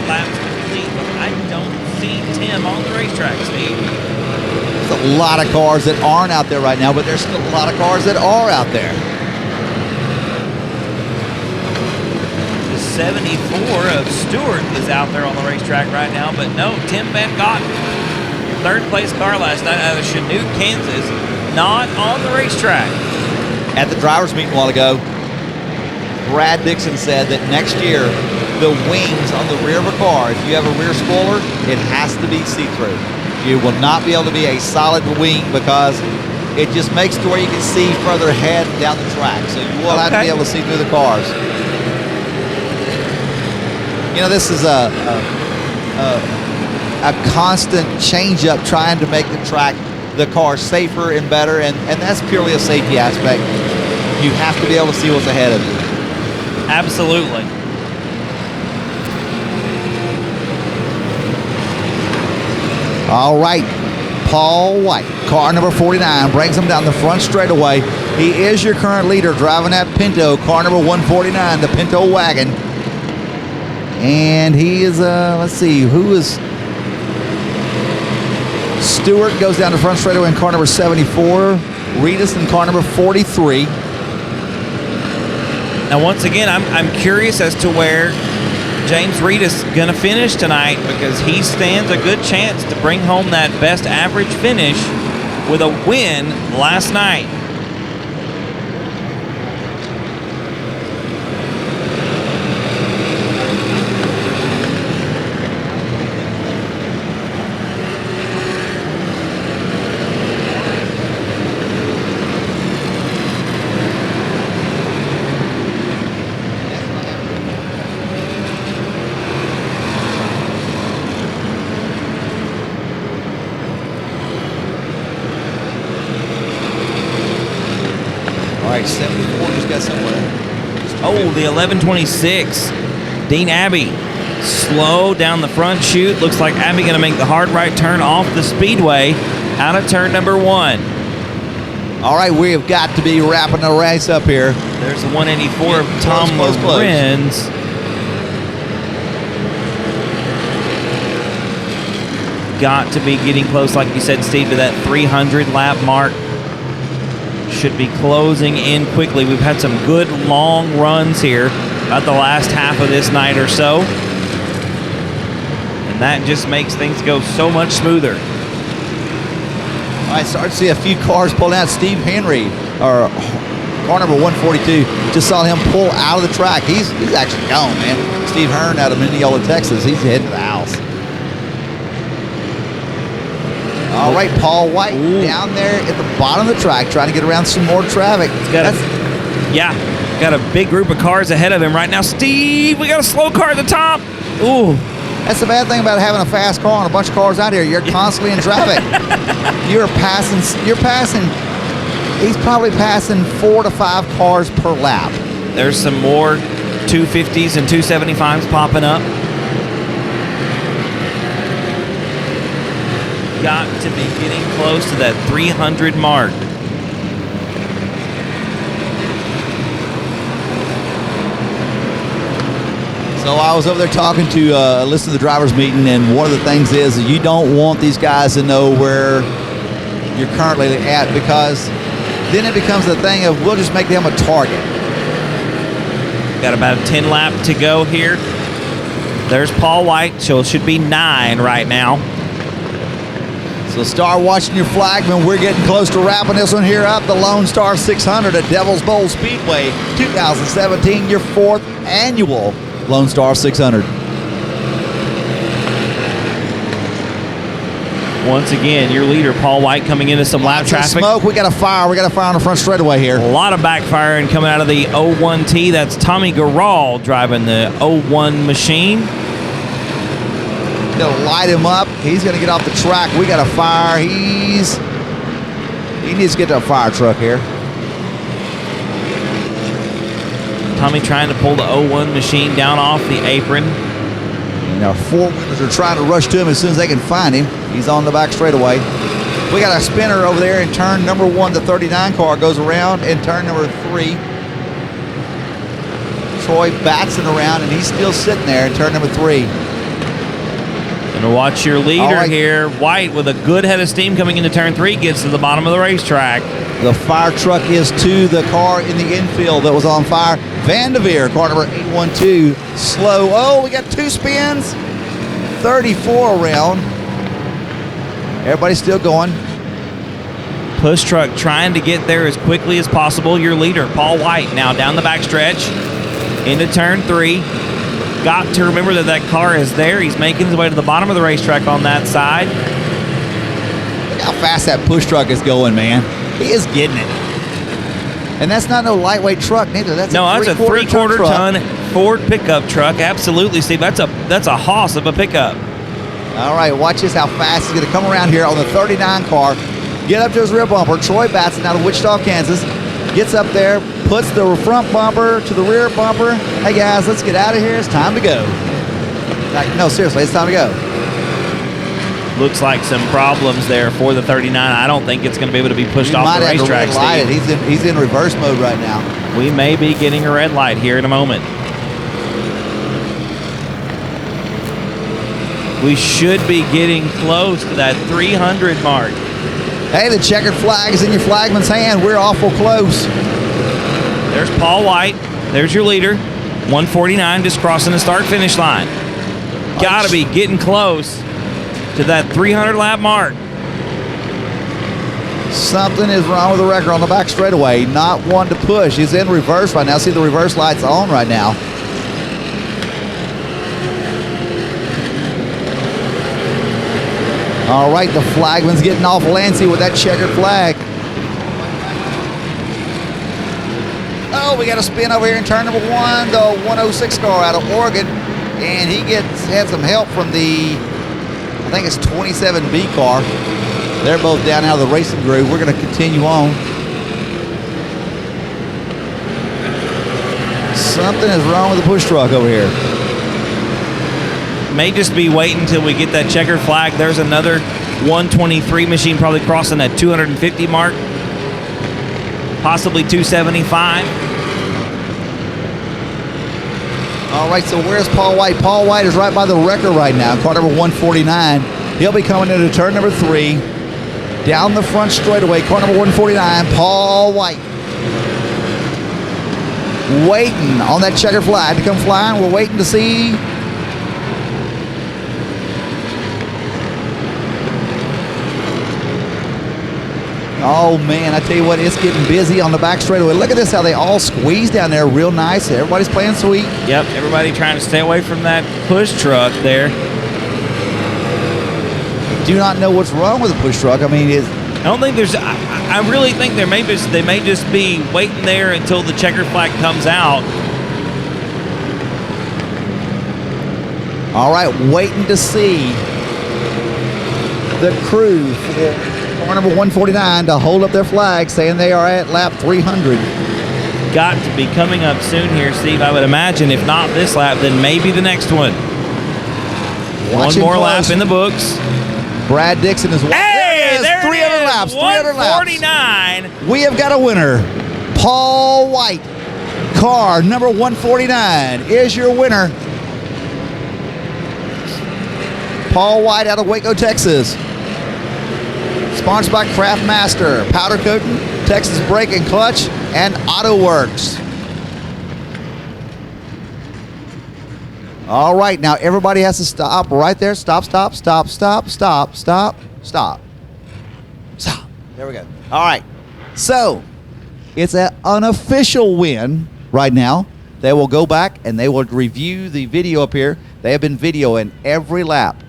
laps complete, but I don't see Tim on the racetrack, Steve. There's a lot of cars that aren't out there right now, but there's still a lot of cars that are out there. The 74 of Stewart is out there on the racetrack right now, but no, Tim Belgaard, third place car last night out of Chanute, Kansas, not on the racetrack. At the drivers' meeting a while ago, Brad Dixon said that next year, the wings on the rear of a car, if you have a rear spoiler, it has to be see-through. You will not be able to be a solid wing because it just makes it to where you can see further ahead down the track. So you will have to be able to see through the cars. You know, this is a constant change-up trying to make the car safer and better, and that's purely a safety aspect. You have to be able to see what's ahead of you. Absolutely. All right, Paul White, car number 49, brings him down the front straightaway. He is your current leader driving that Pinto, car number 149, the Pinto wagon. And he is, let's see, who is... Stewart goes down the front straightaway in car number 74. Reavis in car number 43. Now, once again, I'm curious as to where James Reavis going to finish tonight, because he stands a good chance to bring home that best average finish with a win last night. All right, 74 just got somewhere. Oh, the 1126. Dean Abbey slow down the front chute. Looks like Abbey going to make the hard right turn off the speedway out of turn number 1. All right, we have got to be wrapping the race up here. There's the 184 of Tom close. Lorenz. Got to be getting close, like you said, Steve, to that 300 lap mark. Should be closing in quickly. We've had some good long runs here about the last half of this night or so, and that just makes things go so much smoother. All right, start to see a few cars pulling out. Steve Henry, or car number 142, just saw him pull out of the track. He's actually gone, man. Steve Hearn out of Mineola, Texas. He's heading to the house. All right, Paul White down there at the bottom of the track trying to get around some more traffic. Got a big group of cars ahead of him right now. Steve, we got a slow car at the top. Ooh. That's the bad thing about having a fast car and a bunch of cars out here. You're constantly in traffic. You're passing, he's probably passing 4 to 5 cars per lap. There's some more 250s and 275s popping up. Got to be getting close to that 300 mark. So I was over there talking to listen to the drivers meeting, and one of the things is that you don't want these guys to know where you're currently at, because then it becomes a thing of we'll just make them a target. Got about a 10 lap to go here. There's Paul White, so it should be 9 right now. So start watching your flagman. We're getting close to wrapping this one here up. The Lone Star 600 at Devils Bowl Speedway 2017, your 4th annual Lone Star 600. Once again, your leader, Paul White, coming into some lap traffic. Smoke. We got a fire. We got a fire on the front straightaway here. A lot of backfiring coming out of the 01T. That's Tommy Garral driving the 01 machine. Gonna light him up. He's gonna get off the track. We got a fire. He needs to get to a fire truck here. Tommy trying to pull the 01 machine down off the apron. And our four-wheelers are trying to rush to him as soon as they can find him. He's on the back straightaway. We got a spinner over there in turn number 1. The 39 car goes around in turn number 3. Troy Batson around, and he's still sitting there in turn number 3. Gonna watch your leader here. White with a good head of steam coming into turn 3, gets to the bottom of the racetrack. The fire truck is to the car in the infield that was on fire. Vanderveer, car number 812, slow. Oh, we got 2 spins. 34 around. Everybody's still going. Push truck trying to get there as quickly as possible. Your leader, Paul White, now down the backstretch into turn 3. Got to remember that car is there. He's making his way to the bottom of the racetrack on that side. Look how fast that push truck is going, man. He is getting it. And that's not no lightweight truck neither. That's a three-quarter ton Ford pickup truck. Absolutely, Steve. That's a hoss of a pickup. All right, watch this how fast he's going to come around here on the 39 car. Get up to his rear bumper. Troy Batson out of Wichita, Kansas. Gets up there, puts the front bumper to the rear bumper. Hey, guys, let's get out of here. It's time to go. No, seriously, it's time to go. Looks like some problems there for the 39. I don't think it's going to be able to be pushed off the racetrack. He's in reverse mode right now. We may be getting a red light here in a moment. We should be getting close to that 300 mark. Hey, the checkered flag is in your flagman's hand. We're awful close. There's Paul White. There's your leader. 149 just crossing the start-finish line. Got to be getting close to that 300 lap mark. Something is wrong with the wrecker on the back straightaway. Not one to push. He's in reverse right now. See, the reverse light's on right now. All right, the flagman's getting off Lancy with that checkered flag. Oh, we got a spin over here in turn number 1, the 106 car out of Oregon. And he had some help from the, I think it's 27B car. They're both down out of the racing groove. We're going to continue on. Something is wrong with the push truck over here. May just be waiting until we get that checkered flag. There's another 123 machine probably crossing that 250 mark. Possibly 275. All right, so where's Paul White? Paul White is right by the wrecker right now, car number 149. He'll be coming into turn number 3. Down the front straightaway, car number 149, Paul White. Waiting on that checker flag to come flying. We're waiting to see. Oh, man, I tell you what, it's getting busy on the back straightaway. Look at this, how they all squeeze down there real nice. Everybody's playing sweet. Yep, everybody trying to stay away from that push truck there. Do not know what's wrong with the push truck. I mean, I don't think there's. I really think they may just be waiting there until the checker flag comes out. All right, waiting to see the crew for car number 149 to hold up their flag, saying they are at lap 300. Got to be coming up soon here, Steve. I would imagine, if not this lap, then maybe the next one. One more lap in the books. Brad Dixon is. Hey, there 300 it is. laps. 149. We have got a winner. Paul White, car number 149 is your winner. Paul White out of Waco, Texas. Sponsored by Craft Master, Powder Coating, Texas Brake and Clutch, and Auto Works. All right, now everybody has to stop right there. Stop, stop, stop, stop, stop, stop, stop. Stop. There we go. All right. So, it's an unofficial win right now. They will go back and they will review the video up here. They have been videoing every lap